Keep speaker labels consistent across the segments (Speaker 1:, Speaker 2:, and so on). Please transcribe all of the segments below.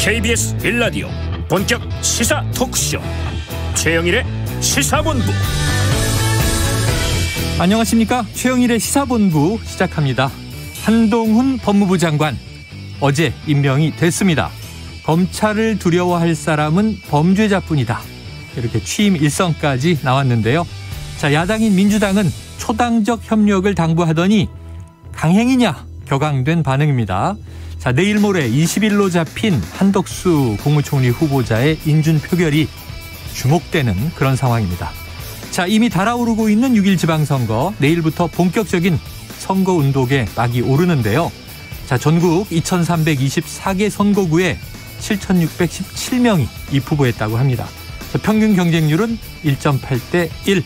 Speaker 1: KBS 1라디오 본격 시사 토크쇼 최영일의 시사본부.
Speaker 2: 안녕하십니까. 최영일의 시사본부 시작합니다. 한동훈 법무부 장관 어제 임명이 됐습니다. 검찰을 두려워할 사람은 범죄자뿐이다. 이렇게 취임 일성까지 나왔는데요. 자, 야당인 민주당은 초당적 협력을 당부하더니 강행이냐 격앙된 반응입니다. 자, 내일 모레 20일로 잡힌 한덕수 국무총리 후보자의 인준 표결이 주목되는 그런 상황입니다. 자, 이미 달아오르고 있는 6.1 지방선거, 내일부터 본격적인 선거운동에 막이 오르는데요. 자, 전국 2324개 선거구에 7617명이 입후보했다고 합니다. 자, 평균 경쟁률은 1.8대 1,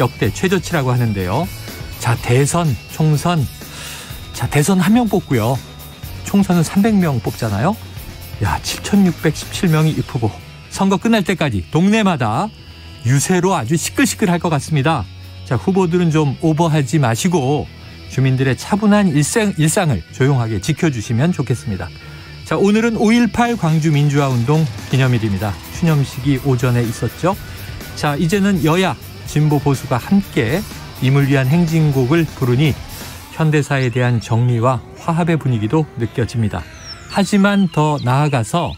Speaker 2: 역대 최저치라고 하는데요. 자, 대선, 총선. 자, 대선 1명 뽑고요. 총선은 300명 뽑잖아요. 야, 7617명이 입후보. 선거 끝날 때까지 동네마다 유세로 아주 시끌시끌할 것 같습니다. 자, 후보들은 좀 오버하지 마시고 주민들의 차분한 일상을 조용하게 지켜주시면 좋겠습니다. 자, 오늘은 5.18 광주민주화운동 기념일입니다. 추념식이 오전에 있었죠. 자, 이제는 여야, 진보, 보수가 함께 임을 위한 행진곡을 부르니 현대사에 대한 정리와 화합의 분위기도 느껴집니다. 하지만 더 나아가서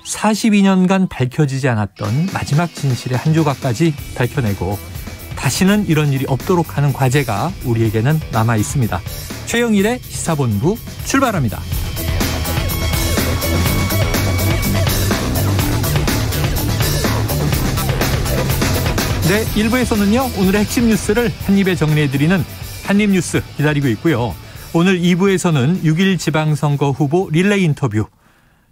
Speaker 2: 42년간 밝혀지지 않았던 마지막 진실의 한 조각까지 밝혀내고 다시는 이런 일이 없도록 하는 과제가 우리에게는 남아 있습니다. 최영일의 시사본부 출발합니다. 네, 1부에서는요. 오늘의 핵심 뉴스를 한입에 정리해드리는 한입뉴스 기다리고 있고요. 오늘 2부에서는 6.1 지방선거 후보 릴레이 인터뷰.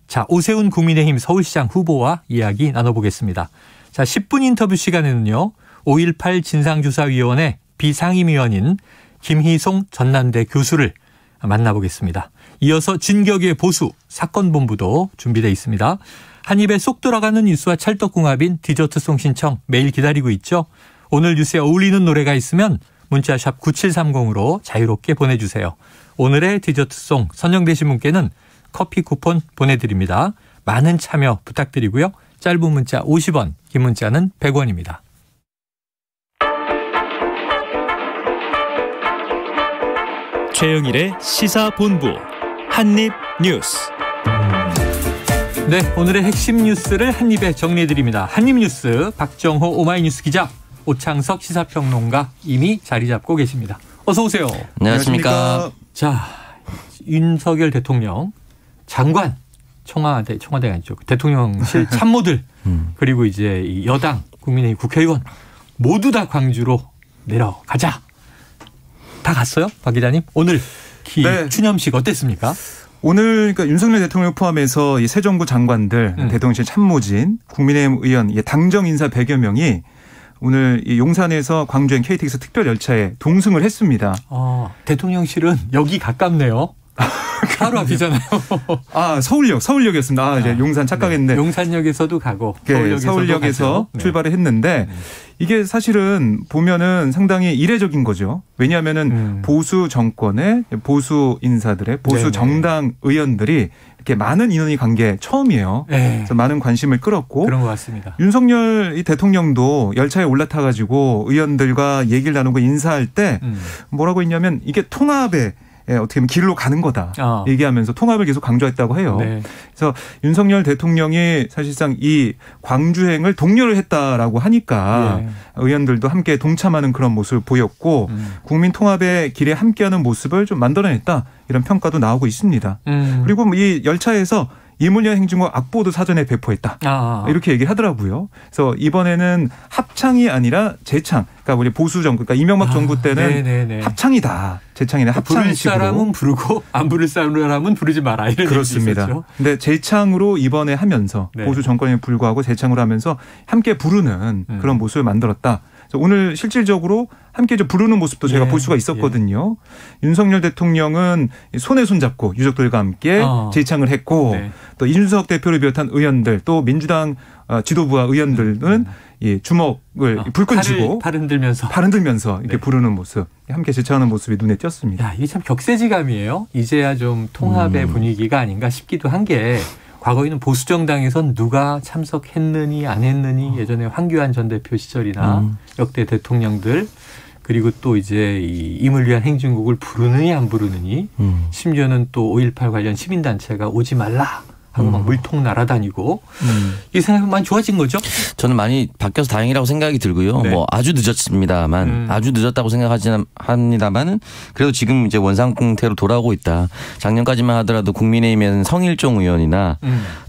Speaker 2: 자, 오세훈 국민의힘 서울시장 후보와 이야기 나눠보겠습니다. 자, 10분 인터뷰 시간에는요. 5.18 진상조사위원회 비상임위원인 김희송 전남대 교수를 만나보겠습니다. 이어서 진격의 보수 사건본부도 준비되어 있습니다. 한 입에 쏙 들어가는 뉴스와 찰떡궁합인 디저트송 신청 매일 기다리고 있죠. 오늘 뉴스에 어울리는 노래가 있으면 문자샵 9730으로 자유롭게 보내주세요. 오늘의 디저트송 선정되신 분께는 커피 쿠폰 보내드립니다. 많은 참여 부탁드리고요. 짧은 문자 50원, 긴 문자는 100원입니다.
Speaker 1: 최영일의 시사본부 한입뉴스.
Speaker 2: 네, 오늘의 핵심 뉴스를 한입에 정리해드립니다. 한입뉴스 박정호 오마이뉴스 기자, 오창석 시사평론가 이미 자리 잡고 계십니다. 어서 오세요.
Speaker 3: 안녕하십니까.
Speaker 2: 자, 윤석열 대통령, 장관, 청와대가 아니죠. 대통령실 참모들, 그리고 이제 이 여당, 국민의힘 국회의원 모두 다 광주로 내려가자. 다 갔어요, 박 기자님? 오늘
Speaker 3: 네.
Speaker 2: 추념식 어땠습니까?
Speaker 3: 오늘 그러니까 윤석열 대통령 포함해서 이 새 정부 장관들, 대통령실 참모진, 국민의힘 의원, 당정 인사 100여 명이 오늘 이 용산에서 광주행 KTX 특별 열차에 동승을 했습니다.
Speaker 2: 대통령실은 여기 가깝네요. 바로 앞이잖아요.
Speaker 3: 아, 서울역이었습니다. 아, 이제 용산 착각했네.
Speaker 2: 네. 용산역에서도 가고
Speaker 3: 서울역에서
Speaker 2: 네.
Speaker 3: 출발을 했는데 이게 사실은 보면은 상당히 이례적인 거죠. 왜냐하면은 보수 정권의 보수 인사들의 보수 정당 의원들이 이렇게 많은 인원이 간 게 처음이에요.
Speaker 2: 네.
Speaker 3: 그래서 많은 관심을 끌었고
Speaker 2: 그런 것 같습니다.
Speaker 3: 윤석열 대통령도 열차에 올라타가지고 의원들과 얘기를 나누고 인사할 때 뭐라고 했냐면 이게 통합의 어떻게 보면 길로 가는 거다 얘기하면서 통합을 계속 강조했다고 해요.
Speaker 2: 네.
Speaker 3: 그래서 윤석열 대통령이 사실상 이 광주행을 독려를 했다라고 하니까 의원들도 함께 동참하는 그런 모습을 보였고 국민 통합의 길에 함께하는 모습을 좀 만들어냈다 이런 평가도 나오고 있습니다. 그리고 이 열차에서 이물련 행진곡 악보도 사전에 배포했다. 이렇게 얘기를 하더라고요. 그래서 이번에는 합창이 아니라 재창. 그러니까 우리 보수 정부, 그러니까 이명박 정부 때는 합창이다. 재창이나 합창식으로.
Speaker 2: 부를 사람은 부르고 안 부를 사람은 부르지 마라. 이런
Speaker 3: 그렇습니다. 그런데 재창으로 이번에 하면서 보수 정권에 불구하고 재창으로 하면서 함께 부르는 그런 모습을 만들었다. 오늘 실질적으로 함께 부르는 모습도 제가 볼 수가 있었거든요. 윤석열 대통령은 손에 손잡고 유족들과 함께 재창을 했고 또 이준석 대표를 비롯한 의원들 또 민주당 지도부와 의원들은 이 주먹을 불끈 쥐고
Speaker 2: 팔 흔들면서
Speaker 3: 이렇게 부르는 모습, 함께 재창하는 모습이 눈에 띄었습니다.
Speaker 2: 야, 이게 참 격세지감이에요. 이제야 좀 통합의 분위기가 아닌가 싶기도 한 게 과거에는 보수 정당에선 누가 참석했느니 안 했느니 예전에 황교안 전 대표 시절이나 역대 대통령들 그리고 또 이제 이 임을 위한 행진곡을 부르느니 안 부르느니 심지어는 또 5.18 관련 시민단체가 오지 말라 하고 막 물통 날아다니고 이 생각이 많이 좋아진 거죠?
Speaker 4: 저는 많이 바뀌어서 다행이라고 생각이 들고요.
Speaker 2: 네.
Speaker 4: 뭐 아주 늦었습니다만 아주 늦었다고 생각하지는 합니다만은 그래도 지금 이제 원상태로 돌아오고 있다. 작년까지만 하더라도 국민의힘에는 성일종 의원이나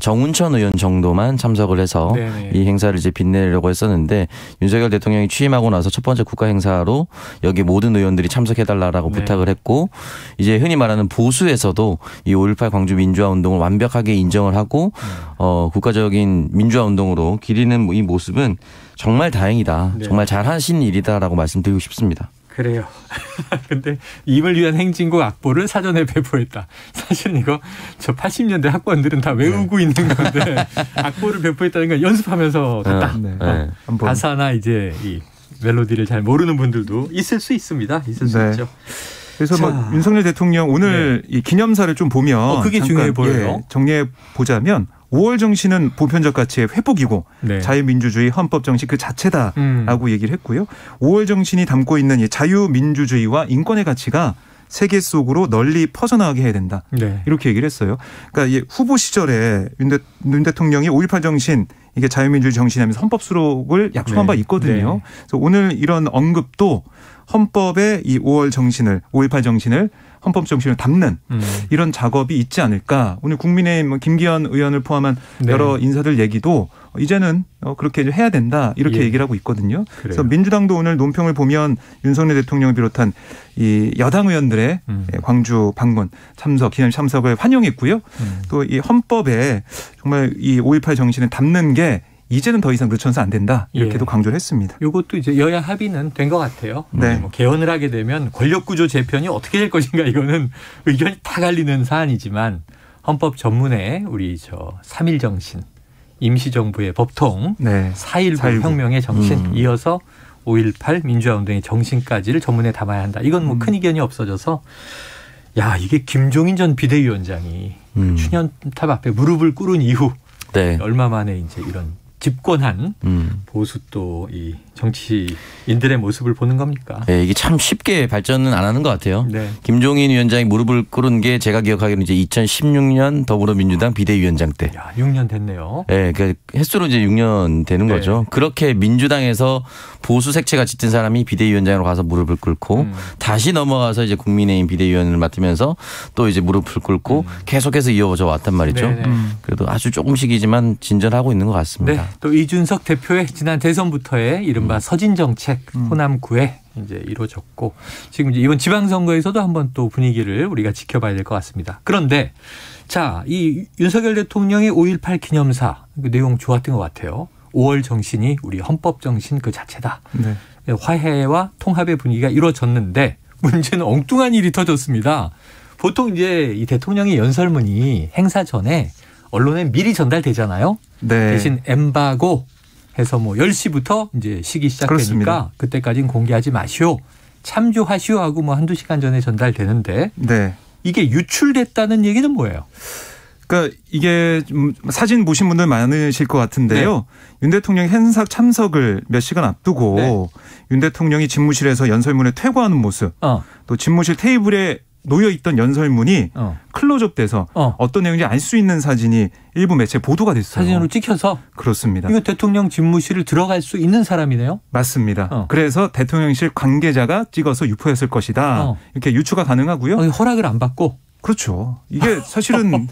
Speaker 4: 정운천 의원 정도만 참석을 해서
Speaker 2: 네네.
Speaker 4: 이 행사를 이제 빛내려고 했었는데 윤석열 대통령이 취임하고 나서 첫 번째 국가 행사로 여기 모든 의원들이 참석해달라고
Speaker 2: 네.
Speaker 4: 부탁을 했고 이제 흔히 말하는 보수에서도 이 5.18 광주 민주화 운동을 완벽하게 인정을 하고 국가적인 민주화 운동으로 기리는 이 모습은 정말 다행이다.
Speaker 2: 네.
Speaker 4: 정말 잘하신 일이다라고 말씀드리고 싶습니다.
Speaker 2: 그래요. 근데 임을 위한 행진곡 악보를 사전에 배포했다. 사실 이거 저 80년대 학번들은 다 외우고 있는 건데 악보를 배포했다는 건 연습하면서 됐다.
Speaker 3: 네.
Speaker 4: 네.
Speaker 2: 가사나 이제 이 멜로디를 잘 모르는 분들도 있을 수 있습니다. 있을 수
Speaker 3: 네.
Speaker 2: 있죠.
Speaker 3: 그래서
Speaker 2: 자.
Speaker 3: 뭐 윤석열 대통령 오늘 이 기념사를 좀 보면
Speaker 2: 그게 중요해 보여요.
Speaker 3: 정리해 보자면 5월 정신은 보편적 가치의 회복이고
Speaker 2: 네.
Speaker 3: 자유민주주의 헌법 정신 그 자체다라고 얘기를 했고요. 5월 정신이 담고 있는 이 자유민주주의와 인권의 가치가 세계 속으로 널리 퍼져나가게 해야 된다.
Speaker 2: 네.
Speaker 3: 이렇게 얘기를 했어요. 그러니까 이 후보 시절에 윤 대통령이 5.18 정신 이게 자유민주주의 정신이라면서 헌법 수록을 약속한
Speaker 2: 네.
Speaker 3: 바 있거든요.
Speaker 2: 네.
Speaker 3: 그래서 오늘 이런 언급도 헌법에 이 5월 정신을 5.18 정신을 헌법 정신을 담는 이런 작업이 있지 않을까. 오늘 국민의힘 김기현 의원을 포함한
Speaker 2: 네.
Speaker 3: 여러 인사들 얘기도 이제는 그렇게 해야 된다 이렇게
Speaker 2: 예.
Speaker 3: 얘기를 하고 있거든요.
Speaker 2: 그래요.
Speaker 3: 그래서 민주당도 오늘 논평을 보면 윤석열 대통령을 비롯한 이 여당 의원들의 광주 방문 참석 기념 참석을 환영했고요. 또 이 헌법에 정말 이 5.18 정신을 담는 게 이제는 더 이상 늦춰서 안 된다 이렇게도
Speaker 2: 예.
Speaker 3: 강조를 했습니다.
Speaker 2: 이것도 이제 여야 합의는 된 것 같아요.
Speaker 3: 네.
Speaker 2: 뭐 개헌을 하게 되면 권력구조 재편이 어떻게 될 것인가 이거는 의견이 다 갈리는 사안이지만 헌법 전문에 우리 저 3.1 정신, 임시정부의 법통,
Speaker 3: 네.
Speaker 2: 4.19
Speaker 3: 4.19
Speaker 2: 혁명의 정신 이어서 5.18 민주화운동의 정신까지를 전문에 담아야 한다. 이건 뭐 큰 이견이 없어져서 야 이게 김종인 전 비대위원장이 추년탑 앞에 무릎을 꿇은 이후
Speaker 4: 네.
Speaker 2: 얼마 만에 이제 이런 집권한 보수 또 이 정치인들의 모습을 보는 겁니까?
Speaker 4: 네, 이게 참 쉽게 발전은 안 하는 것 같아요.
Speaker 2: 네.
Speaker 4: 김종인 위원장이 무릎을 꿇은 게 제가 기억하기로는 이제 2016년 더불어민주당 비대위원장 때.
Speaker 2: 야, 6년 됐네요.
Speaker 4: 네, 그러니까 횟수로 이제 6년 되는
Speaker 2: 네.
Speaker 4: 거죠. 그렇게 민주당에서 보수 색채가 짙은 사람이 비대위원장으로 가서 무릎을 꿇고 다시 넘어가서 이제 국민의힘 비대위원을 맡으면서 또 이제 무릎을 꿇고 계속해서 이어져 왔단 말이죠.
Speaker 2: 네네.
Speaker 4: 그래도 아주 조금씩이지만 진전하고 있는 것 같습니다.
Speaker 2: 네, 또 이준석 대표의 지난 대선부터의 이른바 서진 정책 호남 구애 이제 이루어졌고 지금 이제 이번 지방선거에서도 한번 또 분위기를 우리가 지켜봐야 될 것 같습니다. 그런데 자, 이 윤석열 대통령의 5.18 기념사 그 내용 좋았던 것 같아요. 5월 정신이 우리 헌법 정신 그 자체다.
Speaker 3: 네.
Speaker 2: 화해와 통합의 분위기가 이루어졌는데 문제는 엉뚱한 일이 터졌습니다. 보통 이제 이 대통령의 연설문이 행사 전에 언론에 미리 전달되잖아요.
Speaker 3: 네.
Speaker 2: 대신 엠바고 해서 뭐 10시부터 이제 시기 시작되니까
Speaker 3: 그렇습니다.
Speaker 2: 그때까지는 공개하지 마시오. 참조하시오 하고 뭐 한두 시간 전에 전달되는데
Speaker 3: 네.
Speaker 2: 이게 유출됐다는 얘기는 뭐예요?
Speaker 3: 그러니까 이게 좀 사진 보신 분들 많으실 것 같은데요.
Speaker 2: 네.
Speaker 3: 윤 대통령 행사 참석을 몇 시간 앞두고
Speaker 2: 네.
Speaker 3: 윤 대통령이 집무실에서 연설문에 퇴거하는 모습 또 집무실 테이블에 놓여있던 연설문이 클로즈업 돼서 어떤 내용인지 알 수 있는 사진이 일부 매체 보도가 됐어요.
Speaker 2: 사진으로 찍혀서?
Speaker 3: 그렇습니다.
Speaker 2: 이거 대통령 집무실을 들어갈 수 있는 사람이네요?
Speaker 3: 맞습니다. 그래서 대통령실 관계자가 찍어서 유포했을 것이다. 이렇게 유추가 가능하고요.
Speaker 2: 허락을 안 받고?
Speaker 3: 그렇죠. 이게 사실은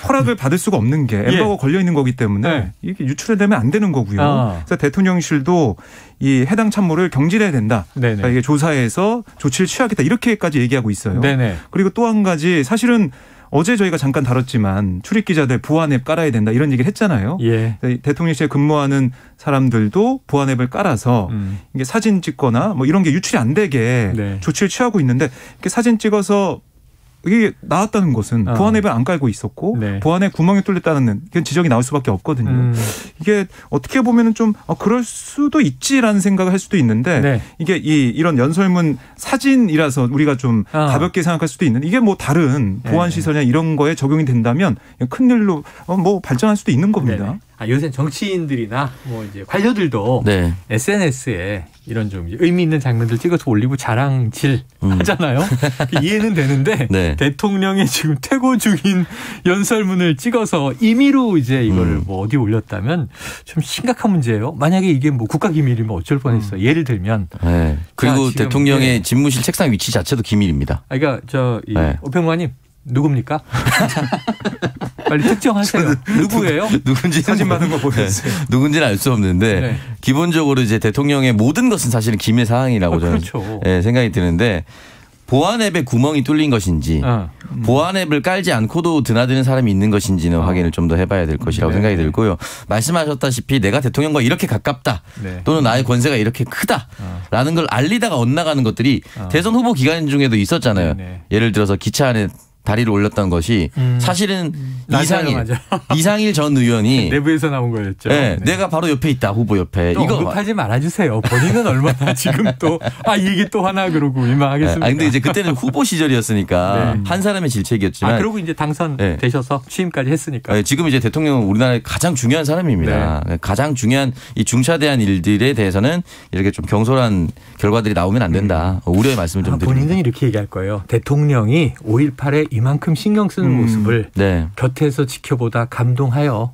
Speaker 3: 허락을 받을 수가 없는 게 엠바고 걸려 있는 거기 때문에
Speaker 2: 네.
Speaker 3: 이게 유출되면 안 되는 거고요. 그래서 대통령실도 이 해당 참모를 경질해야 된다. 그러니까 이게 조사해서 조치를 취하겠다. 이렇게까지 얘기하고 있어요.
Speaker 2: 네네.
Speaker 3: 그리고 또 한 가지 사실은 어제 저희가 잠깐 다뤘지만 출입 기자들 보안 앱 깔아야 된다 이런 얘기를 했잖아요.
Speaker 2: 예.
Speaker 3: 대통령실에 근무하는 사람들도 보안 앱을 깔아서 이게 사진 찍거나 뭐 이런 게 유출이 안 되게
Speaker 2: 네.
Speaker 3: 조치를 취하고 있는데 이렇게 사진 찍어서 이게 나왔다는 것은 보안 앱을 안 깔고 있었고
Speaker 2: 네.
Speaker 3: 보안에 구멍이 뚫렸다는 지적이 나올 수밖에 없거든요. 이게 어떻게 보면은 좀 그럴 수도 있지라는 생각을 할 수도 있는데
Speaker 2: 네.
Speaker 3: 이게 이런 연설문 사진이라서 우리가 좀 가볍게 생각할 수도 있는데 이게 뭐 다른 보안 시설이나 이런 거에 적용이 된다면 큰일로 뭐 발전할 수도 있는 겁니다.
Speaker 2: 요새 정치인들이나 뭐 이제 관료들도
Speaker 4: 네.
Speaker 2: SNS에 이런 좀 의미 있는 장면들 찍어서 올리고 자랑질 하잖아요. 이해는 되는데
Speaker 4: 네.
Speaker 2: 대통령이 지금 퇴고 중인 연설문을 찍어서 임의로 이제 이거를 뭐 어디 올렸다면 좀 심각한 문제예요. 만약에 이게 뭐 국가기밀이면 어쩔 뻔했어요. 예를 들면.
Speaker 4: 네. 그리고
Speaker 2: 지금,
Speaker 4: 대통령의 집무실 책상 위치 자체도 기밀입니다.
Speaker 2: 그러니까 오평관님 누굽니까? 빨리 특정하세요. 누구예요?
Speaker 4: 누군지
Speaker 3: 사진 받은 거 보였어요.
Speaker 4: 누군지는 알 수 없는데
Speaker 2: 네.
Speaker 4: 기본적으로 이제 대통령의 모든 것은 사실은 기밀 사항이라고 저는
Speaker 2: 그렇죠.
Speaker 4: 생각이 드는데 보안 앱에 구멍이 뚫린 것인지 보안 앱을 깔지 않고도 드나드는 사람이 있는 것인지는 확인을 좀 더 해봐야 될 것이라고 생각이 들고요. 말씀하셨다시피 내가 대통령과 이렇게 가깝다 또는 나의 권세가 이렇게 크다라는 걸 알리다가 엇나가는 것들이 대선 후보 기간 중에도 있었잖아요. 예를 들어서 기차 안에 다리를 올렸던 것이 사실은 이상일 전 의원이
Speaker 2: 내부에서 나온 거였죠.
Speaker 4: 네, 내가 바로 옆에 있다. 후보 옆에.
Speaker 2: 이거 언급하지 말아주세요. 본인은 얼마나 지금 또 이 얘기 또 하나 그러고 민망하겠습니다.
Speaker 4: 근데 이제 그때는 후보 시절이었으니까 한 사람의 질책이었지만.
Speaker 2: 그리고 이제 당선되셔서 취임까지 했으니까.
Speaker 4: 지금 이제 대통령은 우리나라의 가장 중요한 사람입니다. 가장 중요한 이 중차대한 일들에 대해서는 이렇게 좀 경솔한 결과들이 나오면 안 된다. 우려의 말씀을 좀 드립니다.
Speaker 2: 본인은 이렇게 얘기할 거예요. 대통령이 5.18에 이만큼 신경 쓰는 모습을 곁에서 지켜보다 감동하여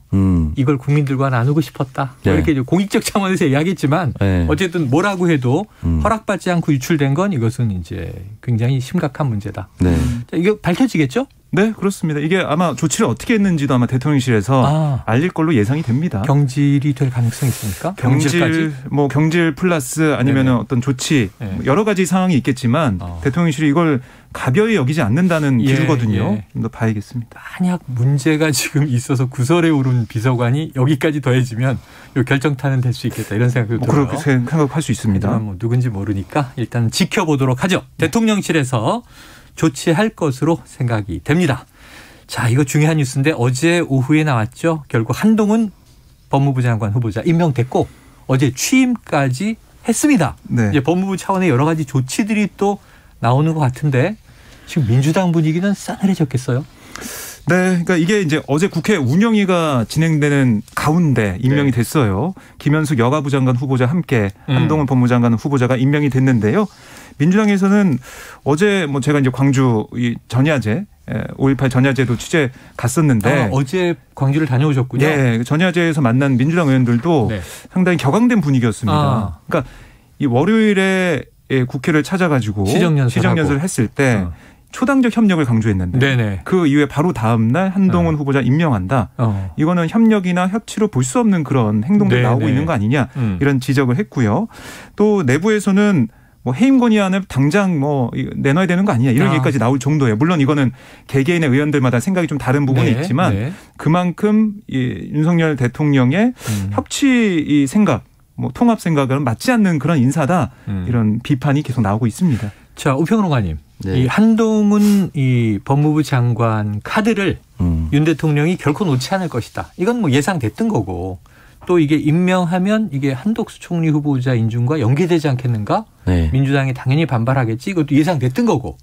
Speaker 2: 이걸 국민들과 나누고 싶었다. 이렇게 공익적 차원에서 이야기했지만 어쨌든 뭐라고 해도 허락받지 않고 유출된 건 이것은 이제 굉장히 심각한 문제다. 자, 이거 밝혀지겠죠?
Speaker 3: 네, 그렇습니다. 이게 아마 조치를 어떻게 했는지도 아마 대통령실에서 알릴 걸로 예상이 됩니다.
Speaker 2: 경질이 될 가능성이 있습니까?
Speaker 3: 경질 플러스 아니면은 어떤 조치 여러 가지 상황이 있겠지만 대통령실이 이걸 가벼이 여기지 않는다는 기류거든요. 좀 더 봐야겠습니다.
Speaker 2: 만약 문제가 지금 있어서 구설에 오른 비서관이 여기까지 더해지면 이 결정타는 될 수 있겠다 이런 생각도 들어요.
Speaker 3: 그렇게 생각할 수 있습니다.
Speaker 2: 하지만 누군지 모르니까 일단 지켜보도록 하죠. 대통령실에서 조치할 것으로 생각이 됩니다. 자, 이거 중요한 뉴스인데 어제 오후에 나왔죠. 결국 한동훈 법무부 장관 후보자 임명됐고 어제 취임까지 했습니다. 이제 법무부 차원의 여러 가지 조치들이 또 나오는 것 같은데 지금 민주당 분위기는 싸늘해졌겠어요?
Speaker 3: 네, 그러니까 이게 이제 어제 국회 운영위가 진행되는 가운데 임명이 됐어요. 김현숙 여가부 장관 후보자 함께 한동훈 법무부 장관 후보자가 임명이 됐는데요. 민주당에서는 어제 제가 이제 광주 이 전야제 5.18 전야제도 취재 갔었는데
Speaker 2: 어제 광주를 다녀오셨군요.
Speaker 3: 네, 전야제에서 만난 민주당 의원들도 상당히 격앙된 분위기였습니다. 그러니까 이 월요일에 국회를 찾아가지고 시정연설을 했을 때 초당적 협력을 강조했는데 그 이후에 바로 다음 날 한동훈 후보자 임명한다. 이거는 협력이나 협치로 볼 수 없는 그런 행동들이 나오고 있는 거 아니냐 이런 지적을 했고요. 또 내부에서는 해임 건의안을 당장 내놔야 되는 거 아니냐 이런 얘기까지 나올 정도예요. 물론 이거는 개개인의 의원들마다 생각이 좀 다른 부분이 있지만 그만큼 윤석열 대통령의 협치 이 생각, 통합 생각은 맞지 않는 그런 인사다 이런 비판이 계속 나오고 있습니다.
Speaker 2: 자, 우평론가님, 이 한동훈 이 법무부 장관 카드를 윤 대통령이 결코 놓지 않을 것이다. 이건 예상됐던 거고. 또 이게 임명하면 이게 한덕수 총리 후보자 인준과 연계되지 않겠는가? 민주당이 당연히 반발하겠지. 이것도 예상됐던 거고.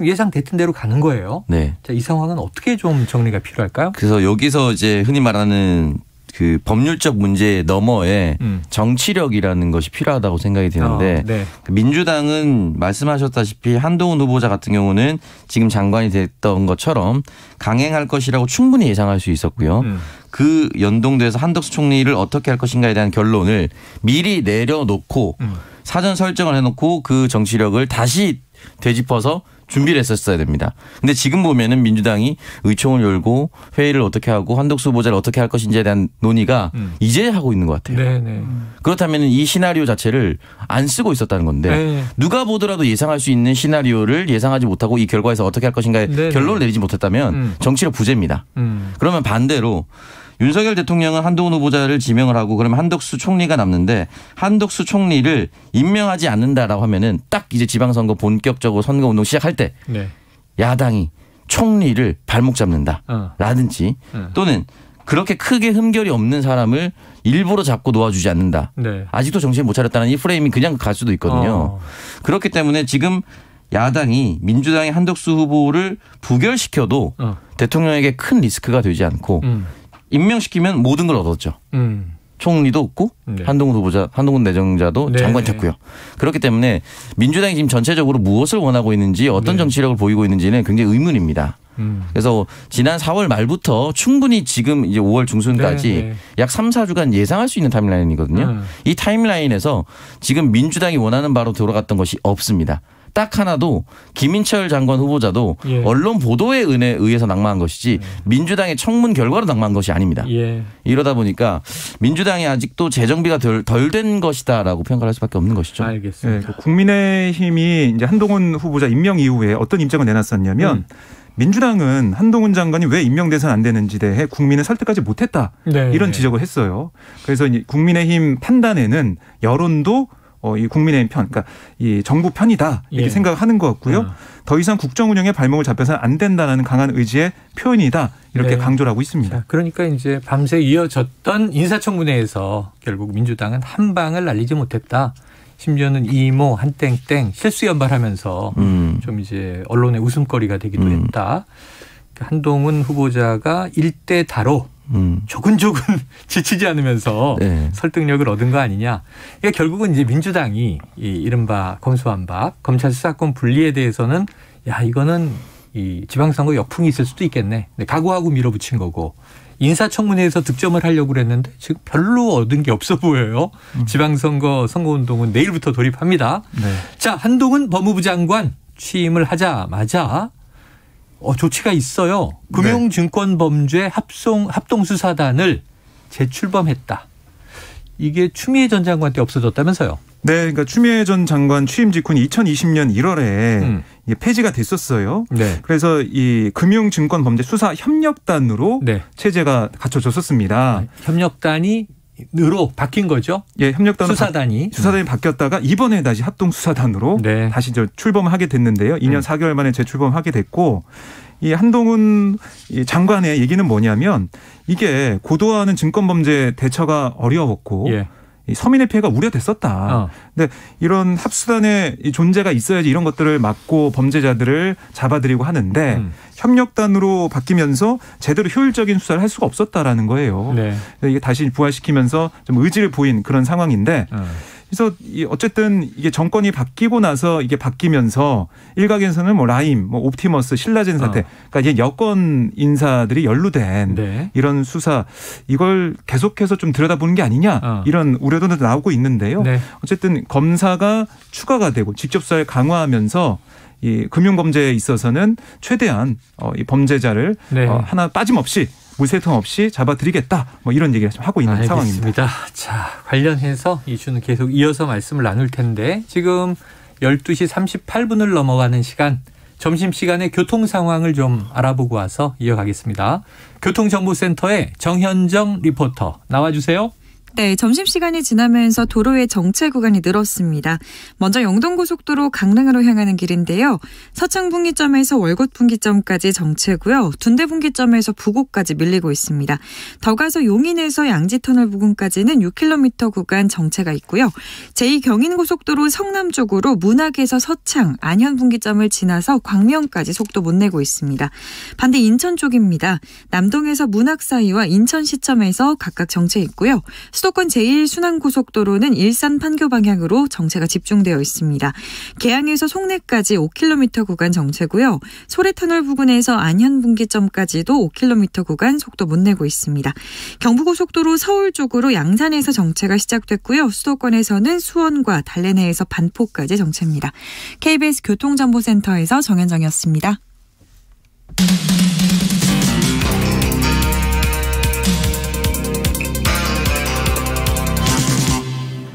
Speaker 2: 예상됐던 대로 가는 거예요. 자, 이 상황은 어떻게 좀 정리가 필요할까요?
Speaker 4: 그래서 여기서 이제 흔히 말하는 그 법률적 문제 너머에 정치력이라는 것이 필요하다고 생각이 드는데 민주당은 말씀하셨다시피 한동훈 후보자 같은 경우는 지금 장관이 됐던 것처럼 강행할 것이라고 충분히 예상할 수 있었고요. 그 연동돼서 한덕수 총리를 어떻게 할 것인가에 대한 결론을 미리 내려놓고 사전 설정을 해놓고 그 정치력을 다시 되짚어서 준비를 했었어야 됩니다. 근데 지금 보면은 민주당이 의총을 열고 회의를 어떻게 하고 한덕수 후보자를 어떻게 할 것인지에 대한 논의가 이제 하고 있는 것 같아요. 그렇다면 이 시나리오 자체를 안 쓰고 있었다는 건데 누가 보더라도 예상할 수 있는 시나리오를 예상하지 못하고 이 결과에서 어떻게 할 것인가에 결론을 내리지 못했다면 정치력 부재입니다. 그러면 반대로 윤석열 대통령은 한동훈 후보자를 지명을 하고 그러면 한덕수 총리가 남는데 한덕수 총리를 임명하지 않는다라고 하면은 딱 이제 지방선거 본격적으로 선거운동 시작할 때 야당이 총리를 발목 잡는다라든지 또는 그렇게 크게 흠결이 없는 사람을 일부러 잡고 놓아주지 않는다. 네. 아직도 정신 못 차렸다는 이 프레임이 그냥 갈 수도 있거든요. 그렇기 때문에 지금 야당이 민주당의 한덕수 후보를 부결시켜도 대통령에게 큰 리스크가 되지 않고 임명시키면 모든 걸 얻었죠. 총리도 없고 네. 한동훈 내정자도 네. 장관 찾고요. 그렇기 때문에 민주당이 지금 전체적으로 무엇을 원하고 있는지 어떤 네. 정치력을 보이고 있는지는 굉장히 의문입니다. 그래서 지난 4월 말부터 충분히 지금 이제 5월 중순까지 네, 네. 약 3, 4주간 예상할 수 있는 타임라인이거든요. 이 타임라인에서 지금 민주당이 원하는 바로 돌아갔던 것이 없습니다. 딱 하나도 김인철 장관 후보자도 예. 언론 보도에 의해서 낙마한 것이지 민주당의 청문 결과로 낙마한 것이 아닙니다. 예. 이러다 보니까 민주당이 아직도 재정비가 덜 된 것이다라고 평가를 할 수밖에 없는 것이죠.
Speaker 3: 알겠습니다. 네, 국민의힘이 이제 한동훈 후보자 임명 이후에 어떤 입장을 내놨었냐면 민주당은 한동훈 장관이 왜 임명돼서는 안 되는지 대해 국민을 설득하지 못했다. 네. 이런 지적을 했어요. 그래서 이제 국민의힘 판단에는 여론도 이 국민의힘 편, 그러니까 이 정부 편이다 이렇게 예. 생각하는 것 같고요. 더 이상 국정 운영에 발목을 잡혀서는 안 된다는 강한 의지의 표현이다 이렇게 네. 강조를 하고 있습니다.
Speaker 2: 자, 그러니까 이제 밤새 이어졌던 인사청문회에서 결국 민주당은 한 방을 날리지 못했다. 심지어는 이모 한땡땡 실수 연발하면서 좀 이제 언론의 웃음거리가 되기도 했다. 한동훈 후보자가 일대다로 조근조근 지치지 않으면서 네. 설득력을 얻은 거 아니냐. 그러니까 결국은 이제 민주당이 이 이른바 검수완박, 검찰 수사권 분리에 대해서는 야 이거는 이 지방선거 역풍이 있을 수도 있겠네. 각오하고 밀어붙인 거고 인사청문회에서 득점을 하려고 그랬는데 지금 별로 얻은 게 없어 보여요. 지방선거 선거운동은 내일부터 돌입합니다. 네. 자, 한동훈 법무부 장관 취임을 하자마자 조치가 있어요. 금융증권범죄 합동수사단을 재출범했다. 이게 추미애 전 장관 때 없어졌다면서요?
Speaker 3: 네, 그러니까 추미애 전 장관 취임 직후인 2020년 1월에 이게 폐지가 됐었어요. 네. 그래서 이 금융증권범죄 수사협력단으로 네. 체제가 갖춰졌었습니다.
Speaker 2: 협력단이 으로 바뀐 거죠?
Speaker 3: 예, 협력단으로
Speaker 2: 수사단이
Speaker 3: 바뀌었다가 이번에 다시 합동수사단으로 네. 다시 출범을 하게 됐는데요. 2년 4개월 만에 재출범하게 됐고 이 한동훈 장관의 얘기는 뭐냐면 이게 고도화하는 증권범죄 대처가 어려웠고 예. 서민의 피해가 우려됐었다. 근데 이런 합수단의 존재가 있어야지 이런 것들을 막고 범죄자들을 잡아들이고 하는데 협력단으로 바뀌면서 제대로 효율적인 수사를 할 수가 없었다라는 거예요. 네. 이게 다시 부활시키면서 좀 의지를 보인 그런 상황인데 그래서 어쨌든 이게 정권이 바뀌고 나서 이게 바뀌면서 일각에서는 뭐 라임, 뭐 옵티머스, 신라젠 사태, 그러니까 이게 여권 인사들이 연루된 네. 이런 수사 이걸 계속해서 좀 들여다보는 게 아니냐 이런 우려도 나오고 있는데요. 네. 어쨌든 검사가 추가가 되고 직접 수사를 강화하면서 이 금융범죄에 있어서는 최대한 이 범죄자를 네. 하나 빠짐없이 물새통 없이 잡아드리겠다. 뭐 이런 얘기를 하고 있는 상황입니다.
Speaker 2: 자, 관련해서 이슈는 계속 이어서 말씀을 나눌 텐데 지금 12시 38분을 넘어가는 시간 점심시간에 교통 상황을 좀 알아보고 와서 이어가겠습니다. 교통정보센터의 정현정 리포터 나와주세요.
Speaker 5: 네, 점심시간이 지나면서 도로의 정체 구간이 늘었습니다. 먼저 영동고속도로 강릉으로 향하는 길인데요. 서창분기점에서 월곶분기점까지 정체고요. 둔대분기점에서 부곡까지 밀리고 있습니다. 더 가서 용인에서 양지터널 부근까지는 6km 구간 정체가 있고요. 제2경인고속도로 성남 쪽으로 문학에서 서창, 안현분기점을 지나서 광명까지 속도 못 내고 있습니다. 반대 인천 쪽입니다. 남동에서 문학 사이와 인천시점에서 각각 정체 있고요. 수도권 제1순환고속도로는 일산 판교 방향으로 정체가 집중되어 있습니다. 계양에서 송내까지 5km 구간 정체고요. 소래터널 부근에서 안현분기점까지도 5km 구간 속도 못 내고 있습니다. 경부고속도로 서울 쪽으로 양산에서 정체가 시작됐고요. 수도권에서는 수원과 달래내에서 반포까지 정체입니다. KBS 교통정보센터에서 정현정이었습니다.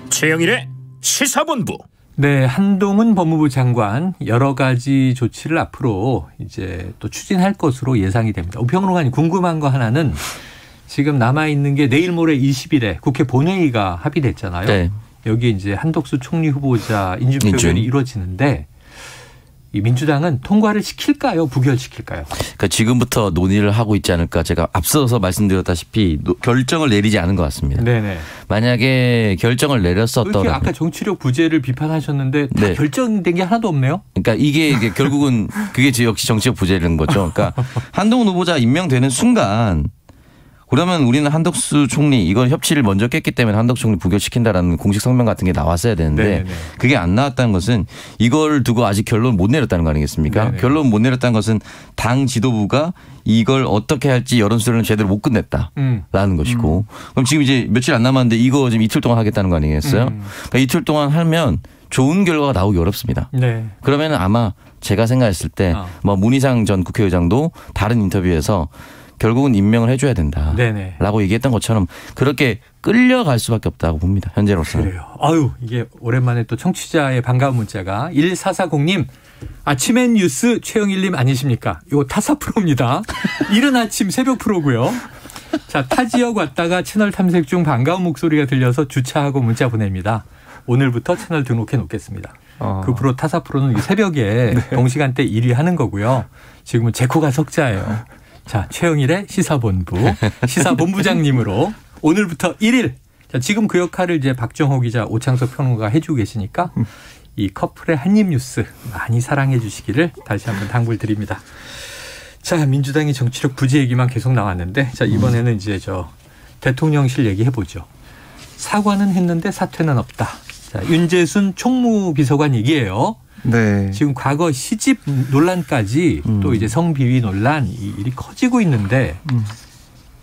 Speaker 1: 최영일의 시사본부.
Speaker 2: 네, 한동훈 법무부 장관 여러 가지 조치를 앞으로 이제 또 추진할 것으로 예상이 됩니다. 우평론가님 궁금한 거 하나는 지금 남아 있는 게 내일 모레 20일에 국회 본회의가 합의됐잖아요. 네. 여기 이제 한덕수 총리 후보자 인준 표결이 이루어지는데 이 민주당은 통과를 시킬까요? 부결시킬까요?
Speaker 4: 그러니까 지금부터 논의를 하고 있지 않을까. 제가 앞서서 말씀드렸다시피 결정을 내리지 않은 것 같습니다.
Speaker 2: 네네.
Speaker 4: 만약에 결정을 내렸었더라면.
Speaker 2: 아까 정치력 부재를 비판하셨는데 다 결정된 게 하나도 없네요.
Speaker 4: 그러니까 이게 결국은 그게 역시 정치적 부재라는 거죠. 그러니까 한동훈 후보자 임명되는 순간 그러면 우리는 한덕수 총리 이건 협치를 먼저 깼기 때문에 한덕수 총리 부결시킨다라는 공식 성명 같은 게 나왔어야 되는데 네네. 그게 안 나왔다는 것은 이걸 두고 아직 결론 못 내렸다는 거 아니겠습니까? 네네. 결론 못 내렸다는 것은 당 지도부가 이걸 어떻게 할지 여론조사를 제대로 못 끝냈다라는 것이고 그럼 지금 이제 며칠 안 남았는데 이거 지금 이틀 동안 하겠다는 거 아니겠어요? 그러니까 이틀 동안 하면 좋은 결과가 나오기 어렵습니다. 네. 그러면 아마 제가 생각했을 때 뭐 문희상 전 국회의장도 다른 인터뷰에서 결국은 임명을 해줘야 된다라고 얘기했던 것처럼 그렇게 끌려갈 수밖에 없다고 봅니다. 현재로서는.
Speaker 2: 그래요. 아유 이게 오랜만에 또 청취자의 반가운 문자가 1440님 아침엔 뉴스 최영일님 아니십니까? 이거 타사 프로입니다. 이른 아침 새벽 프로고요. 자 타 지역 왔다가 채널 탐색 중 반가운 목소리가 들려서 주차하고 문자 보냅니다. 오늘부터 채널 등록해 놓겠습니다. 그 프로 타사 프로는 새벽에 동시간대 1위 하는 거고요. 지금은 제코가 석자예요. 자, 최영일의 시사본부, 시사본부장님으로 오늘부터 1일. 자, 지금 그 역할을 이제 박정호 기자, 오창석 평론가가 해주고 계시니까 이 커플의 한입뉴스 많이 사랑해 주시기를 다시 한번 당부를 드립니다. 자, 민주당의 정치력 부재 얘기만 계속 나왔는데, 자, 이번에는 이제 대통령실 얘기해 보죠. 사과는 했는데 사퇴는 없다. 자, 윤재순 총무비서관 얘기예요. 네. 지금 과거 시집 논란까지 또 이제 성비위 논란 이 일이 커지고 있는데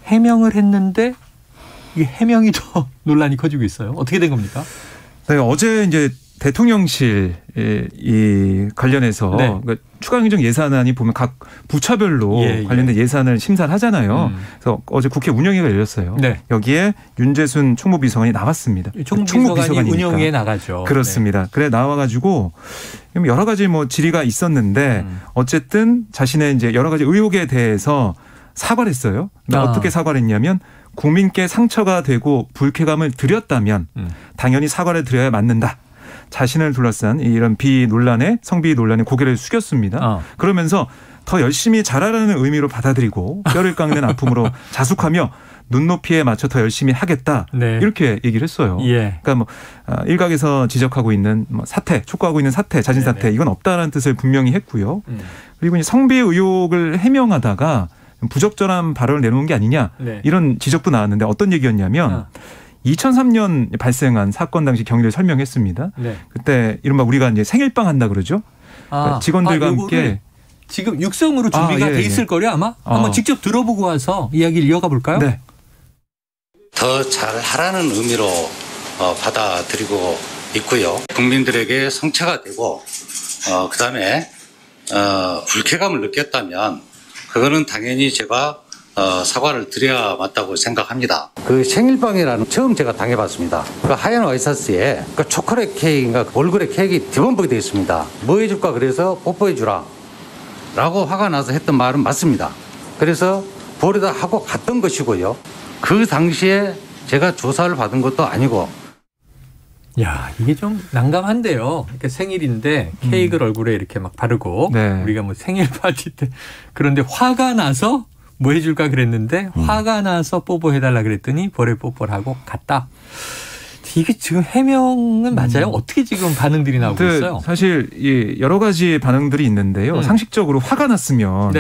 Speaker 2: 해명을 했는데 이게 해명이 더 논란이 커지고 있어요. 어떻게 된 겁니까?
Speaker 3: 네, 어제 이제 대통령실 이 관련해서 그러니까 추가행정 예산안이 보면 각 부처별로 관련된 예산을 심사를 하잖아요. 그래서 어제 국회 운영위가 열렸어요. 네. 여기에 윤재순 총무비서관이 나왔습니다.
Speaker 2: 총무비서관이 운영위에 나가죠.
Speaker 3: 그렇습니다. 네. 그래 나와가지고 여러 가지 뭐 질의가 있었는데 어쨌든 자신의 이제 여러 가지 의혹에 대해서 사과를 했어요. 어떻게 사과를 했냐면 국민께 상처가 되고 불쾌감을 드렸다면 당연히 사과를 드려야 맞는다. 자신을 둘러싼 이런 비위 논란에 성비위 논란에 고개를 숙였습니다. 그러면서 더 열심히 잘하라는 의미로 받아들이고 뼈를 깎는 아픔으로 자숙하며 눈높이에 맞춰 더 열심히 하겠다. 네. 이렇게 얘기를 했어요. 예. 그러니까 뭐 일각에서 지적하고 있는 사퇴, 촉구하고 있는 사퇴, 자진 사퇴 이건 없다라는 뜻을 분명히 했고요. 그리고 이제 성비 의혹을 해명하다가 부적절한 발언을 내놓은 게 아니냐 이런 지적도 나왔는데 어떤 얘기였냐면 2003년 발생한 사건 당시 경위를 설명했습니다. 네. 그때 이른바 우리가 이제 생일빵 한다 그러죠. 직원들과 함께
Speaker 2: 지금 육성으로 준비가 돼 있을 거려 아마 한번 직접 들어보고 와서 이야기를 이어가 볼까요? 네.
Speaker 6: 더 잘하라는 의미로 받아들이고 있고요. 국민들에게 성취가 되고 그다음에 불쾌감을 느꼈다면 그거는 당연히 제가 사과를 드려야 맞다고 생각합니다. 그 생일빵이라는 처음 제가 당해봤습니다. 그 하얀 와이셔츠에 그 초콜릿 케이크인가 얼굴에 케이크 뒤범벅이 되어 있습니다. 뭐 해줄까 그래서 뽀뽀해주라 라고 화가 나서 했던 말은 맞습니다. 그래서 버리다 하고 갔던 것이고요. 그 당시에 제가 조사를 받은 것도 아니고.
Speaker 2: 야, 이게 좀 난감한데요. 그러니까 생일인데 케이크를 얼굴에 이렇게 막 바르고 우리가 뭐 생일 파티 때 그런데 화가 나서 뭐 해줄까 그랬는데 화가 나서 뽀뽀해달라 그랬더니 볼에 뽀뽀를 하고 갔다. 이게 지금 해명은 맞아요? 어떻게 지금 반응들이 나오고 있어요?
Speaker 3: 사실 여러 가지 반응들이 있는데요. 상식적으로 화가 났으면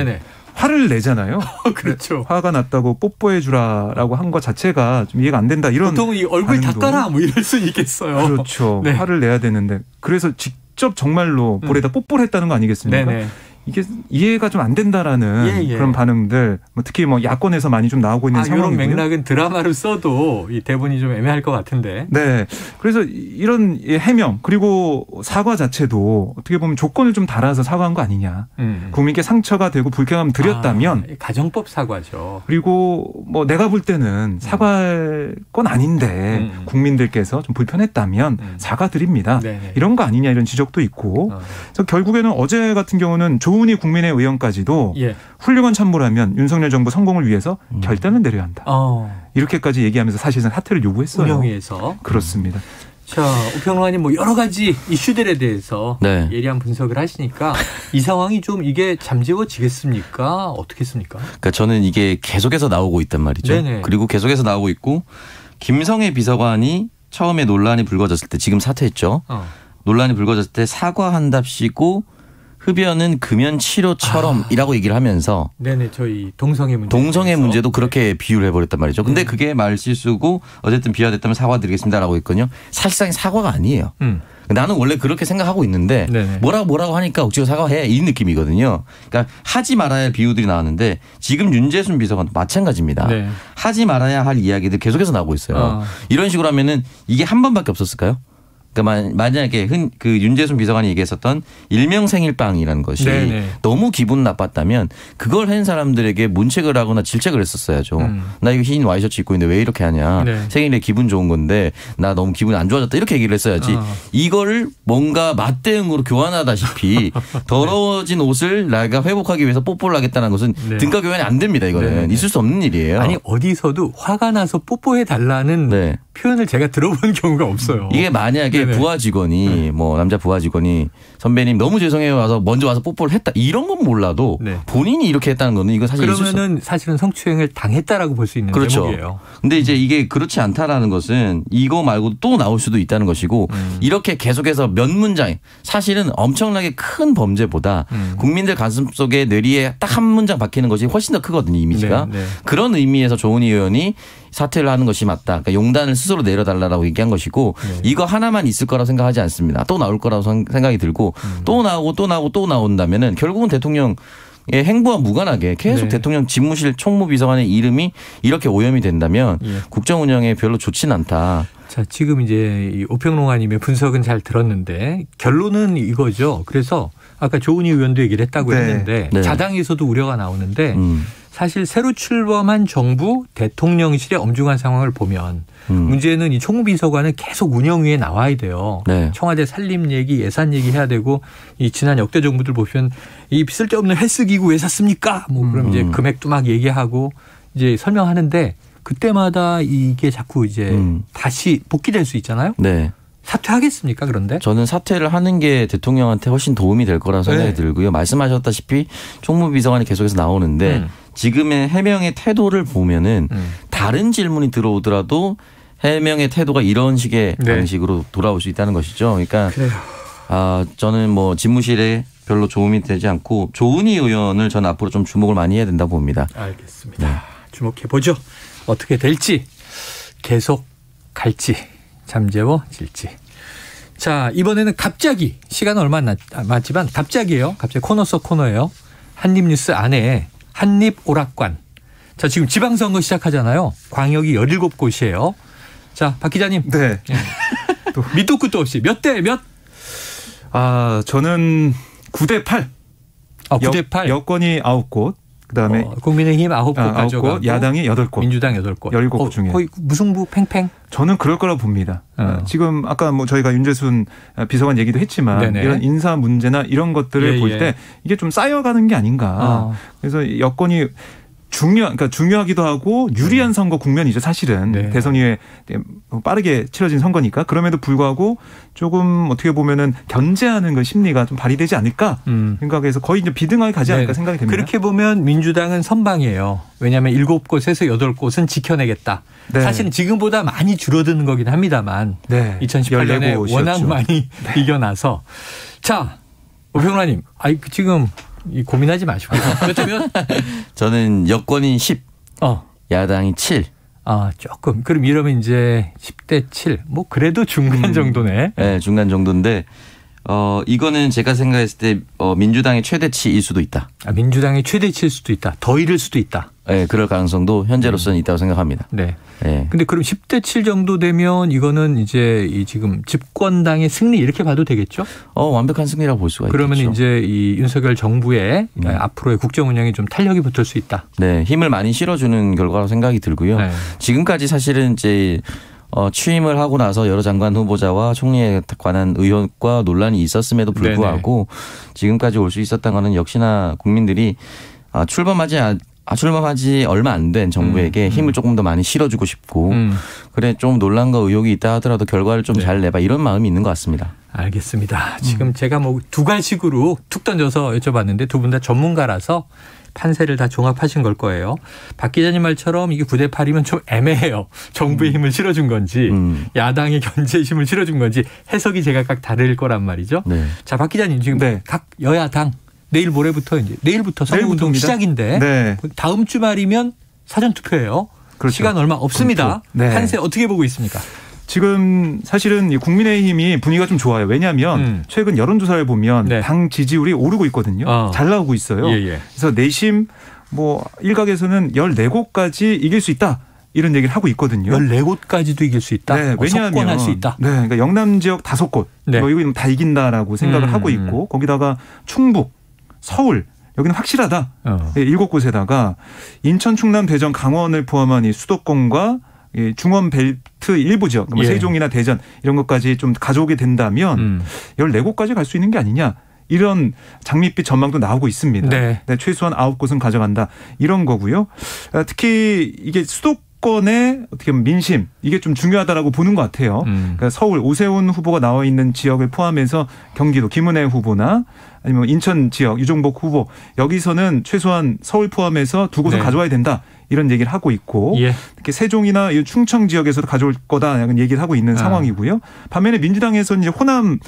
Speaker 3: 화를 내잖아요.
Speaker 2: 그렇죠.
Speaker 3: 화가 났다고 뽀뽀해주라라고 한 것 자체가 좀 이해가 안 된다. 이런
Speaker 2: 보통 이 얼굴 닦아라 뭐 이럴 수 있겠어요.
Speaker 3: 그렇죠. 네. 화를 내야 되는데 그래서 직접 정말로 볼에다 뽀뽀를 했다는 거 아니겠습니까? 네네. 이게 이해가 좀 안 된다라는 그런 반응들, 특히 뭐 야권에서 많이 좀 나오고 있는 상황이고요.
Speaker 2: 이런 맥락은 드라마로 써도 이 대본이 좀 애매할 것 같은데.
Speaker 3: 네, 그래서 이런 해명 그리고 사과 자체도 어떻게 보면 조건을 좀 달아서 사과한 거 아니냐. 국민께 상처가 되고 불쾌감 드렸다면
Speaker 2: 가정법 사과죠.
Speaker 3: 그리고 뭐 내가 볼 때는 사과할 건 아닌데 국민들께서 좀 불편했다면 사과드립니다. 이런 거 아니냐 이런 지적도 있고. 그래서 결국에는 어제 같은 경우는 조은희 국민의 의원까지도 훌륭한 참모라면 윤석열 정부 성공을 위해서 결단을 내려야 한다. 이렇게까지 얘기하면서 사실상 사퇴를 요구했어요.
Speaker 2: 운영위에서.
Speaker 3: 그렇습니다.
Speaker 2: 자, 우평론가님 뭐 여러 가지 이슈들에 대해서
Speaker 4: 네.
Speaker 2: 예리한 분석을 하시니까 이 상황이 좀 이게 잠재워지겠습니까? 어떻겠습니까?
Speaker 4: 그러니까 저는 이게 계속해서 나오고 있단 말이죠.
Speaker 2: 네네.
Speaker 4: 그리고 계속해서 나오고 있고 김성애 비서관이 처음에 논란이 불거졌을 때 지금 사퇴했죠. 논란이 불거졌을 때 사과한답시고 흡연은 금연 치료처럼이라고 얘기를 하면서
Speaker 2: 네네 저희 동성애
Speaker 4: 문제도 그렇게 비유를 해버렸단 말이죠. 근데 그게 말실수고 어쨌든 비하됐다면 사과드리겠습니다라고 했거든요. 사실상 사과가 아니에요. 나는 원래 그렇게 생각하고 있는데
Speaker 2: 네네.
Speaker 4: 뭐라고 하니까 억지로 사과해 이 느낌이거든요. 그러니까 하지 말아야 할 비유들이 나왔는데 지금 윤재순 비서관도 마찬가지입니다.
Speaker 2: 네.
Speaker 4: 하지 말아야 할 이야기들 계속해서 나오고 있어요. 이런 식으로 하면은 이게 한 번밖에 없었을까요? 그러니까 만약에 그 윤재순 비서관이 얘기했었던 일명 생일빵이라는 것이 네네. 너무 기분 나빴다면 그걸 한 사람들에게 문책을 하거나 질책을 했었어야죠. 나 이거 흰 와이셔츠 입고 있는데 왜 이렇게 하냐. 네. 생일에 기분 좋은 건데 나 너무 기분이 안 좋아졌다 이렇게 얘기를 했어야지. 이거를 뭔가 맞대응으로 교환하다시피 더러워진 옷을 내가 회복하기 위해서 뽀뽀를 하겠다는 것은 네. 등가 교환이 안 됩니다. 이거는 네네. 있을 수 없는 일이에요.
Speaker 2: 아니 어디서도 화가 나서 뽀뽀해달라는 네. 표현을 제가 들어본 경우가 없어요.
Speaker 4: 이게 만약에 네네. 부하 직원이 뭐 남자 부하 직원이 선배님 너무 죄송해요 와서 먼저 와서 뽀뽀를 했다 이런 건 몰라도 네. 본인이 이렇게 했다는 거는 이건 사실
Speaker 2: 그러면은 사실은 성추행을 당했다라고 볼 수 있는
Speaker 4: 그렇죠.
Speaker 2: 대목이에요.
Speaker 4: 근데 이제 이게 그렇지 않다라는 것은 이거 말고 또 나올 수도 있다는 것이고 이렇게 계속해서 몇 문장 사실은 엄청나게 큰 범죄보다 국민들 가슴 속에 뇌리에 딱 한 문장 박히는 것이 훨씬 더 크거든요 이미지가. 네, 네. 그런 의미에서 조은희 의원이 사퇴를 하는 것이 맞다. 그러니까 용단을 스스로 내려달라고 얘기한 것이고 네. 이거 하나만 있을 거라고 생각하지 않습니다. 또 나올 거라고 생각이 들고 또 나온다면은 결국은 대통령 행보와 무관하게 계속 네. 대통령 집무실 총무비서관의 이름이 이렇게 오염이 된다면 예. 국정 운영에 별로 좋지는 않다.
Speaker 2: 자, 지금 이제 이 오평론가님의 분석은 잘 들었는데 결론은 이거죠. 그래서 아까 조은희 의원도 얘기를 했다고 네. 했는데 네. 자당에서도 우려가 나오는데 사실 새로 출범한 정부 대통령실의 엄중한 상황을 보면 문제는 이 총무비서관은 계속 운영 위에 나와야 돼요. 네. 청와대 살림 얘기, 예산 얘기 해야 되고 이 지난 역대 정부들 보면 이 쓸데없는 헬스기구 왜 샀습니까? 뭐 그럼 이제 금액도 막 얘기하고 이제 설명하는데 그때마다 이게 자꾸 이제 다시 복귀될 수 있잖아요. 네. 사퇴하겠습니까 그런데?
Speaker 4: 저는 사퇴를 하는 게 대통령한테 훨씬 도움이 될 거라고 생각이 네. 들고요. 말씀하셨다시피 총무비서관이 계속해서 나오는데 지금의 해명의 태도를 보면은 다른 질문이 들어오더라도 해명의 태도가 이런 식의 네. 방식으로 돌아올 수 있다는 것이죠. 그러니까 저는 뭐 집무실에 별로 도움이 되지 않고 조은희 의원을 저는 앞으로 좀 주목을 많이 해야 된다고 봅니다.
Speaker 2: 알겠습니다. 네. 주목해 보죠. 어떻게 될지 계속 갈지 잠재워질지. 자, 이번에는 갑자기 시간은 얼마 안 남았지만 갑자기예요. 갑자기 코너 속 코너예요. 한입뉴스 안에 한입오락관. 자, 지금 지방선거 시작하잖아요. 광역이 17곳이에요. 자, 박 기자님.
Speaker 3: 네.
Speaker 2: 또 밑도 끝도 없이 몇 대 몇?
Speaker 3: 저는 9대 8.
Speaker 2: 9대 8.
Speaker 3: 여권이 9곳. 그다음에
Speaker 2: 국민의힘 9곳 가져가고
Speaker 3: 야당이 8곳.
Speaker 2: 민주당 8곳.
Speaker 3: 17곳 중에.
Speaker 2: 거의 무승부 팽팽?
Speaker 3: 저는 그럴 거라고 봅니다. 지금 아까 뭐 저희가 윤재순 비서관 얘기도 했지만 네네. 이런 인사 문제나 이런 것들을 볼 때 이게 좀 쌓여가는 게 아닌가. 그래서 여권이 그러니까 중요하기도 하고 유리한 선거 국면이죠. 사실은 네. 대선 이후에 빠르게 치러진 선거니까. 그럼에도 불구하고 조금 어떻게 보면은 견제하는 그 심리가 좀 발휘되지 않을까 생각해서 거의 이제 비등하게 가지 않을까 네. 생각이 됩니다.
Speaker 2: 그렇게 보면 민주당은 선방이에요. 왜냐하면 7곳에서 8곳은 지켜내겠다. 네. 사실은 지금보다 많이 줄어드는 거긴 합니다만 네. 2018년에 워낙 많이 네. 이겨나서. 자, 오평론가님. 지금 고민하지 마시고. 그렇다면
Speaker 4: 저는 여권이 10, 야당이 7.
Speaker 2: 조금. 그럼 이러면 이제 10대 7. 뭐 그래도 중간 정도네.
Speaker 4: 네, 중간 정도인데 이거는 제가 생각했을 때 민주당의 최대치일 수도 있다.
Speaker 2: 민주당의 최대치일 수도 있다. 더 이를 수도 있다.
Speaker 4: 네, 그럴 가능성도 현재로서는 있다고 생각합니다.
Speaker 2: 네. 네. 근데 그럼 10대 7 정도 되면 이거는 이제 이 지금 집권당의 승리 이렇게 봐도 되겠죠?
Speaker 4: 완벽한 승리라고 볼 수가 있겠죠.
Speaker 2: 그러면 이제 이 윤석열 정부의 앞으로의 국정 운영에 좀 탄력이 붙을 수 있다.
Speaker 4: 네, 힘을 많이 실어주는 결과라고 생각이 들고요. 네. 지금까지 사실은 이제 취임을 하고 나서 여러 장관 후보자와 총리에 관한 의혹과 논란이 있었음에도 불구하고 네네. 지금까지 올 수 있었던 거는 역시나 국민들이 출범하지 출마하지 얼마 안 된 정부에게 힘을 조금 더 많이 실어주고 싶고 그래 좀 논란과 의혹이 있다 하더라도 결과를 좀 잘 내봐 이런 마음이 있는 것 같습니다.
Speaker 2: 알겠습니다. 지금 제가 뭐 두 갈식으로 툭 던져서 여쭤봤는데 두 분 다 전문가라서 판세를 다 종합하신 걸 거예요. 박 기자님 말처럼 이게 9대 8이면 좀 애매해요. 정부의 힘을 실어준 건지 야당의 견제의 힘을 실어준 건지 해석이 제각각 다를 거란 말이죠. 네. 자, 박 기자님 지금 각 여야당 내일 모레부터 이제 내일부터 선거운동 시작인데 네. 다음 주말이면 사전투표예요. 그렇죠. 시간 얼마 없습니다. 네. 판세 어떻게 보고 있습니까?
Speaker 3: 지금 사실은 국민의힘이 분위기가 좀 좋아요. 왜냐하면 최근 여론조사를 보면 네. 당 지지율이 오르고 있거든요. 잘 나오고 있어요. 그래서 내심 뭐 일각에서는 14곳까지 이길 수 있다. 이런 얘기를 하고 있거든요.
Speaker 2: 14곳까지도 이길 수 있다?
Speaker 3: 네, 왜냐하면
Speaker 2: 석권할 수 있다?
Speaker 3: 네, 그러니까 영남 지역 5곳 네. 뭐 이거 다 이긴다라고 생각을 하고 있고 거기다가 충북, 서울 여기는 확실하다. 7곳에다가 인천, 충남, 대전, 강원을 포함한 이 수도권과 중원 벨트 일부 지역, 뭐 세종이나 대전 이런 것까지 좀 가져오게 된다면 14곳까지 갈 수 있는 게 아니냐. 이런 장밋빛 전망도 나오고 있습니다. 네. 네, 최소한 9곳은 가져간다. 이런 거고요. 특히 이게 수도권의 어떻게 보면 민심 이게 좀 중요하다라고 보는 것 같아요. 그러니까 서울 오세훈 후보가 나와 있는 지역을 포함해서 경기도 김은혜 후보나 아니면 인천 지역 유종복 후보 여기서는 최소한 서울 포함해서 2곳은 가져와야 된다. 이런 얘기를 하고 있고 특히 세종이나 충청 지역에서도 가져올 거다 이런 얘기를 하고 있는 상황이고요. 반면에 민주당에서는 이제 호남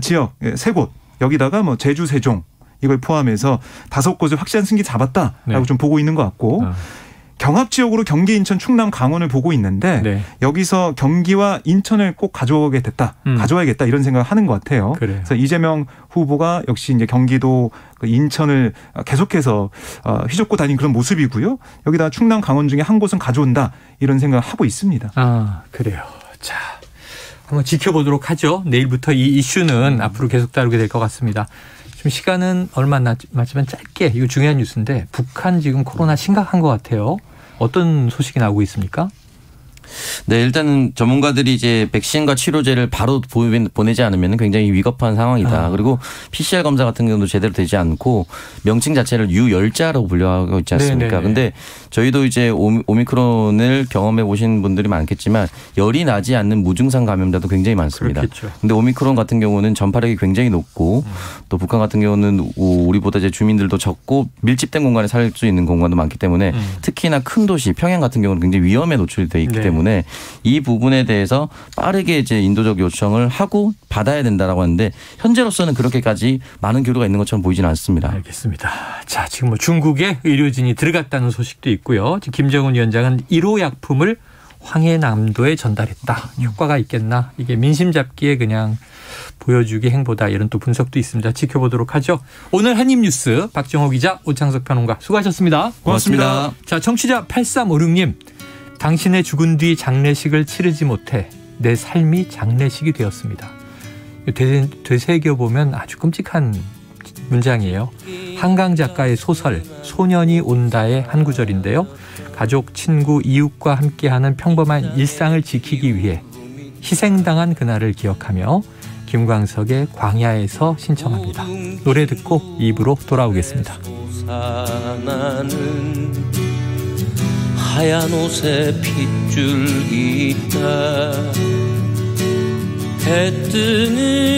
Speaker 3: 지역 3곳 여기다가 뭐 제주, 세종 이걸 포함해서 5곳을 확실한 승기 잡았다라고 좀 보고 있는 것 같고 경합 지역으로 경기, 인천, 충남, 강원을 보고 있는데 여기서 경기와 인천을 꼭 가져오겠다, 가져와야겠다 이런 생각을 하는 것 같아요. 그래서 이재명 후보가 역시 이제 경기도 인천을 계속해서 휘젓고 다닌 그런 모습이고요. 여기다 충남, 강원 중에 한 곳은 가져온다 이런 생각을 하고 있습니다.
Speaker 2: 아, 그래요. 자, 한번 지켜보도록 하죠. 내일부터 이 이슈는 앞으로 계속 다루게 될 것 같습니다. 지금 시간은 얼마 남았지만 짧게 이거 중요한 뉴스인데 북한 지금 코로나 심각한 것 같아요. 어떤 소식이 나오고 있습니까?
Speaker 4: 네, 일단은 전문가들이 이제 백신과 치료제를 바로 보내지 않으면 굉장히 위급한 상황이다. 그리고 PCR 검사 같은 경우도 제대로 되지 않고 명칭 자체를 유열자라고 분류하고 있지 않습니까? 그런데 저희도 이제 오미크론을 경험해 보신 분들이 많겠지만 열이 나지 않는 무증상 감염자도 굉장히 많습니다. 그런데 오미크론 같은 경우는 전파력이 굉장히 높고 또 북한 같은 경우는 우리보다 이제 주민들도 적고 밀집된 공간에 살 수 있는 공간도 많기 때문에 특히나 큰 도시 평양 같은 경우는 굉장히 위험에 노출이 돼 있기 때문에 이 부분에 대해서 빠르게 이제 인도적 요청을 하고 받아야 된다라고 하는데 현재로서는 그렇게까지 많은 교류가 있는 것처럼 보이지는 않습니다.
Speaker 2: 알겠습니다. 자, 지금 뭐 중국에 의료진이 들어갔다는 소식도 있고요. 지금 김정은 위원장은 1호 약품을 황해남도에 전달했다. 효과가 있겠나? 이게 민심 잡기에 그냥 보여주기 행보다 이런 또 분석도 있습니다. 지켜보도록 하죠. 오늘 한입뉴스 박정호 기자, 오창석 평론가 수고하셨습니다.
Speaker 3: 고맙습니다.
Speaker 2: 자, 청취자 8356님. 당신의 죽은 뒤 장례식을 치르지 못해 내 삶이 장례식이 되었습니다. 되새겨보면 아주 끔찍한 문장이에요. 한강 작가의 소설 소년이 온다의 한 구절인데요. 가족, 친구, 이웃과 함께하는 평범한 일상을 지키기 위해 희생당한 그날을 기억하며 김광석의 광야에서 신청합니다. 노래 듣고 2부로 돌아오겠습니다.
Speaker 7: 하얀 옷에 핏줄 있다. 해 뜨는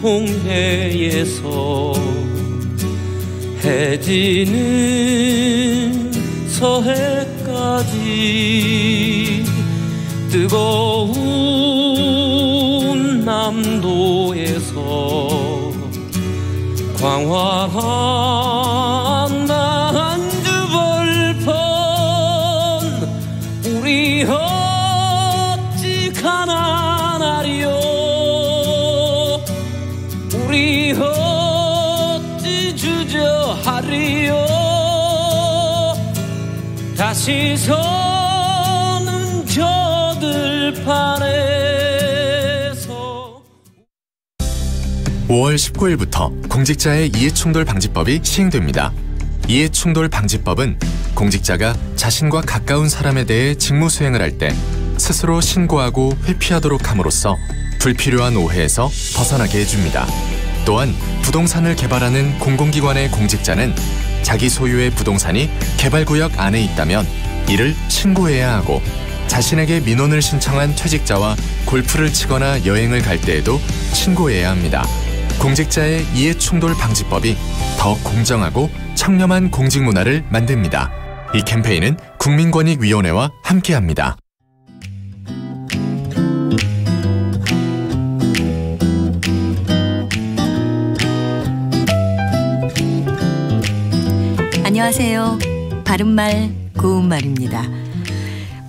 Speaker 7: 동해에서 해 지는 서해까지 뜨거운 남도에서 광활한 우리 어찌 가난하리요. 우리 어찌 주저하리요. 다시 서는 저들판에서
Speaker 8: 5월 19일부터 공직자의 이해충돌 방지법이 시행됩니다. 이해충돌 방지법은 공직자가 자신과 가까운 사람에 대해 직무 수행을 할 때 스스로 신고하고 회피하도록 함으로써 불필요한 오해에서 벗어나게 해줍니다. 또한 부동산을 개발하는 공공기관의 공직자는 자기 소유의 부동산이 개발구역 안에 있다면 이를 신고해야 하고 자신에게 민원을 신청한 퇴직자와 골프를 치거나 여행을 갈 때에도 신고해야 합니다. 공직자의 이해충돌 방지법이 더 공정하고 청렴한 공직 문화를 만듭니다. 이 캠페인은 국민권익위원회와 함께합니다.
Speaker 9: 안녕하세요. 바른말 고운말입니다.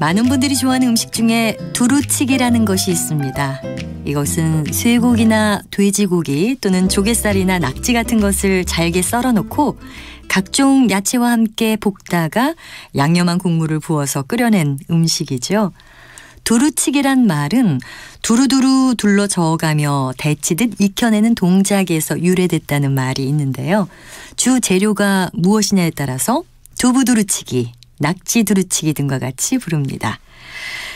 Speaker 9: 많은 분들이 좋아하는 음식 중에 두루치기라는 것이 있습니다. 이것은 쇠고기나 돼지고기 또는 조갯살이나 낙지 같은 것을 잘게 썰어놓고 각종 야채와 함께 볶다가 양념한 국물을 부어서 끓여낸 음식이죠. 두루치기란 말은 두루두루 둘러 저어가며 데치듯 익혀내는 동작에서 유래됐다는 말이 있는데요. 주 재료가 무엇이냐에 따라서 두부두루치기, 낙지두루치기 등과 같이 부릅니다.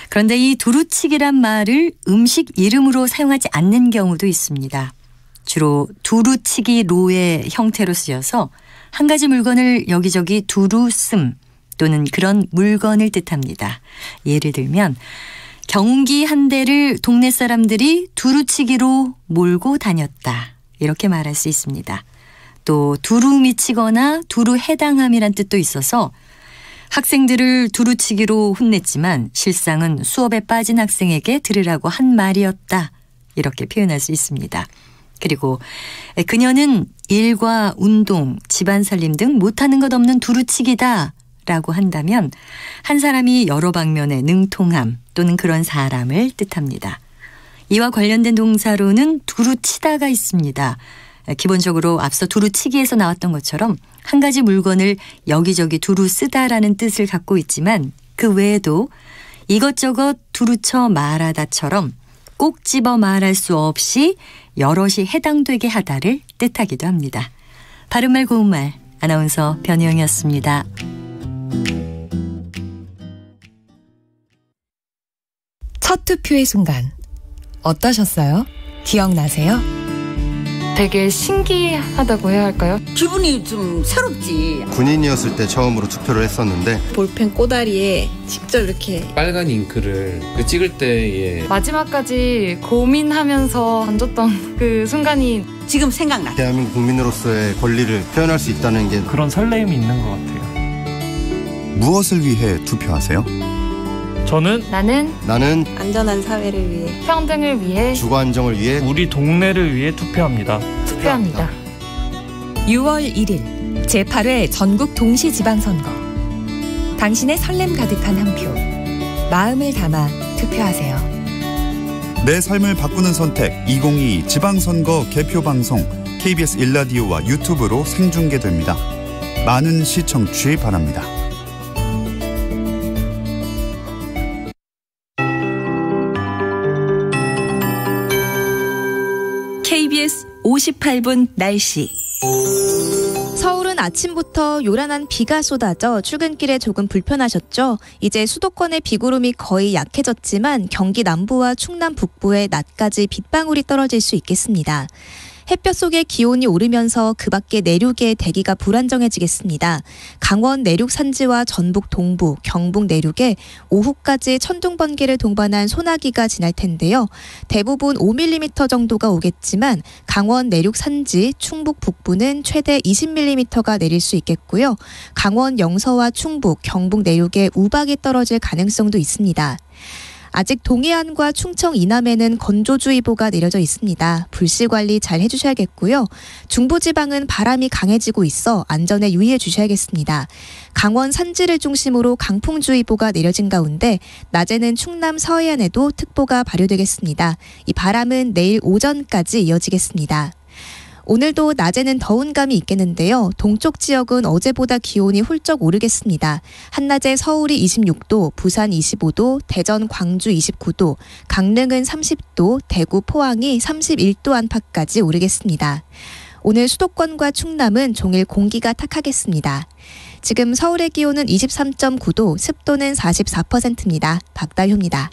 Speaker 9: 그런데 이 두루치기란 말을 음식 이름으로 사용하지 않는 경우도 있습니다. 주로 두루치기로의 형태로 쓰여서 한 가지 물건을 여기저기 두루 씀 또는 그런 물건을 뜻합니다. 예를 들면 경운기 한 대를 동네 사람들이 두루치기로 몰고 다녔다. 이렇게 말할 수 있습니다. 또 두루 미치거나 두루 해당함이란 뜻도 있어서 학생들을 두루치기로 혼냈지만 실상은 수업에 빠진 학생에게 들으라고 한 말이었다. 이렇게 표현할 수 있습니다. 그리고 그녀는 일과 운동, 집안 살림 등 못하는 것 없는 두루치기다 라고 한다면 한 사람이 여러 방면에 능통함 또는 그런 사람을 뜻합니다. 이와 관련된 동사로는 두루치다가 있습니다. 기본적으로 앞서 두루치기에서 나왔던 것처럼 한 가지 물건을 여기저기 두루 쓰다라는 뜻을 갖고 있지만 그 외에도 이것저것 두루쳐 말하다처럼 꼭 집어 말할 수 없이 여럿이 해당되게 하다를 뜻하기도 합니다. 바른말 고운말 아나운서 변희영이었습니다.
Speaker 10: 첫 투표의 순간 어떠셨어요? 기억나세요?
Speaker 11: 되게 신기하다고 해야 할까요?
Speaker 12: 기분이 좀 새롭지.
Speaker 13: 군인이었을 때 처음으로 투표를 했었는데
Speaker 14: 볼펜 꼬다리에 직접 이렇게
Speaker 15: 빨간 잉크를 찍을 때에
Speaker 11: 마지막까지 고민하면서 던졌던 그 순간이
Speaker 12: 지금 생각나.
Speaker 13: 대한민국 국민으로서의 권리를 표현할 수 있다는 게
Speaker 16: 그런 설레임이 있는 것 같아요.
Speaker 17: 무엇을 위해 투표하세요?
Speaker 11: 나는
Speaker 14: 안전한 사회를 위해,
Speaker 11: 평등을 위해,
Speaker 13: 주거 안정을 위해,
Speaker 16: 우리 동네를 위해 투표합니다.
Speaker 10: 6월 1일 제8회 전국 동시지방선거. 당신의 설렘 가득한 한 표. 마음을 담아 투표하세요.
Speaker 17: 내 삶을 바꾸는 선택 2022 지방선거 개표방송 KBS 1라디오와 유튜브로 생중계됩니다. 많은 시청취 바랍니다.
Speaker 10: KBS 58분 날씨.
Speaker 18: 서울은 아침부터 요란한 비가 쏟아져 출근길에 조금 불편하셨죠? 이제 수도권의 비구름이 거의 약해졌지만 경기 남부와 충남 북부에 낮까지 빗방울이 떨어질 수 있겠습니다. 햇볕 속에 기온이 오르면서 그 밖에 내륙의 대기가 불안정해지겠습니다. 강원 내륙 산지와 전북 동부, 경북 내륙에 오후까지 천둥 번개를 동반한 소나기가 지날 텐데요. 대부분 5mm 정도가 오겠지만 강원 내륙 산지, 충북 북부는 최대 20mm가 내릴 수 있겠고요. 강원 영서와 충북, 경북 내륙에 우박이 떨어질 가능성도 있습니다. 아직 동해안과 충청 이남에는 건조주의보가 내려져 있습니다. 불씨 관리 잘 해주셔야겠고요. 중부지방은 바람이 강해지고 있어 안전에 유의해 주셔야겠습니다. 강원 산지를 중심으로 강풍주의보가 내려진 가운데 낮에는 충남 서해안에도 특보가 발효되겠습니다. 이 바람은 내일 오전까지 이어지겠습니다. 오늘도 낮에는 더운 감이 있겠는데요. 동쪽 지역은 어제보다 기온이 훌쩍 오르겠습니다. 한낮에 서울이 26도, 부산 25도, 대전, 광주 29도, 강릉은 30도, 대구, 포항이 31도 안팎까지 오르겠습니다. 오늘 수도권과 충남은 종일 공기가 탁하겠습니다. 지금 서울의 기온은 23.9도, 습도는 44%입니다. 박다효입니다.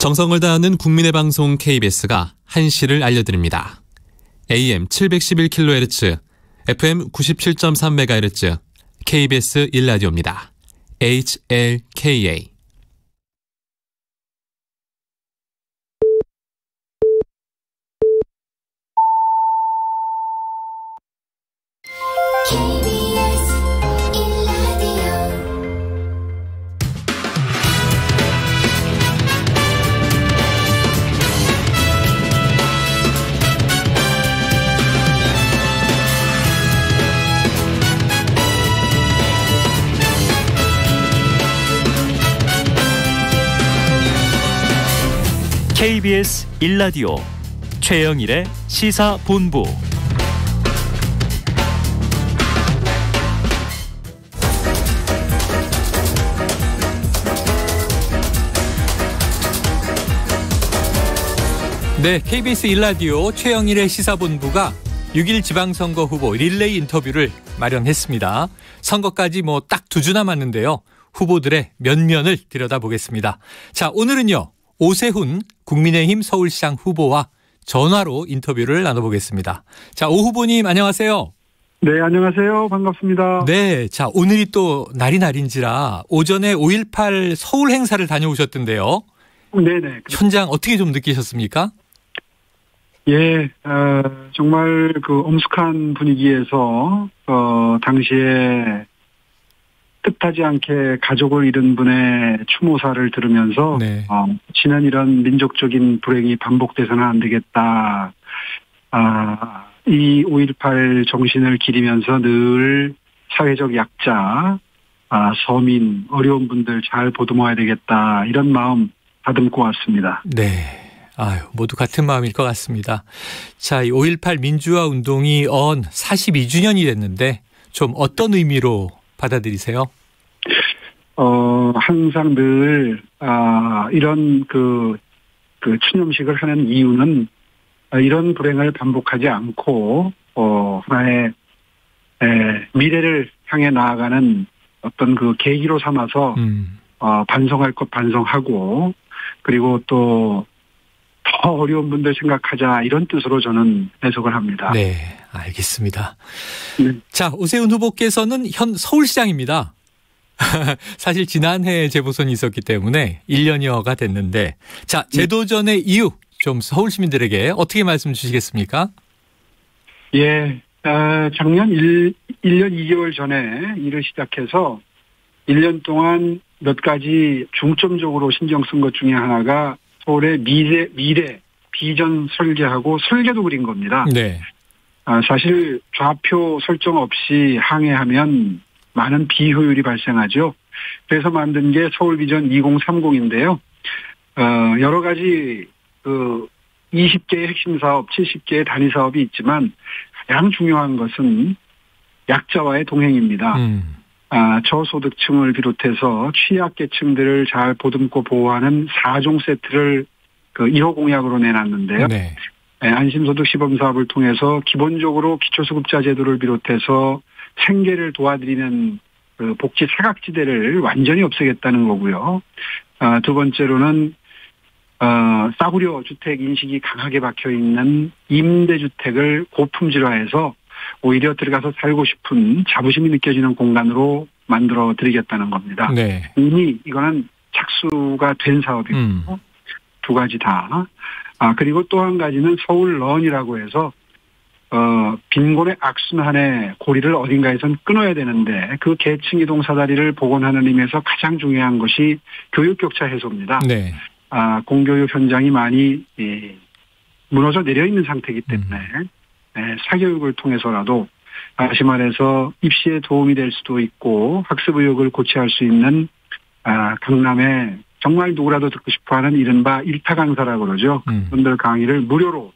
Speaker 19: 정성을 다하는 국민의 방송 KBS가 한시를 알려드립니다. AM 711kHz, FM 97.3MHz, KBS 1라디오입니다. HLKA.
Speaker 20: KBS 1라디오 최영일의 시사본부.
Speaker 2: 네, KBS 1라디오 최영일의 시사본부가 6.1 지방선거 후보 릴레이 인터뷰를 마련했습니다. 선거까지 딱 2주 남았는데요. 후보들의 면면을 들여다보겠습니다. 자, 오늘은요. 오세훈 국민의힘 서울시장 후보와 전화로 인터뷰를 나눠보겠습니다. 자, 오 후보님 안녕하세요.
Speaker 21: 네, 안녕하세요. 반갑습니다.
Speaker 2: 네, 자, 오늘이 또 날인지라 오전에 5.18 서울 행사를 다녀오셨던데요.
Speaker 21: 네네.
Speaker 2: 현장 어떻게 좀 느끼셨습니까?
Speaker 21: 예, 정말 그 엄숙한 분위기에서 당시에 뜻하지 않게 가족을 잃은 분의 추모사를 들으면서
Speaker 2: 네.
Speaker 21: 지난 이런 민족적인 불행이 반복돼서는 안 되겠다. 이 5.18 정신을 기리면서 늘 사회적 약자, 서민, 어려운 분들 잘 보듬어야 되겠다. 이런 마음 다듬고 왔습니다.
Speaker 2: 네. 모두 같은 마음일 것 같습니다. 자, 이 5.18 민주화 운동이 42주년이 됐는데 좀 어떤 의미로 받아들이세요?
Speaker 21: 항상 늘, 이런 그 추념식을 하는 이유는 이런 불행을 반복하지 않고, 하나의, 미래를 향해 나아가는 어떤 그 계기로 삼아서, 반성할 것 반성하고, 그리고 또, 더 어려운 분들 생각하자 이런 뜻으로 저는 해석을 합니다.
Speaker 2: 네, 알겠습니다. 네. 자, 오세훈 후보께서는 현 서울시장입니다. 사실 지난해 재보선이 있었기 때문에 1년여가 됐는데 자, 재도전의 이유 좀 서울 시민들에게 어떻게 말씀 주시겠습니까?
Speaker 21: 예, 작년 1년 2개월 전에 일을 시작해서 1년 동안 몇 가지 중점적으로 신경 쓴 것 중에 하나가 서울의 미래 비전 설계하고 설계도 그린 겁니다.
Speaker 2: 네.
Speaker 21: 사실 좌표 설정 없이 항해하면 많은 비효율이 발생하죠. 그래서 만든 게 서울 비전 2030인데요. 여러 가지 20개의 핵심 사업, 70개의 단위 사업이 있지만 가장 중요한 것은 약자와의 동행입니다. 저소득층을 비롯해서 취약계층들을 잘 보듬고 보호하는 4종 세트를 1호 공약으로 내놨는데요.
Speaker 2: 네.
Speaker 21: 안심소득 시범사업을 통해서 기본적으로 기초수급자 제도를 비롯해서 생계를 도와드리는 복지 사각지대를 완전히 없애겠다는 거고요. 두 번째로는 싸구려 주택 인식이 강하게 박혀있는 임대주택을 고품질화해서 오히려 들어가서 살고 싶은 자부심이 느껴지는 공간으로 만들어 드리겠다는 겁니다.
Speaker 2: 네.
Speaker 21: 이미 이거는 착수가 된 사업이고 두 가지 다. 그리고 또 한 가지는 서울런이라고 해서 빈곤의 악순환의 고리를 어딘가에선 끊어야 되는데 그 계층 이동 사다리를 복원하는 의미에서 가장 중요한 것이 교육 격차 해소입니다.
Speaker 2: 네.
Speaker 21: 공교육 현장이 많이 무너져 내려 있는 상태이기 때문에 사교육을 통해서라도 다시 말해서 입시에 도움이 될 수도 있고 학습 의욕을 고취할 수 있는 강남에 정말 누구라도 듣고 싶어하는 이른바 일타 강사라고 그러죠. 분들 강의를 무료로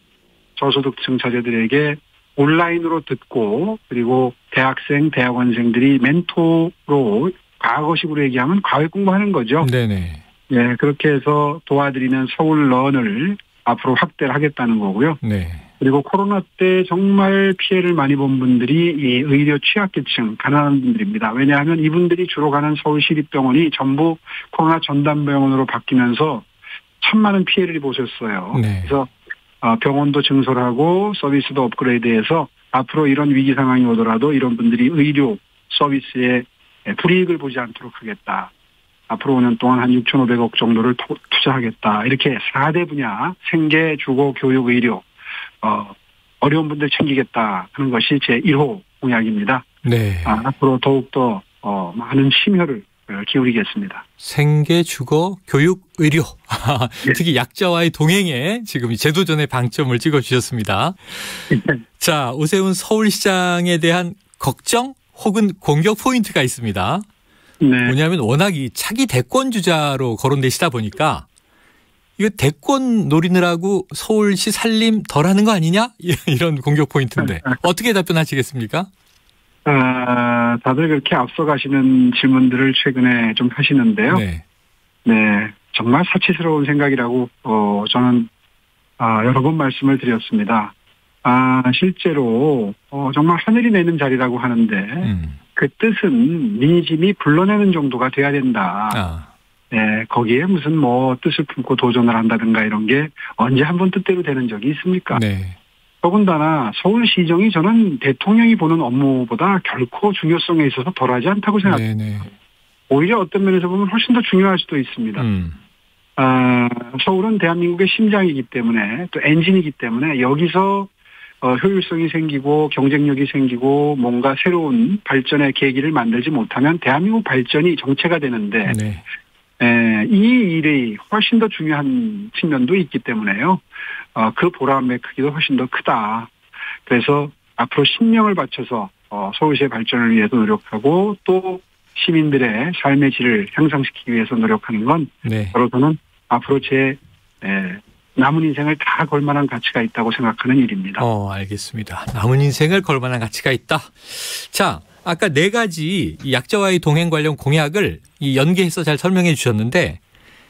Speaker 21: 저소득층 자제들에게 온라인으로 듣고 그리고 대학생, 대학원생들이 멘토로 과거식으로 얘기하면 과외 공부하는 거죠.
Speaker 2: 네네.
Speaker 21: 예, 그렇게 해서 도와드리는 서울런을 앞으로 확대를 하겠다는 거고요.
Speaker 2: 네.
Speaker 21: 그리고 코로나 때 정말 피해를 많이 본 분들이 이 의료 취약계층, 가난한 분들입니다. 왜냐하면 이분들이 주로 가는 서울시립병원이 전부 코로나 전담병원으로 바뀌면서 참 많은 피해를 보셨어요.
Speaker 2: 네.
Speaker 21: 그래서 병원도 증설하고 서비스도 업그레이드해서 앞으로 이런 위기 상황이 오더라도 이런 분들이 의료 서비스에 불이익을 보지 않도록 하겠다. 앞으로 5년 동안 한 6,500억 정도를 투자하겠다. 이렇게 4대 분야 생계, 주거, 교육, 의료 어려운 분들 챙기겠다 하는 것이 제 1호 공약입니다.
Speaker 2: 네.
Speaker 21: 앞으로 더욱더 많은 심혈을 기울이겠습니다.
Speaker 2: 생계, 주거, 교육, 의료. 특히 약자와의 동행에 지금 제도전의 방점을 찍어주셨습니다. 자, 오세훈 서울시장에 대한 걱정 혹은 공격 포인트가 있습니다.
Speaker 21: 네.
Speaker 2: 뭐냐면 워낙 이 차기 대권 주자로 거론되시다 보니까 이거 대권 노리느라고 서울시 살림 덜하는 거 아니냐? 이런 공격 포인트인데 어떻게 답변하시겠습니까?
Speaker 21: 다들 그렇게 앞서가시는 질문들을 최근에 좀 하시는데요.
Speaker 2: 네.
Speaker 21: 네, 정말 사치스러운 생각이라고 저는 여러 번 말씀을 드렸습니다. 실제로 정말 하늘이 내는 자리라고 하는데 그 뜻은 민심이 불러내는 정도가 돼야 된다. 네, 거기에 무슨 뜻을 품고 도전을 한다든가 이런 게 언제 한번 뜻대로 되는 적이 있습니까?
Speaker 2: 네.
Speaker 21: 더군다나 서울시정이 저는 대통령이 보는 업무보다 결코 중요성에 있어서 덜하지 않다고 생각합니다.
Speaker 2: 네네.
Speaker 21: 오히려 어떤 면에서 보면 훨씬 더 중요할 수도 있습니다. 서울은 대한민국의 심장이기 때문에 또 엔진이기 때문에 여기서 효율성이 생기고 경쟁력이 생기고 뭔가 새로운 발전의 계기를 만들지 못하면 대한민국 발전이 정체가 되는데
Speaker 2: 네.
Speaker 21: 이 일이 훨씬 더 중요한 측면도 있기 때문에요. 그 보람의 크기도 훨씬 더 크다. 그래서 앞으로 신명을 바쳐서 서울시의 발전을 위해서 노력하고 또 시민들의 삶의 질을 향상시키기 위해서 노력하는 건
Speaker 2: 네.
Speaker 21: 바로 저는 앞으로 제 남은 인생을 다 걸만한 가치가 있다고 생각하는 일입니다.
Speaker 2: 알겠습니다. 남은 인생을 걸만한 가치가 있다. 자, 아까 4가지 이 약자와의 동행 관련 공약을 연계해서 잘 설명해 주셨는데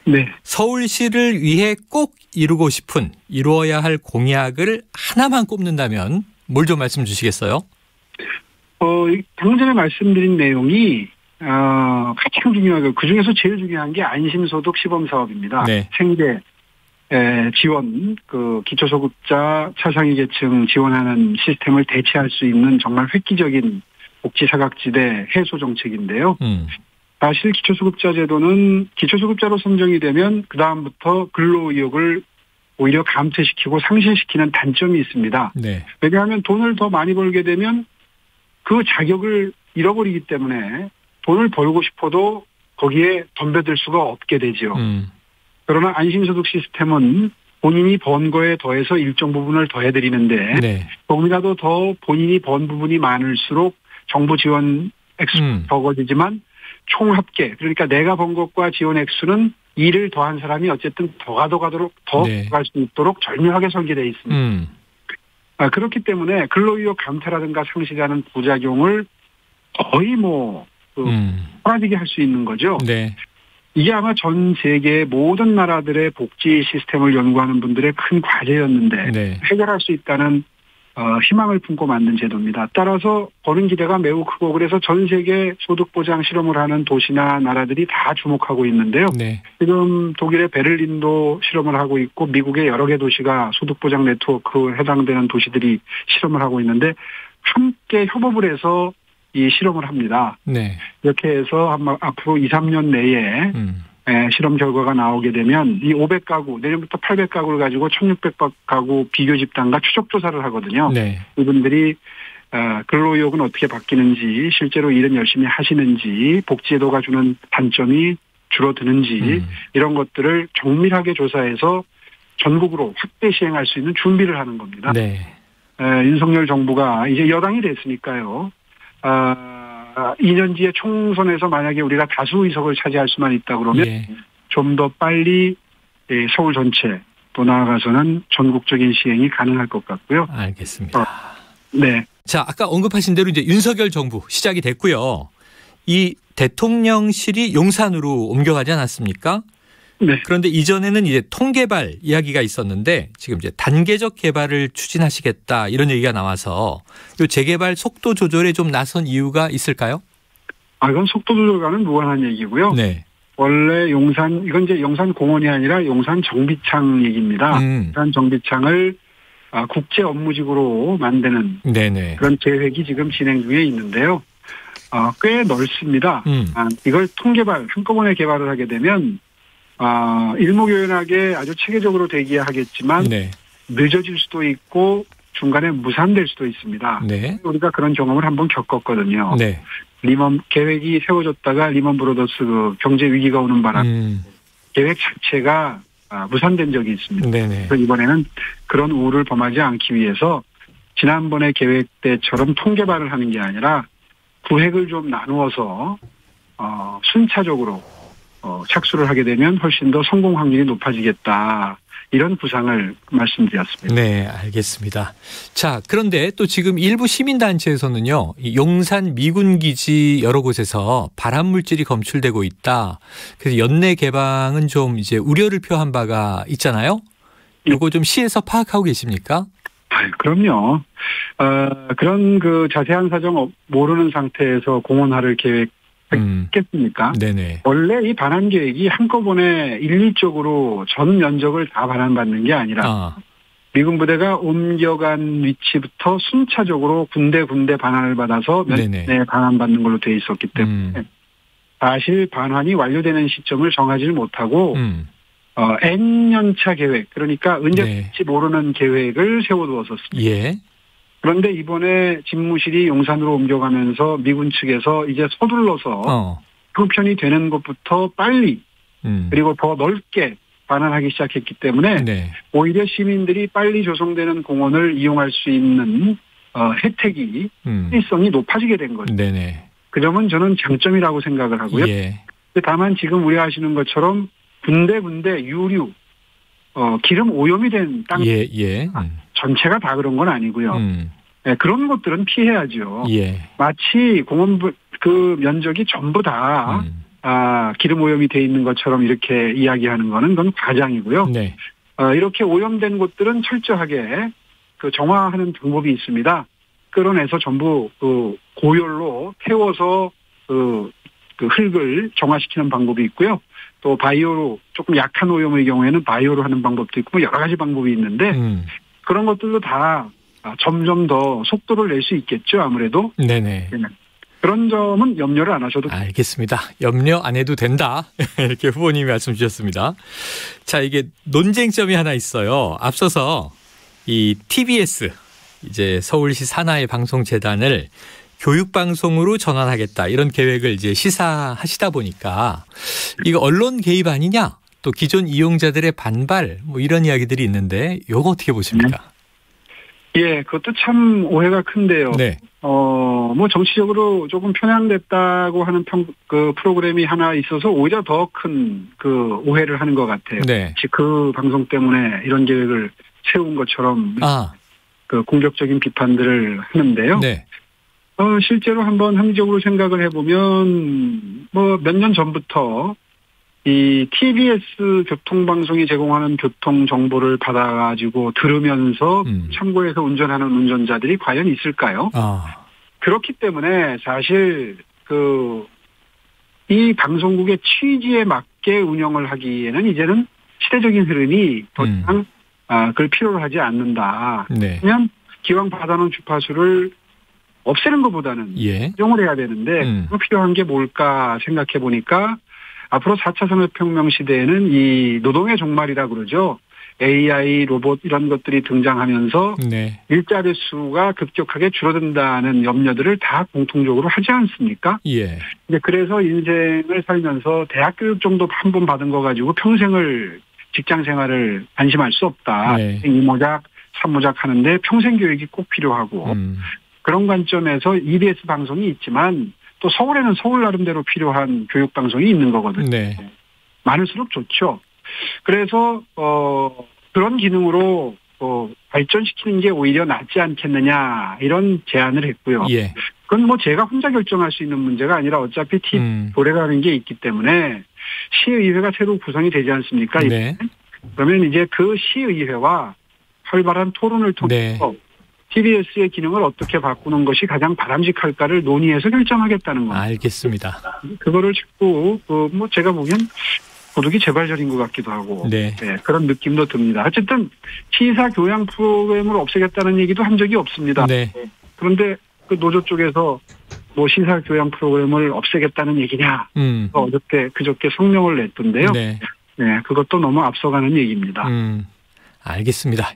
Speaker 21: 네.
Speaker 2: 서울시를 위해 꼭 이루어야 할 공약을 하나만 꼽는다면 뭘 좀 말씀 주시겠어요?
Speaker 21: 방금 전에 말씀드린 내용이 가장 중요하고 그중에서 제일 중요한 게 안심소득 시범사업입니다.
Speaker 2: 네.
Speaker 21: 생계 지원, 기초소득자 차상위 계층 지원하는 시스템을 대체할 수 있는 정말 획기적인 복지 사각지대 해소 정책인데요. 사실 기초수급자 제도는 기초수급자로 선정이 되면 그다음부터 근로의욕을 오히려 감퇴시키고 상실시키는 단점이 있습니다.
Speaker 2: 네.
Speaker 21: 왜냐하면 돈을 더 많이 벌게 되면 그 자격을 잃어버리기 때문에 돈을 벌고 싶어도 거기에 덤벼들 수가 없게 되죠. 그러나 안심소득 시스템은 본인이 번 거에 더해서 일정 부분을 더해드리는데
Speaker 2: 네.
Speaker 21: 조금이라도 더 본인이 번 부분이 많을수록 정부 지원 액수가 적어지지만 총 합계 그러니까 내가 번 것과 지원 액수는 2를 더한 사람이 어쨌든 더 갈 수 있도록 절묘하게 설계되어 있습니다. 그렇기 때문에 근로의욕 감퇴라든가 상실하는 부작용을 거의 사라지게 할 수 있는 거죠.
Speaker 2: 네.
Speaker 21: 이게 아마 전 세계 모든 나라들의 복지 시스템을 연구하는 분들의 큰 과제였는데
Speaker 2: 네.
Speaker 21: 해결할 수 있다는 희망을 품고 만든 제도입니다. 따라서 버는 기대가 매우 크고 그래서 전 세계 소득보장 실험을 하는 도시나 나라들이 다 주목하고 있는데요.
Speaker 2: 네.
Speaker 21: 지금 독일의 베를린도 실험을 하고 있고 미국의 여러 개 도시가 소득보장 네트워크에 해당되는 도시들이 실험을 하고 있는데 함께 협업을 해서 이 실험을 합니다.
Speaker 2: 네.
Speaker 21: 이렇게 해서 앞으로 2, 3년 내에 실험 결과가 나오게 되면 이 500가구, 내년부터 800가구를 가지고 1600가구 비교 집단과 추적 조사를 하거든요.
Speaker 2: 네.
Speaker 21: 이분들이 근로의욕은 어떻게 바뀌는지, 실제로 일은 열심히 하시는지, 복지제도가 주는 단점이 줄어드는지 이런 것들을 정밀하게 조사해서 전국으로 확대 시행할 수 있는 준비를 하는 겁니다.
Speaker 2: 네.
Speaker 21: 윤석열 정부가 이제 여당이 됐으니까요. 2년 뒤에 총선에서 만약에 우리가 다수 의석을 차지할 수만 있다 그러면 좀 더 빨리 서울 전체 또 나아가서는 전국적인 시행이 가능할 것 같고요.
Speaker 2: 알겠습니다.
Speaker 21: 네.
Speaker 2: 자, 아까 언급하신 대로 이제 윤석열 정부 시작이 됐고요. 이 대통령실이 용산으로 옮겨가지 않았습니까?
Speaker 21: 네.
Speaker 2: 그런데 이전에는 이제 통개발 이야기가 있었는데 지금 이제 단계적 개발을 추진하시겠다 이런 얘기가 나와서 이 재개발 속도 조절에 좀 나선 이유가 있을까요?
Speaker 21: 이건 속도 조절과는 무관한 얘기고요.
Speaker 2: 네.
Speaker 21: 원래 용산, 이건 이제 용산 공원이 아니라 용산 정비창 얘기입니다. 용산 정비창을 국제 업무지구로 만드는
Speaker 2: 네네.
Speaker 21: 그런 계획이 지금 진행 중에 있는데요. 꽤 넓습니다. 이걸 통개발, 한꺼번에 개발을 하게 되면 일목요연하게 아주 체계적으로 되기야 하겠지만
Speaker 2: 네.
Speaker 21: 늦어질 수도 있고 중간에 무산될 수도 있습니다.
Speaker 2: 네.
Speaker 21: 우리가 그런 경험을 한번 겪었거든요.
Speaker 2: 네.
Speaker 21: 리먼 계획이 세워졌다가 리먼 브로더스 그 경제 위기가 오는 바람에 계획 자체가 무산된 적이 있습니다.
Speaker 2: 네네.
Speaker 21: 그래서 이번에는 그런 우를 범하지 않기 위해서 지난번에 계획 때처럼 통개발을 하는 게 아니라 구획을 좀 나누어서 순차적으로 착수를 하게 되면 훨씬 더 성공 확률이 높아지겠다. 이런 구상을 말씀드렸습니다.
Speaker 2: 네, 알겠습니다. 자, 그런데 또 지금 일부 시민단체에서는요, 이 용산 미군기지 여러 곳에서 발암물질이 검출되고 있다. 그래서 연내 개방은 좀 이제 우려를 표한 바가 있잖아요. 이거 좀 시에서 파악하고 계십니까?
Speaker 21: 그럼요. 그런 그 자세한 사정 모르는 상태에서 공원화를 계획했겠습니까?
Speaker 2: 네네.
Speaker 21: 원래 이 반환 계획이 한꺼번에 일률적으로 전 면적을 다 반환받는 게 아니라 미군 부대가 옮겨간 위치부터 순차적으로 군데 반환을 받아서 몇 년에 반환받는 걸로 돼 있었기 때문에 사실 반환이 완료되는 시점을 정하지를 못하고 N년차 계획, 그러니까 언제든지 모르는 계획을 세워두었었습니다.
Speaker 2: 예.
Speaker 21: 그런데 이번에 집무실이 용산으로 옮겨가면서 미군 측에서 이제 서둘러서 형편이 되는 것부터 빨리 그리고 더 넓게 반환하기 시작했기 때문에 오히려 시민들이 빨리 조성되는 공원을 이용할 수 있는 혜택이 필요성이 높아지게 된 거죠.
Speaker 2: 네네.
Speaker 21: 그 점은 저는 장점이라고 생각을 하고요.
Speaker 2: 예.
Speaker 21: 다만 지금 우려하시는 것처럼 군데 유류 기름 오염이 된 땅 전체가 다 그런 건 아니고요. 네, 그런 것들은 피해야죠.
Speaker 2: 예.
Speaker 21: 마치 공원 그 면적이 전부 다 기름 오염이 돼 있는 것처럼 이렇게 이야기하는 거는 그건 과장이고요.
Speaker 2: 네.
Speaker 21: 이렇게 오염된 곳들은 철저하게 그 정화하는 방법이 있습니다. 끌어내서 전부 그 고열로 태워서 그 흙을 정화시키는 방법이 있고요. 또 바이오로 조금 약한 오염의 경우에는 바이오로 하는 방법도 있고 여러 가지 방법이 있는데 그런 것들도 다 점점 더 속도를 낼 수 있겠죠. 아무래도.
Speaker 2: 네네.
Speaker 21: 그런 점은 염려를 안 하셔도
Speaker 2: 알겠습니다. 염려 안 해도 된다. 이렇게 후보님이 말씀 주셨습니다. 자, 이게 논쟁점이 하나 있어요. 앞서서 이 TBS 이제 서울시 산하의 방송재단을 교육방송으로 전환하겠다 이런 계획을 이제 시사하시다 보니까 이거 언론 개입 아니냐 또 기존 이용자들의 반발 뭐 이런 이야기들이 있는데 이거 어떻게 보십니까?
Speaker 21: 예, 그것도 참 오해가 큰데요.
Speaker 2: 네.
Speaker 21: 뭐 정치적으로 조금 편향됐다고 하는 그 프로그램이 하나 있어서 오히려 더 큰 그 오해를 하는 것 같아요.
Speaker 2: 네.
Speaker 21: 그 방송 때문에 이런 계획을 세운 것처럼 그 공격적인 비판들을 하는데요.
Speaker 2: 네.
Speaker 21: 실제로 한번 합리적으로 생각을 해보면 뭐 몇 년 전부터 이 TBS 교통방송이 제공하는 교통 정보를 받아가지고 들으면서 참고해서 운전하는 운전자들이 과연 있을까요? 그렇기 때문에 사실 이 방송국의 취지에 맞게 운영을 하기에는 이제는 시대적인 흐름이 더 이상 그걸 필요로 하지 않는다.
Speaker 2: 네.
Speaker 21: 그냥 기왕 받아놓은 주파수를 없애는 것보다는 이용을 해야 되는데 필요한 게 뭘까 생각해 보니까 앞으로 4차 산업혁명 시대에는 이 노동의 종말이라 그러죠. AI, 로봇 이런 것들이 등장하면서 일자리 수가 급격하게 줄어든다는 염려들을 다 공통적으로 하지 않습니까?
Speaker 2: 예.
Speaker 21: 그래서 인생을 살면서 대학 교육 정도 한 번 받은 거 가지고 평생을 직장 생활을 안심할 수 없다. 2모작, 3모작 하는데 평생 교육이 꼭 필요하고 그런 관점에서 EBS 방송이 있지만 또 서울에는 서울 나름대로 필요한 교육 방송이 있는 거거든요. 많을수록 좋죠. 그래서 그런 기능으로 발전시키는 게 오히려 낫지 않겠느냐 이런 제안을 했고요. 그건 뭐 제가 혼자 결정할 수 있는 문제가 아니라 어차피 도래라는 게 있기 때문에 시의회가 새로 구성이 되지 않습니까? 그러면 이제 그 시의회와 활발한 토론을 통해서 TBS의 기능을 어떻게 바꾸는 것이 가장 바람직할까를 논의해서 결정하겠다는 겁니다.
Speaker 2: 알겠습니다.
Speaker 21: 그거를 자꾸 제가 보기엔 도둑이 재발절인 것 같기도 하고
Speaker 2: 네.
Speaker 21: 그런 느낌도 듭니다. 어쨌든 시사 교양 프로그램을 없애겠다는 얘기도 한 적이 없습니다.
Speaker 2: 네.
Speaker 21: 그런데 그 노조 쪽에서 시사 교양 프로그램을 없애겠다는 얘기냐 그저께 성명을 냈던데요.
Speaker 2: 네.
Speaker 21: 그것도 너무 앞서가는 얘기입니다.
Speaker 2: 알겠습니다.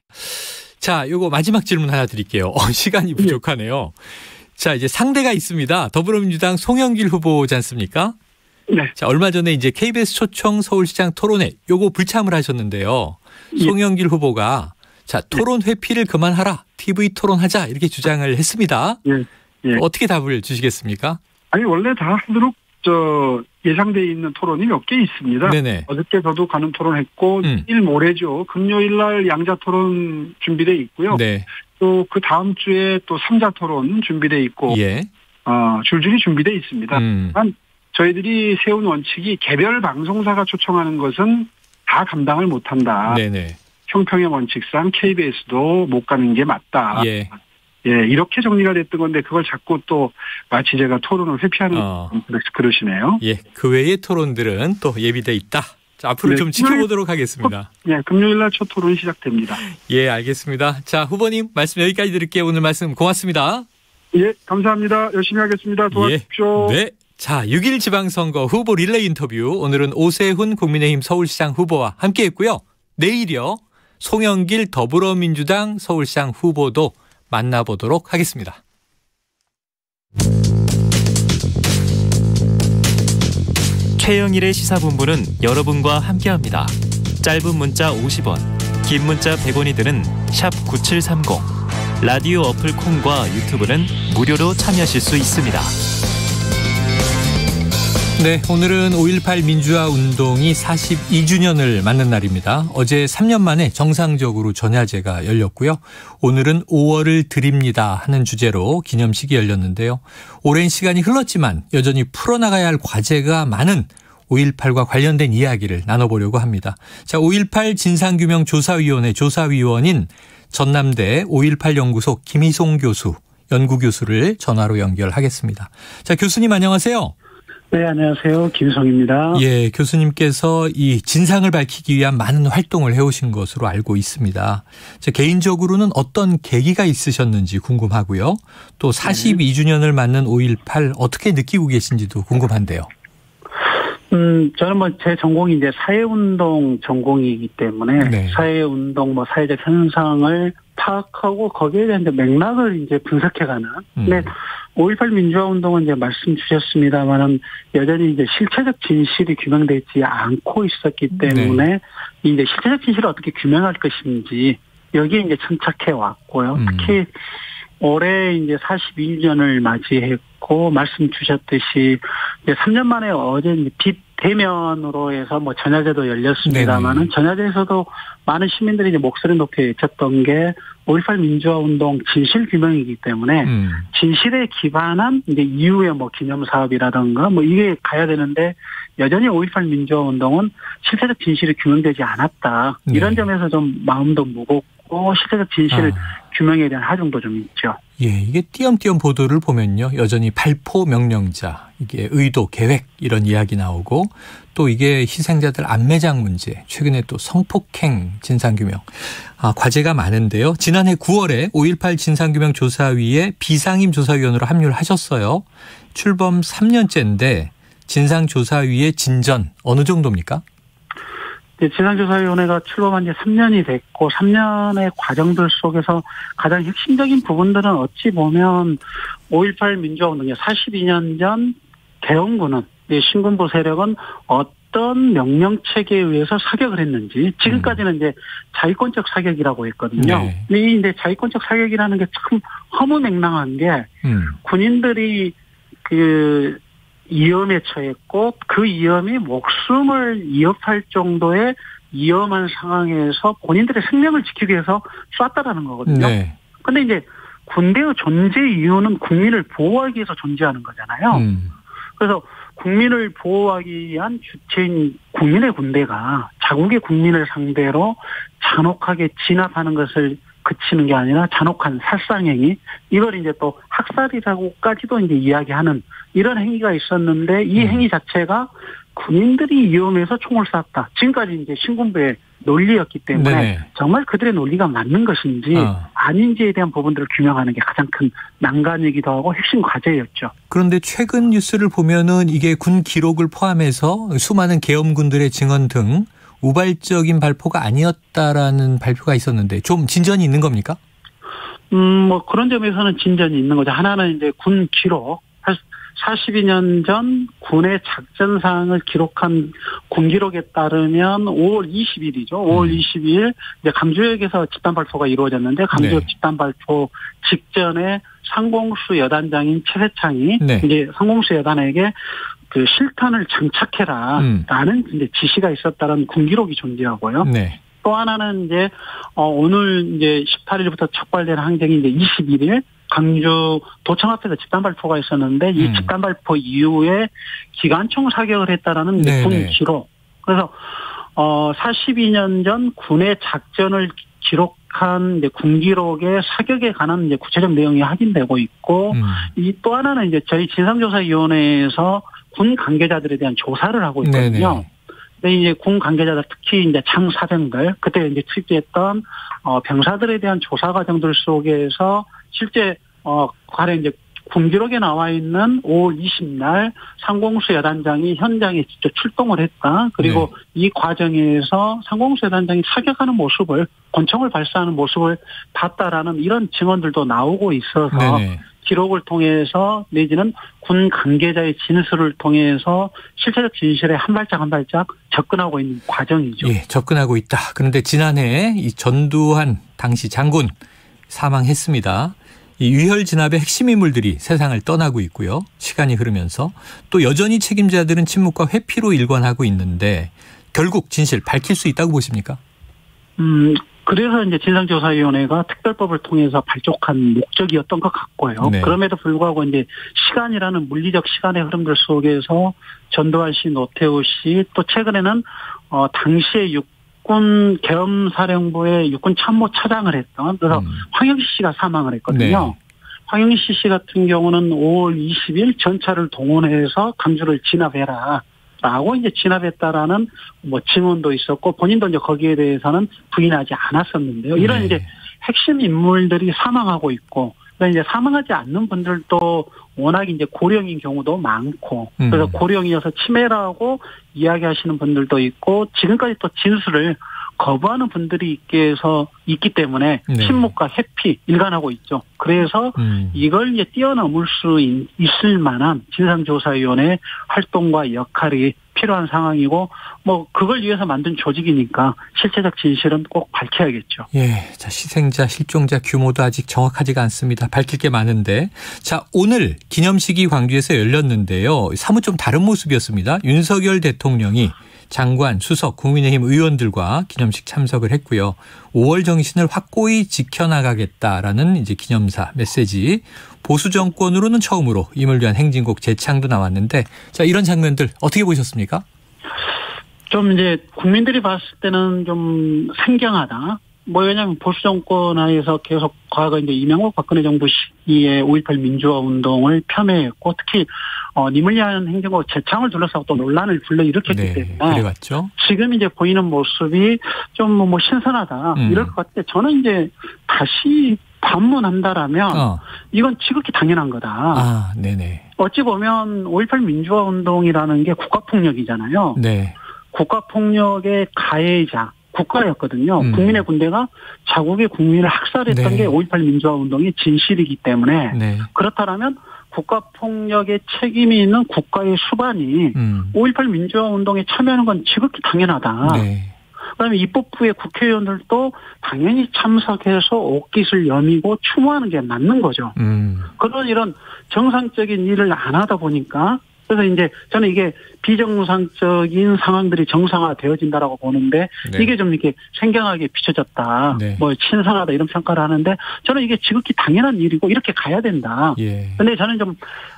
Speaker 2: 자, 요거 마지막 질문 하나 드릴게요. 시간이 부족하네요. 자, 이제 상대가 있습니다. 더불어민주당 송영길 후보지 않습니까?
Speaker 21: 네.
Speaker 2: 자, 얼마 전에 이제 KBS 초청 서울시장 토론회 요거 불참을 하셨는데요. 송영길 후보가 자, 토론 회피를 그만하라. TV 토론하자. 이렇게 주장을 했습니다. 어떻게 답을 주시겠습니까?
Speaker 21: 아니, 원래 다 하도록 예상되어 있는 토론이 몇 개 있습니다.
Speaker 2: 네네.
Speaker 21: 어저께 저도 가는 토론했고 내일 모레죠. 금요일 날 양자 토론 준비돼 있고요.
Speaker 2: 네.
Speaker 21: 또 그 다음 주에 또 3자 토론 준비돼 있고 줄줄이 준비돼 있습니다. 하지만 저희들이 세운 원칙이 개별 방송사가 초청하는 것은 다 감당을 못한다.
Speaker 2: 네네.
Speaker 21: 형평의 원칙상 KBS도 못 가는 게 맞다. 이렇게 정리가 됐던 건데 그걸 자꾸 또 마치 제가 토론을 회피하는 그러시네요.
Speaker 2: 그 외의 토론들은 또 예비돼 있다. 자, 앞으로 좀 지켜보도록 하겠습니다.
Speaker 21: 금요일 날 첫 토론 시작됩니다.
Speaker 2: 알겠습니다. 자, 후보님 말씀 여기까지 드릴게요. 오늘 말씀 고맙습니다.
Speaker 21: 감사합니다. 열심히 하겠습니다. 도와주십시오.
Speaker 2: 네. 자, 6.1 지방선거 후보 릴레이 인터뷰. 오늘은 오세훈 국민의힘 서울시장 후보와 함께했고요. 내일이요. 송영길 더불어민주당 서울시장 후보도 만나보도록 하겠습니다.
Speaker 20: 최영일의 시사본부는 여러분과 함께합니다. 짧은 문자 50원, 긴 문자 100원이 드는 샵 9730, 라디오 어플 콩과 유튜브는 무료로 참여하실 수 있습니다.
Speaker 2: 네, 오늘은 5.18 민주화 운동이 42주년을 맞는 날입니다. 어제 3년 만에 정상적으로 전야제가 열렸고요. 오늘은 5월을 드립니다 하는 주제로 기념식이 열렸는데요. 오랜 시간이 흘렀지만 여전히 풀어나가야 할 과제가 많은 5.18과 관련된 이야기를 나눠보려고 합니다. 자, 5.18 진상규명조사위원회 조사위원인 전남대 5.18 연구소 김희송 교수, 연구교수를 전화로 연결하겠습니다. 자, 교수님 안녕하세요.
Speaker 21: 네, 안녕하세요. 김성입니다.
Speaker 2: 교수님께서 이 진상을 밝히기 위한 많은 활동을 해오신 것으로 알고 있습니다. 개인적으로는 어떤 계기가 있으셨는지 궁금하고요. 또 42주년을 맞는 5.18 어떻게 느끼고 계신지도 궁금한데요.
Speaker 5: 저는 제 전공이 이제 사회운동 전공이기 때문에 사회운동 사회적 현상을 파악하고 거기에 대한 맥락을 이제 분석해가는. 근데 5.18 민주화 운동은 이제 말씀 주셨습니다만은 여전히 이제 실체적 진실이 규명되지 않고 있었기 때문에 이제 실체적 진실을 어떻게 규명할 것인지 여기에 이제 천착해 왔고요. 특히 올해 이제 42주년을 맞이했고 말씀 주셨듯이 이제 3년 만에 어제 빛 대면으로 해서 전야제도 열렸습니다만은 전야제에서도 많은 시민들이 이제 목소리 높여 외쳤던 게 5.18 민주화 운동 진실 규명이기 때문에 진실에 기반한 이제 이후에 기념 사업이라든가 이게 가야 되는데 여전히 5.18 민주화 운동은 실체적 진실이 규명되지 않았다. 이런 점에서 좀 마음도 무겁고 실체적 진실 규명에 대한 하중도 좀 있죠.
Speaker 2: 이게 띄엄띄엄 보도를 보면요. 여전히 발포 명령자, 이게 의도, 계획 이런 이야기 나오고 또 이게 희생자들 안매장 문제, 최근에 또 성폭행 진상규명. 과제가 많은데요. 지난해 9월에 5.18 진상규명조사위에 비상임 조사위원으로 합류를 하셨어요. 출범 3년째인데 진상조사위의 진전 어느 정도입니까?
Speaker 5: 진상조사위원회가 출범한 지 3년이 됐고 3년의 과정들 속에서 가장 핵심적인 부분들은 어찌 보면 5.18 민주화운동이 42년 전 대원군은 신군부 세력은 어떤 명령체계에 의해서 사격을 했는지 지금까지는 이제 자위권적 사격이라고 했거든요. 이 이제 자위권적 사격이라는 게 참 허무맹랑한 게 군인들이 위험에 처했고 그 위험이 목숨을 위협할 정도의 위험한 상황에서 본인들의 생명을 지키기 위해서 쐈다라는 거거든요. 그런데 이제 군대의 존재 이유는 국민을 보호하기 위해서 존재하는 거잖아요. 그래서 국민을 보호하기 위한 주체인 국민의 군대가 자국의 국민을 상대로 잔혹하게 진압하는 것을 그치는 게 아니라 잔혹한 살상행위, 이걸 이제 또 학살이라고까지도 이제 이야기하는 이런 행위가 있었는데 이 행위 자체가 군인들이 위험해서 총을 쐈다. 지금까지 이제 신군부의 논리였기 때문에 네네. 정말 그들의 논리가 맞는 것인지 아닌지에 대한 부분들을 규명하는 게 가장 큰 난관이기도 하고 핵심 과제였죠.
Speaker 2: 그런데 최근 뉴스를 보면은 이게 군 기록을 포함해서 수많은 계엄군들의 증언 등 우발적인 발포가 아니었다라는 발표가 있었는데 좀 진전이 있는 겁니까?
Speaker 5: 뭐 그런 점에서는 진전이 있는 거죠. 하나는 이제 군 기록. 42년 전 군의 작전 사항을 기록한 군 기록에 따르면 5월 20일이죠. 5월 22일 이제 감주역에서 집단 발포가 이루어졌는데 감주역 네. 집단 발포 직전에 상공수 여단장인 최세창이 네. 이제 상공수 여단에게 그 실탄을 장착해라라는 이제 지시가 있었다는 군 기록이 존재하고요. 네. 또 하나는 이제 오늘 이제 18일부터 촉발된 항쟁이 이제 21일 강주 도청 앞에서 집단 발포가 있었는데 이 집단 발포 이후에 기관총 사격을 했다라는 군 기록. 그래서 42년 전 군의 작전을 기록한 이제 군 기록의 사격에 관한 이제 구체적 내용이 확인되고 있고 이 또 하나는 이제 저희 진상조사위원회에서 군 관계자들에 대한 조사를 하고 있거든요. 네네. 근데 이제 군 관계자들 특히 이제 장사병들 그때 이제 취재했던 병사들에 대한 조사 과정들 속에서 실제 가령 이제 군 기록에 나와 있는 5월 20날 상공수 여단장이 현장에 직접 출동을 했다. 그리고 네. 이 과정에서 상공수 여단장이 사격하는 모습을 권총을 발사하는 모습을 봤다라는 이런 증언들도 나오고 있어서 네네. 기록을 통해서 내지는 군 관계자의 진술을 통해서 실체적 진실에 한 발짝 한 발짝 접근하고 있는 과정이죠.
Speaker 2: 예, 접근하고 있다. 그런데 지난해 이 전두환 당시 장군 사망했습니다. 이 위혈 진압의 핵심 인물들이 세상을 떠나고 있고요. 시간이 흐르면서 또 여전히 책임자들은 침묵과 회피로 일관하고 있는데 결국 진실 밝힐 수 있다고 보십니까?
Speaker 5: 그래서 이제 진상조사위원회가 특별법을 통해서 발족한 목적이었던 것 같고요. 네. 그럼에도 불구하고 이제 시간이라는 물리적 시간의 흐름들 속에서 전두환 씨, 노태우 씨, 또 최근에는 당시에 육군 계엄사령부의 육군 참모 차장을 했던 그래서 황영시 씨가 사망을 했거든요. 네. 황영시 씨 같은 경우는 5월 20일 전차를 동원해서 강주를 진압해라. 라고 이제 진압했다라는 뭐 증언도 있었고 본인도 이제 거기에 대해서는 부인하지 않았었는데요. 이런 네. 이제 핵심 인물들이 사망하고 있고 이제 사망하지 않는 분들도 워낙 이제 고령인 경우도 많고 그래서 고령이어서 치매라고 이야기하시는 분들도 있고 지금까지 또 진술을 거부하는 분들이 있기 때문에 네. 침묵과 회피 일관하고 있죠. 그래서 이걸 이제 뛰어넘을 수 있을 만한 진상조사위원회 활동과 역할이 필요한 상황이고 뭐 그걸 위해서 만든 조직이니까 실체적 진실은 꼭 밝혀야겠죠.
Speaker 2: 예, 자 희생자, 실종자 규모도 아직 정확하지가 않습니다. 밝힐 게 많은데 자 오늘 기념식이 광주에서 열렸는데요. 사뭇 좀 다른 모습이었습니다. 윤석열 대통령이 장관, 수석, 국민의힘 의원들과 기념식 참석을 했고요. 5월 정신을 확고히 지켜나가겠다라는 이제 기념사 메시지. 보수 정권으로는 처음으로 임을 위한 행진곡 재창도 나왔는데, 자 이런 장면들 어떻게 보셨습니까?
Speaker 5: 좀 이제 국민들이 봤을 때는 좀 생경하다. 뭐 왜냐하면 보수 정권 하에서 계속 과거 이제 이명박 박근혜 정부 시기에 5.18 민주화 운동을 폄훼했고 특히 님을 위한 행정곡 재창을 둘러싸고 또 논란을 불러일으켰기
Speaker 2: 네,
Speaker 5: 때문에
Speaker 2: 그래왔죠.
Speaker 5: 지금 이제 보이는 모습이 좀 뭐 신선하다 이럴 것 같은데 저는 이제 다시 반문한다라면 이건 지극히 당연한 거다.
Speaker 2: 아, 네네.
Speaker 5: 어찌 보면 5.18 민주화 운동이라는 게 국가폭력이잖아요.
Speaker 2: 네.
Speaker 5: 국가폭력의 가해자. 국가였거든요. 국민의 군대가 자국의 국민을 학살했던
Speaker 2: 네.
Speaker 5: 게 5.18 민주화 운동의 진실이기 때문에
Speaker 2: 네.
Speaker 5: 그렇다면 국가폭력의 책임이 있는 국가의 수반이 5.18 민주화 운동에 참여하는 건 지극히 당연하다.
Speaker 2: 네.
Speaker 5: 그다음에 입법부의 국회의원들도 당연히 참석해서 옷깃을 여미고 추모하는 게 맞는 거죠. 그런 이런 정상적인 일을 안 하다 보니까 그래서 이제 저는 이게 비정상적인 상황들이 정상화되어진다라고 보는데 네. 이게 좀 이렇게 생경하게 비춰졌다.
Speaker 2: 네.
Speaker 5: 뭐 신선하다 이런 평가를 하는데 저는 이게 지극히 당연한 일이고 이렇게 가야 된다. 그런데
Speaker 2: 예.
Speaker 5: 저는 좀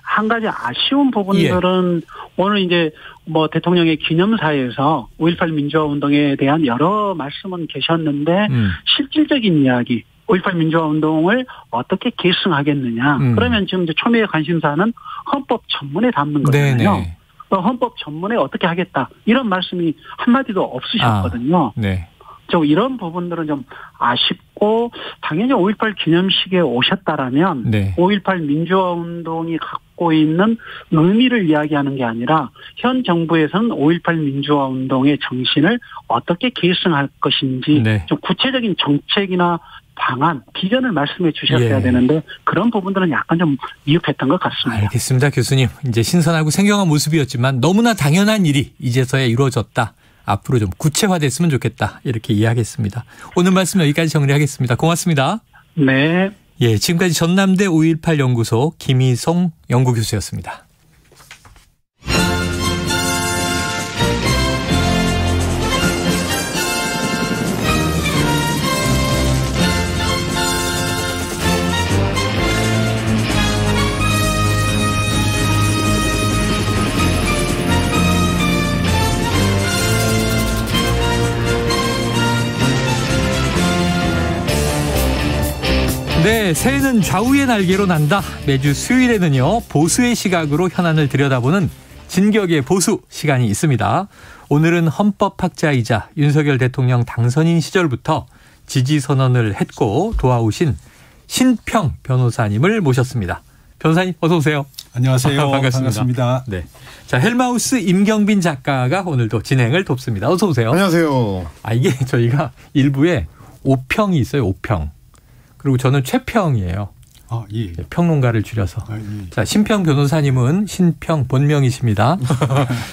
Speaker 5: 한 가지 아쉬운 부분들은 예. 오늘 이제 뭐 대통령의 기념사에서 5.18 민주화 운동에 대한 여러 말씀은 계셨는데 실질적인 이야기 5.18 민주화 운동을 어떻게 계승하겠느냐. 그러면 지금 이제 초미의 관심사는 헌법 전문에 담는 거잖아요. 헌법 전문에 어떻게 하겠다. 이런 말씀이 한마디도 없으셨거든요.
Speaker 2: 네.
Speaker 5: 이런 부분들은 좀 아쉽고 당연히 5.18 기념식에 오셨다라면 5.18 민주화 운동이 갖고 있는 의미를 이야기하는 게 아니라 현 정부에서는 5.18 민주화 운동의 정신을 어떻게 계승할 것인지 좀 구체적인 정책이나 방안, 비전을 말씀해 주셨어야 되는데 그런 부분들은 약간 좀 미흡했던 것 같습니다.
Speaker 2: 알겠습니다. 교수님. 이제 신선하고 생경한 모습이었지만 너무나 당연한 일이 이제서야 이루어졌다. 앞으로 좀 구체화됐으면 좋겠다. 이렇게 이해하겠습니다. 오늘 말씀 여기까지 정리하겠습니다. 고맙습니다.
Speaker 5: 네.
Speaker 2: 예, 지금까지 전남대 5.18 연구소 김희송 연구교수였습니다. 네, 새해는 좌우의 날개로 난다. 매주 수요일에는요, 보수의 시각으로 현안을 들여다보는 진격의 보수 시간이 있습니다. 오늘은 헌법학자이자 윤석열 대통령 당선인 시절부터 지지선언을 했고 도와오신 신평 변호사님을 모셨습니다. 변호사님 어서 오세요.
Speaker 1: 안녕하세요.
Speaker 2: 반갑습니다. 네. 자, 헬마우스 임경빈 작가가 오늘도 진행을 돕습니다. 어서 오세요.
Speaker 1: 안녕하세요.
Speaker 2: 이게 저희가 일부에 5평이 있어요. 5평. 그리고 저는 최평이에요.
Speaker 1: 예.
Speaker 2: 평론가를 줄여서.
Speaker 1: 예.
Speaker 2: 자, 신평 변호사님은 신평 본명이십니다.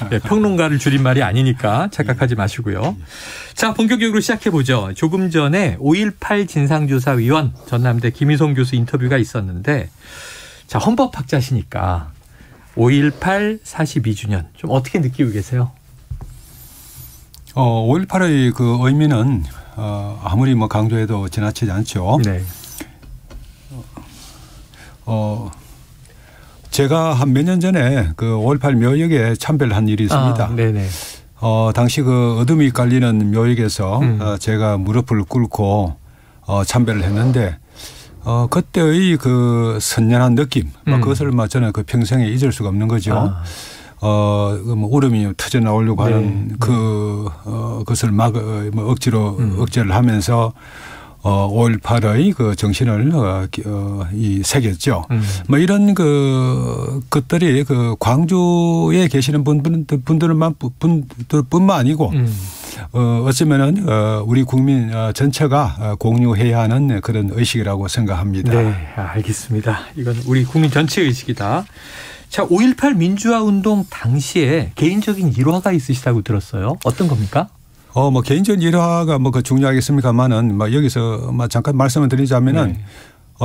Speaker 2: 네, 평론가를 줄인 말이 아니니까 착각하지 마시고요. 자, 본격적으로 시작해보죠. 조금 전에 5.18 진상조사위원 전남대 김희송 교수 인터뷰가 있었는데, 자, 헌법학자시니까 5.18 42주년 좀 어떻게 느끼고 계세요?
Speaker 1: 5.18의 그 의미는 아무리 뭐 강조해도 지나치지 않죠.
Speaker 2: 네.
Speaker 1: 제가 한 몇 년 전에 그 5.18 묘역에 참배를 한 일이 있습니다.
Speaker 2: 네네.
Speaker 1: 당시 그 어둠이 깔리는 묘역에서 제가 무릎을 꿇고 참배를 했는데 그때의 그 선연한 느낌, 그것을 저는 그 평생에 잊을 수가 없는 거죠. 뭐 울음이 터져 나오려고 하는 그것을 막 억지로 억제를 하면서 5.18의 그 정신을 새겼죠. 뭐 이런 것들이 그 광주에 계시는 분들뿐만 아니고 어쩌면은 우리 국민 전체가 공유해야 하는 그런 의식이라고 생각합니다.
Speaker 2: 네, 알겠습니다. 이건 우리 국민 전체 의식이다. 자, 5.18 민주화운동 당시에 개인적인 일화가 있으시다고 들었어요. 어떤 겁니까?
Speaker 1: 뭐 개인적인 일화가 뭐 그 중요하겠습니까만은 뭐 여기서 뭐 잠깐 말씀을 드리자면은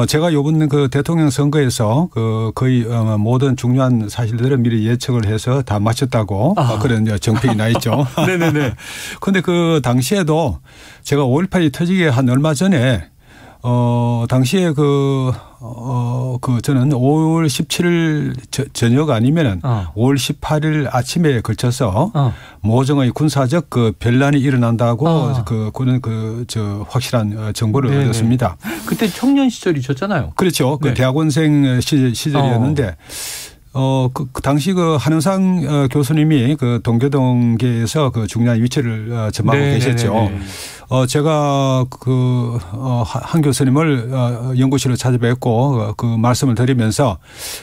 Speaker 1: 제가 요번 그 대통령 선거에서 그 거의 모든 중요한 사실들을 미리 예측을 해서 다 맞췄다고 그런 정평이 나 있죠.
Speaker 2: 네네네.
Speaker 1: 그런데 그 당시에도 제가 5.18이 터지기 한 얼마 전에 당시에 저는 5월 17일 저녁 아니면은 5월 18일 아침에 걸쳐서 모종의 군사적 그 변란이 일어난다고 그런 확실한 정보를 얻었습니다.
Speaker 2: 그때 청년 시절이셨잖아요.
Speaker 1: 그렇죠. 그 대학원생 시절이었는데 그 당시 그 한은상 교수님이 그 동교동계에서 그 중요한 위치를 점하고 계셨죠. 제가 한 교수님을 연구실로 찾아뵙고 그 말씀을 드리면서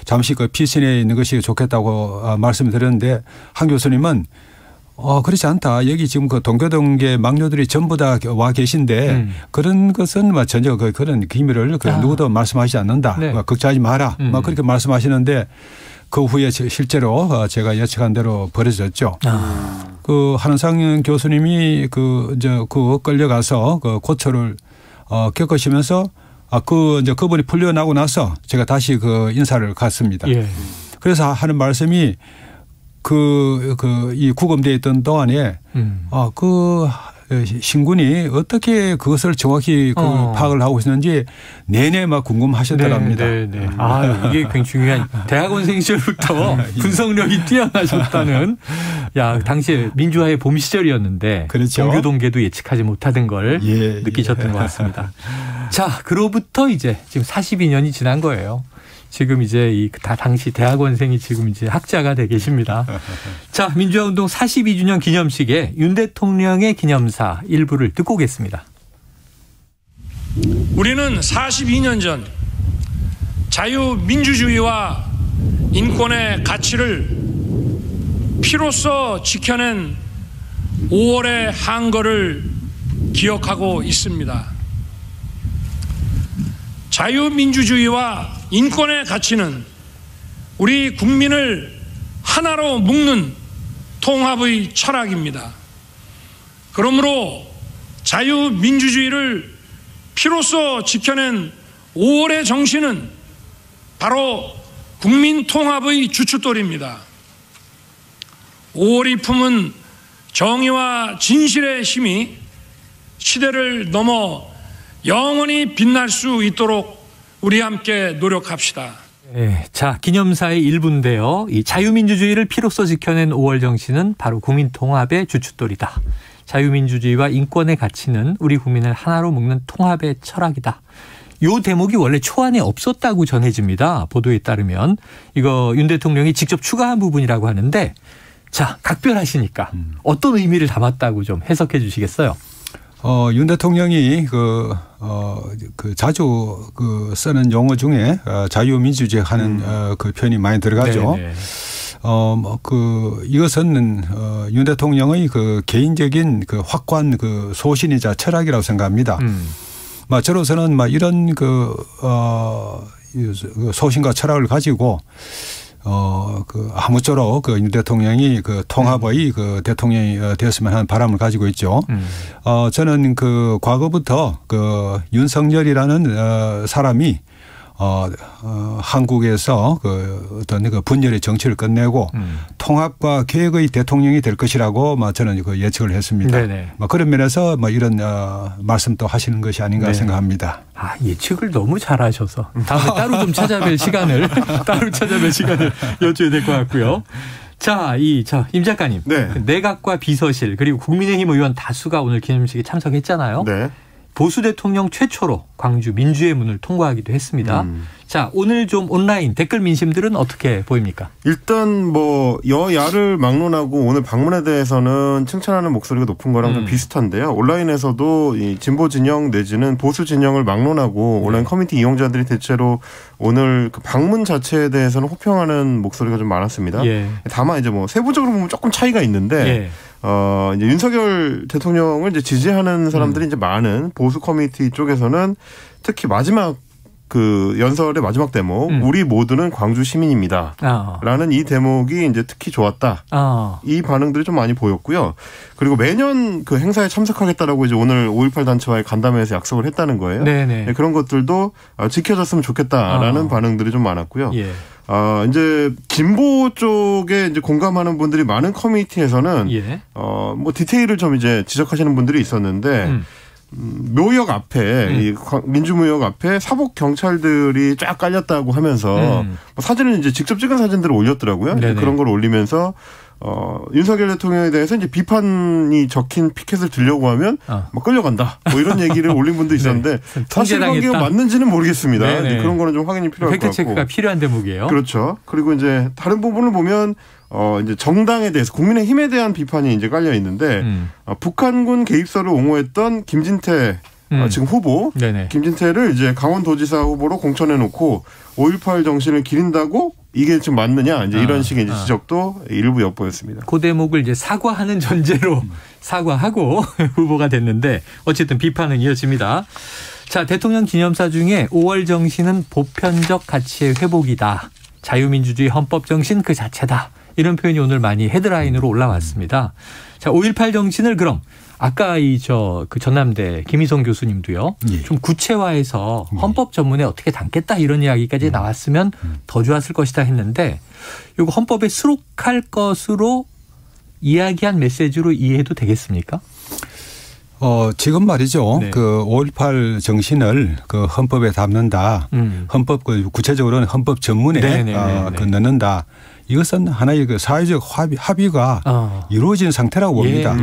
Speaker 1: 잠시 그 피신해 있는 것이 좋겠다고 말씀을 드렸는데 한 교수님은 그렇지 않다. 여기 지금 그 동교동계 막료들이 전부 다 와 계신데 그런 것은 전혀 그런 기밀을 누구도 말씀하지 않는다. 걱정하지 마라. 그렇게 말씀하시는데 그 후에 실제로 제가 예측한 대로 벌어졌죠. 그 한은상 교수님이 끌려가서 그 고초를 겪으시면서 그분이 풀려나고 나서 제가 다시 그 인사를 갔습니다.
Speaker 2: 예.
Speaker 1: 그래서 하는 말씀이 이 구금되어 있던 동안에 신군이 어떻게 그것을 정확히 파악을 하고 있었는지 내내 막 궁금하셨더랍니다.
Speaker 2: 네. 아, 이게 굉장히 중요한 대학원생 시절부터 분석력이 뛰어나셨다는 야, 당시에 민주화의 봄 시절이었는데
Speaker 1: 그렇죠.
Speaker 2: 동교동계도 예측하지 못하던 걸 느끼셨던 것 같습니다. 자, 그로부터 이제 지금 42년이 지난 거예요. 지금 이제 이 당시 대학원생이 지금 이제 학자가 돼 계십니다. 자, 민주화운동 42주년 기념식에 윤 대통령의 기념사 일부를 듣고 오겠습니다.
Speaker 6: 우리는 42년 전 자유민주주의와 인권의 가치를 피로써 지켜낸 5월의 항거를 기억하고 있습니다. 자유민주주의와 인권의 가치는 우리 국민을 하나로 묶는 통합의 철학입니다. 그러므로 자유민주주의를 피로써 지켜낸 5월의 정신은 바로 국민통합의 주춧돌입니다. 5월이 품은 정의와 진실의 힘이 시대를 넘어 영원히 빛날 수 있도록 우리 함께 노력합시다.
Speaker 2: 네, 자, 기념사의 일부인데요. 이 자유민주주의를 피로써 지켜낸 5월 정신은 바로 국민통합의 주춧돌이다. 자유민주주의와 인권의 가치는 우리 국민을 하나로 묶는 통합의 철학이다. 요 대목이 원래 초안에 없었다고 전해집니다. 보도에 따르면 이거 윤 대통령이 직접 추가한 부분이라고 하는데, 자, 각별하시니까 어떤 의미를 담았다고 좀 해석해 주시겠어요?
Speaker 1: 윤 대통령이 자주 쓰는 용어 중에 자유민주주의 하는 그 표현이 많이 들어가죠. 이것은 윤 대통령의 그 개인적인 그 확고한 그 소신이자 철학이라고 생각합니다. 저로서는 이런 소신과 철학을 가지고 아무쪼록 윤 대통령이 통합의 대통령이 되었으면 하는 바람을 가지고 있죠. 저는 과거부터 윤석열이라는 사람이 한국에서 어떤 분열의 정치를 끝내고 통합과 개혁의 대통령이 될 것이라고 저는 예측을 했습니다. 그런 면에서 이런 말씀도 하시는 것이 아닌가 생각합니다.
Speaker 2: 아, 예측을 너무 잘하셔서 다음에 따로 좀 찾아뵐 시간을 여쭤야 될 것 같고요. 자, 임 작가님, 내각과 비서실 그리고 국민의힘 의원 다수가 오늘 기념식에 참석했잖아요. 네. 보수 대통령 최초로 광주 민주의 문을 통과하기도 했습니다. 자, 오늘 좀 온라인 댓글 민심들은 어떻게 보입니까?
Speaker 22: 일단 여야를 막론하고 오늘 방문에 대해서는 칭찬하는 목소리가 높은 거랑 좀 비슷한데요. 온라인에서도 이 진보 진영 내지는 보수 진영을 막론하고 온라인 커뮤니티 이용자들이 대체로 오늘 그 방문 자체에 대해서는 호평하는 목소리가 좀 많았습니다. 다만 이제 세부적으로 보면 조금 차이가 있는데 이제 윤석열 대통령을 이제 지지하는 사람들이 이제 많은 보수 커뮤니티 쪽에서는 특히 마지막 연설의 마지막 대목, 우리 모두는 광주 시민입니다. 라는 이 대목이 이제 특히 좋았다. 이 반응들이 좀 많이 보였고요. 그리고 매년 그 행사에 참석하겠다라고 이제 오늘 5.18 단체와의 간담회에서 약속을 했다는 거예요. 네, 그런 것들도 지켜졌으면 좋겠다라는 반응들이 좀 많았고요. 이제 진보 쪽에 이제 공감하는 분들이 많은 커뮤니티에서는 디테일을 좀 이제 지적하시는 분들이 있었는데 묘역 앞에 이 민주무역 앞에 사복 경찰들이 쫙 깔렸다고 하면서 사진을 이제 직접 찍은 사진들을 올렸더라고요. 그런 걸 올리면서 윤석열 대통령에 대해서 이제 비판이 적힌 피켓을 들려고 하면 끌려간다. 이런 얘기를 올린 분도 있었는데 사실관계가 맞는지는 모르겠습니다. 이제 그런 거는 좀 확인이 필요할 것 같고.
Speaker 2: 팩트 체크가 필요한 대목이에요.
Speaker 22: 그렇죠. 그리고 이제 다른 부분을 보면 이제 정당에 대해서 국민의힘에 대한 비판이 이제 깔려 있는데 북한군 개입설을 옹호했던 김진태 지금 후보 김진태를 이제 강원도지사 후보로 공천해 놓고 5.18 정신을 기린다고 이게 지금 맞느냐 이제 이런 식의 이제 지적도 일부 엿보였습니다.
Speaker 2: 그 대목을 이제 사과하는 전제로 사과하고 후보가 됐는데 어쨌든 비판은 이어집니다. 자, 대통령 기념사 중에 5월 정신은 보편적 가치의 회복이다. 자유민주주의 헌법 정신 그 자체다. 이런 표현이 오늘 많이 헤드라인으로 올라왔습니다. 자, 5.18 정신을 그럼 아까 그 전남대 김희성 교수님도요. 좀 구체화해서 헌법 전문에 어떻게 담겠다 이런 이야기까지 나왔으면 더 좋았을 것이다 했는데 이거 헌법에 수록할 것으로 이야기한 메시지로 이해해도 되겠습니까?
Speaker 1: 지금 말이죠. 네. 그 5.18 정신을 그 헌법에 담는다. 헌법 구체적으로는 헌법 전문에 넣는다. 이것은 하나의 그 사회적 합의가 이루어진 상태라고 봅니다.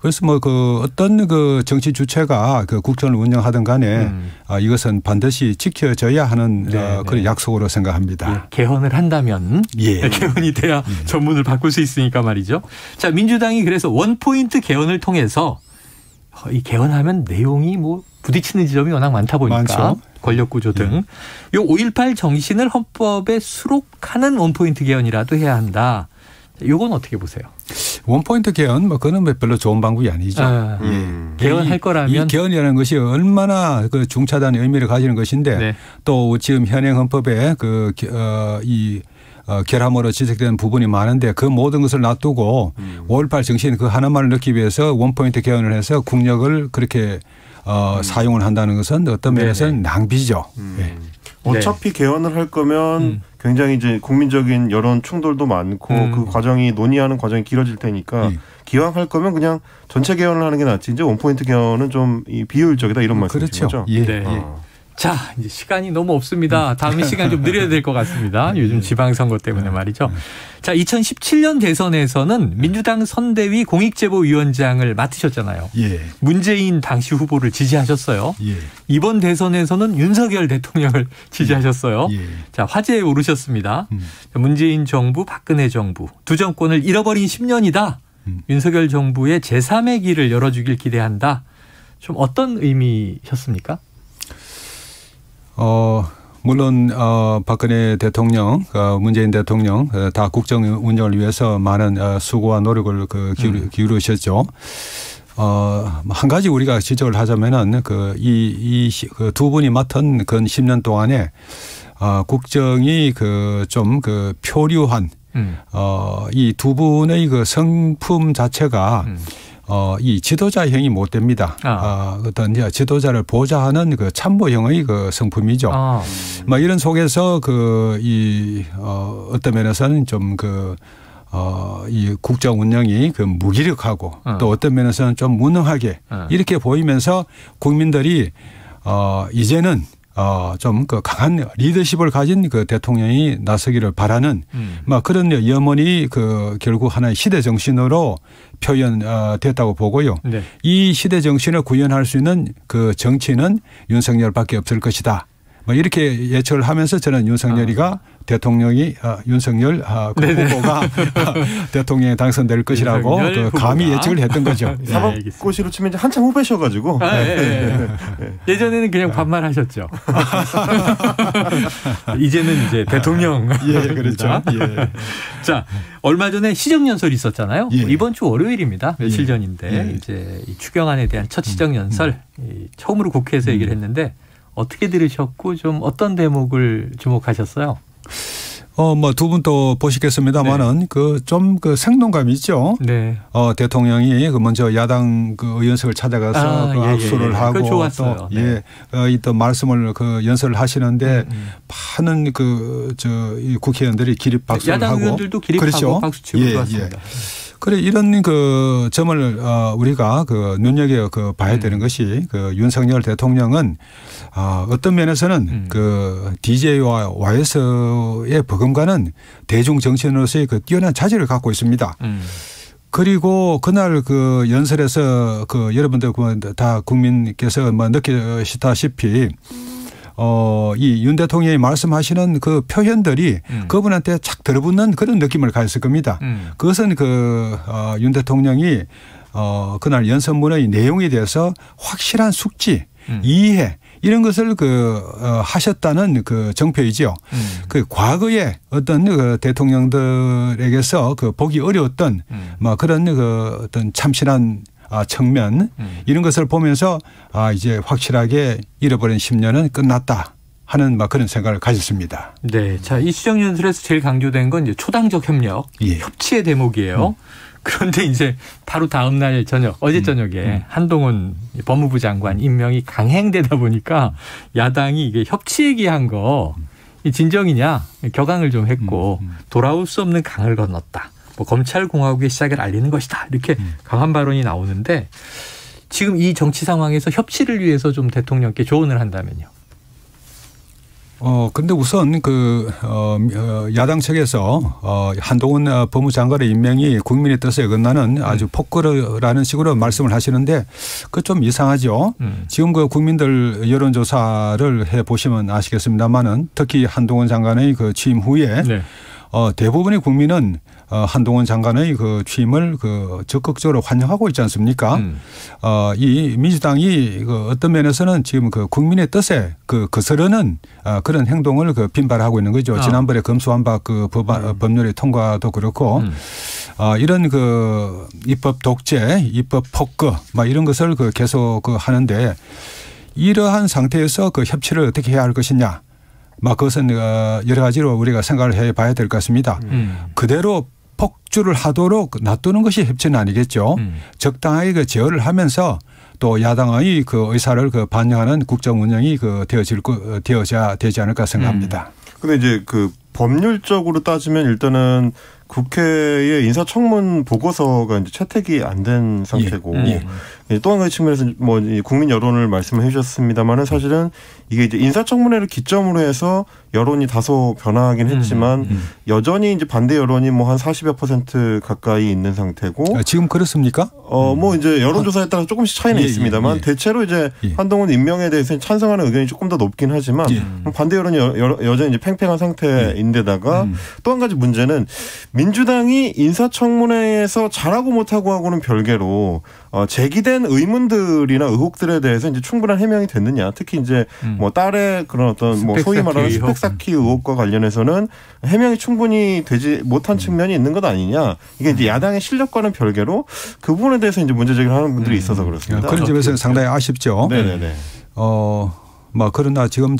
Speaker 1: 그래서 뭐 그 어떤 그 정치 주체가 그 국정을 운영하든 간에 이것은 반드시 지켜져야 하는 그런 약속으로 생각합니다.
Speaker 2: 개헌을 한다면 개헌이 돼야 전문을 바꿀 수 있으니까 말이죠. 자, 민주당이 그래서 원포인트 개헌을 통해서 이 개헌하면 내용이 뭐 부딪히는 지점이 워낙 많다 보니까 많죠. 권력구조 등 요 5.18 정신을 헌법에 수록하는 원포인트 개헌이라도 해야 한다. 요건 어떻게 보세요?
Speaker 1: 원포인트 개헌 그거는 별로 좋은 방법이 아니죠.
Speaker 2: 개헌할 거라면
Speaker 1: 이 개헌이라는 것이 얼마나 그 중차대한 의미를 가지는 것인데 또 지금 현행 헌법에 결함으로 지적되는 부분이 많은데 그 모든 것을 놔두고 5.18 정신 그 하나만을 넣기 위해서 원포인트 개헌을 해서 국력을 그렇게 사용을 한다는 것은 어떤 면에서는 낭비죠.
Speaker 22: 어차피 개헌을 할 거면 굉장히 이제 국민적인 여론 충돌도 많고 그 과정이 논의하는 과정이 길어질 테니까 기왕 할 거면 그냥 전체 개헌을 하는 게 낫지. 이제 원포인트 개헌은 좀 비효율적이다 이런 말씀이신 거죠?
Speaker 2: 자, 이제 시간이 너무 없습니다. 다음에 시간 좀 늘려야 될 것 같습니다. 요즘 지방선거 때문에 말이죠. 자, 2017년 대선에서는 민주당 선대위 공익제보위원장을 맡으셨잖아요. 문재인 당시 후보를 지지하셨어요. 이번 대선에서는 윤석열 대통령을 지지하셨어요. 자, 화제에 오르셨습니다. 문재인 정부, 박근혜 정부 두 정권을 잃어버린 10년이다. 윤석열 정부의 제3의 길을 열어주길 기대한다. 좀 어떤 의미셨습니까?
Speaker 1: 물론 박근혜 대통령, 문재인 대통령 다 국정 운영을 위해서 많은 수고와 노력을 기울이셨죠. 한 가지 우리가 지적을 하자면은 이 두 분이 맡은 근 10년 동안에 국정이 좀 표류한 이 두 분의 그 성품 자체가 이 지도자형이 못 됩니다. 어떤 지도자를 보좌하는 그 참모형의 그 성품이죠. 뭐 이런 속에서 어떤 면에서는 좀 이 국정 운영이 무기력하고 또 어떤 면에서는 좀 무능하게 이렇게 보이면서 국민들이 이제는 좀 강한 리더십을 가진 대통령이 나서기를 바라는 그런 염원이 결국 하나의 시대 정신으로 표현됐다고 보고요. 이 시대 정신을 구현할 수 있는 그 정치는 윤석열밖에 없을 것이다. 이렇게 예측을 하면서 저는 윤석열이가 대통령이 윤석열 후보가 대통령에 당선될 것이라고 감히 예측을 했던 거죠.
Speaker 22: 사법고시로 치면 한참 후배셔가지고.
Speaker 2: 예전에는 그냥 반말하셨죠. 이제는 이제 대통령.
Speaker 1: 그렇죠.
Speaker 2: 자, 얼마 전에 시정연설이 있었잖아요. 이번 주 월요일입니다. 며칠 전인데 이제 이 추경안에 대한 첫 시정연설 처음으로 국회에서 얘기를 했는데. 어떻게 들으셨고 좀 어떤 대목을 주목하셨어요?
Speaker 1: 두 분 또 보시겠습니다만은 좀 생동감이 있죠. 대통령이 먼저 야당 의원석을 찾아가서 압수를 하고
Speaker 2: 좋았어요.
Speaker 1: 또 말씀을 연설을 하시는데 많은 이 국회의원들이 기립 박수를 하고
Speaker 2: 야당 의원들도 기립하고 박수 치고 좋았습니다.
Speaker 1: 그래 이런 점을 우리가 눈여겨 봐야 되는 것이 윤석열 대통령은 어떤 면에서는 DJ와 YS의 버금가는 대중 정치인으로서의 뛰어난 자질을 갖고 있습니다. 그리고 그날 연설에서 여러분들 다 국민께서 느끼시다시피 이 윤 대통령이 말씀하시는 표현들이 그분한테 착 들어붙는 그런 느낌을 가졌을 겁니다. 그것은 윤 대통령이 그날 연설문의 내용에 대해서 확실한 숙지, 이해 이런 것을 하셨다는 정표이지요. 과거에 어떤 대통령들에게서 보기 어려웠던 그런 어떤 참신한 측면 이런 것을 보면서 이제 확실하게 잃어버린 10년은 끝났다 하는 그런 생각을 가졌습니다.
Speaker 2: 네, 자, 이 시정연설에서 제일 강조된 건 이제 초당적 협력, 협치의 대목이에요. 그런데 이제 바로 다음 날 저녁, 어제 저녁에 한동훈 법무부 장관 임명이 강행되다 보니까 야당이 이게 협치 얘기한 거 진정이냐 격앙을 좀 했고 돌아올 수 없는 강을 건넜다. 검찰공화국의 시작을 알리는 것이다. 이렇게 강한 발언이 나오는데 지금 이 정치 상황에서 협치를 위해서 좀 대통령께 조언을 한다면요.
Speaker 1: 근데 우선 야당 측에서 한동훈 법무장관의 임명이 국민의 뜻에 어긋나는 아주 폭거라는 식으로 말씀을 하시는데 그 좀 이상하죠. 지금 그 국민들 여론조사를 해 보시면 아시겠습니다만은 특히 한동훈 장관의 그 취임 후에 네. 대부분의 국민은 한동훈 장관의 그 취임을 적극적으로 환영하고 있지 않습니까? 이 민주당이 어떤 면에서는 지금 국민의 뜻에 거스르는 그런 행동을 빈발하고 있는 거죠. 지난번에 검수완박 법률의 통과도 그렇고 이런 입법 독재, 입법 폭거 이런 것을 계속 하는데 이러한 상태에서 협치를 어떻게 해야 할 것이냐. 그것은 여러 가지로 우리가 생각을 해봐야 될 것 같습니다. 그대로 폭주를 하도록 놔두는 것이 협치는 아니겠죠. 적당하게 제어를 하면서 또 야당의 의사를 반영하는 국정 운영이 되어져야 되지 않을까 생각합니다.
Speaker 22: 근데 이제 법률적으로 따지면 일단은 국회의 인사청문 보고서가 이제 채택이 안 된 상태고 또 한 가지 측면에서 국민 여론을 말씀해 주셨습니다만은 사실은 이게 이제 인사청문회를 기점으로 해서 여론이 다소 변화하긴 했지만 여전히 이제 반대 여론이 한 40여 % 가까이 있는 상태고
Speaker 1: 지금 그렇습니까?
Speaker 22: 이제 여론조사에 따라서 조금씩 차이는 있습니다만 대체로 이제 한동훈 임명에 대해서 찬성하는 의견이 조금 더 높긴 하지만 반대 여론이 여전히 이제 팽팽한 상태인데다가 또 한 가지 문제는 민주당이 인사청문회에서 잘하고 못하고 하고는 별개로 제기된 의문들이나 의혹들에 대해서 이제 충분한 해명이 됐느냐. 특히 이제 딸의 그런 어떤 소위 말하는 스펙 쌓기 의혹과 관련해서는 해명이 충분히 되지 못한 측면이 있는 것 아니냐. 이게 이제 야당의 실력과는 별개로 그 부분에 대해서 이제 문제 제기를 하는 분들이 있어서 그렇습니다.
Speaker 1: 그런 점에서는 상당히 아쉽죠.
Speaker 22: 네네네.
Speaker 1: 그러나 지금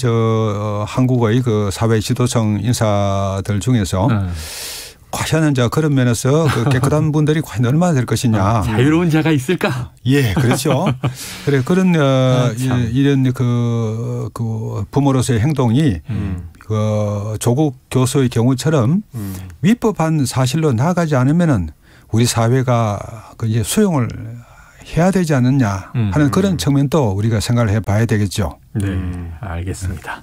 Speaker 1: 한국의 사회 지도층 인사들 중에서 과연 그런 면에서 깨끗한 분들이 과연 얼마나 될 것이냐.
Speaker 2: 자유로운 자가 있을까?
Speaker 1: 예, 그렇죠. 그래 그런 이런 부모로서의 행동이 조국 교수의 경우처럼 위법한 사실로 나아가지 않으면은 우리 사회가 이제 수용을 해야 되지 않느냐 하는 그런 측면도 우리가 생각을 해봐야 되겠죠.
Speaker 2: 네, 알겠습니다.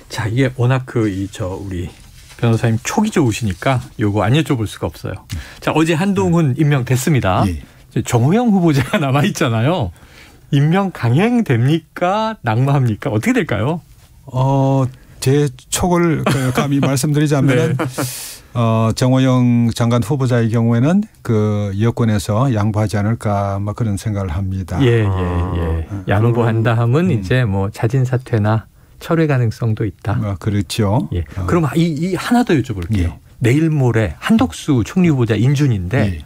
Speaker 2: 자, 이게 워낙 우리 변호사님 촉이 좋으시니까 요거 안 여쭤볼 수가 없어요. 자, 어제 한동훈 임명됐습니다. 정호영 후보자가 남아있잖아요. 임명 강행됩니까? 낙마합니까? 어떻게 될까요?
Speaker 1: 제 촉을 감히 말씀드리자면 정호영 장관 후보자의 경우에는 여권에서 양보하지 않을까 그런 생각을 합니다.
Speaker 2: 예. 양보한다 하면 이제 자진 사퇴나 철회 가능성도 있다.
Speaker 1: 그렇죠.
Speaker 2: 예. 그럼 이 하나 더 여쭤볼게요. 내일 모레 한덕수 총리 후보자 인준인데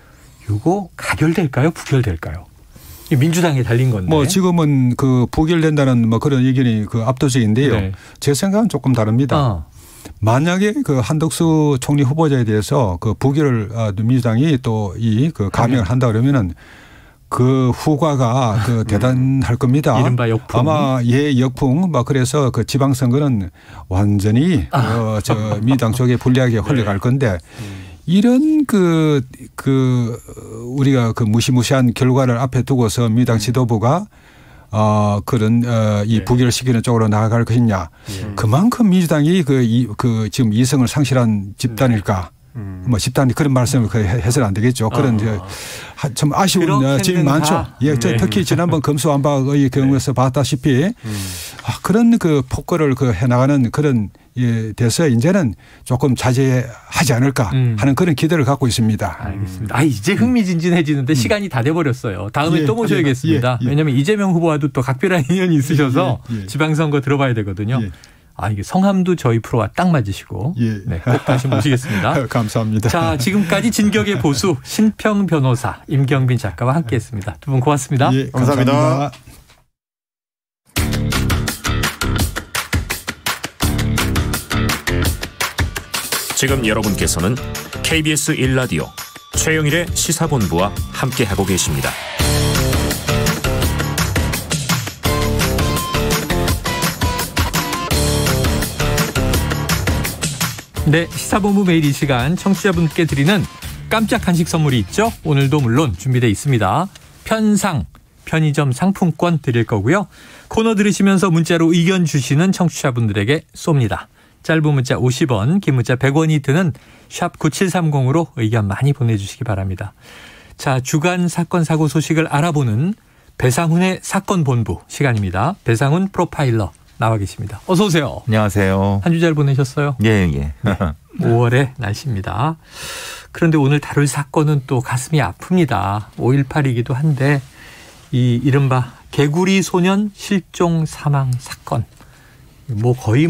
Speaker 2: 이거 가결될까요? 부결될까요? 민주당에 달린 건데.
Speaker 1: 지금은 부결된다는 그런 의견이 압도적인데요. 네. 제 생각은 조금 다릅니다. 만약에 한덕수 총리 후보자에 대해서 부결을 민주당이 또 감행을 한다 그러면은 후과가 대단할 겁니다.
Speaker 2: 이른바 역풍.
Speaker 1: 아마 역풍. 그래서 지방선거는 완전히 민주당 쪽에 불리하게 흘러갈 건데 이런 우리가 무시무시한 결과를 앞에 두고서 민주당 지도부가 이 부결시키는 쪽으로 나아갈 것이냐. 그만큼 민주당이 지금 이성을 상실한 집단일까. 집단이 그런 말씀을 해서는 안 되겠죠. 그런 좀 아쉬운 점이 많죠. 특히 지난번 검수완박의 경우에서 봤다시피 그런 폭거를 해나가는 그런 돼서 이제는 조금 자제하지 않을까 하는 그런 기대를 갖고 있습니다.
Speaker 2: 알겠습니다. 이제 흥미진진해지는데 시간이 다 돼버렸어요. 다음에 또 모셔야겠습니다. 왜냐하면 이재명 후보와도 또 각별한 인연이 있으셔서 지방선거 들어봐야 되거든요. 이게 성함도 저희 프로와 딱 맞으시고 꼭 다시 모시겠습니다.
Speaker 1: 감사합니다.
Speaker 2: 자, 지금까지 진격의 보수 신평 변호사 임경빈 작가와 함께했습니다. 두 분 고맙습니다.
Speaker 22: 감사합니다.
Speaker 3: 지금 여러분께서는 KBS 1라디오 최영일의 시사본부와 함께하고 계십니다.
Speaker 2: 네, 시사본부 매일 이 시간 청취자분께 드리는 깜짝 간식 선물이 있죠. 오늘도 물론 준비되어 있습니다. 편상 편의점 상품권 드릴 거고요. 코너 들으시면서 문자로 의견 주시는 청취자분들에게 쏩니다. 짧은 문자 50원, 긴 문자 100원이 드는 샵 9730으로 의견 많이 보내주시기 바랍니다. 자, 주간 사건 사고 소식을 알아보는 배상훈의 사건본부 시간입니다. 배상훈 프로파일러 나와 계십니다. 어서 오세요.
Speaker 4: 안녕하세요.
Speaker 2: 한 주 잘 보내셨어요?
Speaker 4: 예.
Speaker 2: 네, 5월의 날씨입니다. 그런데 오늘 다룰 사건은 또 가슴이 아픕니다. 5.18이기도 한데 이 이른바 개구리 소년 실종 사망 사건. 거의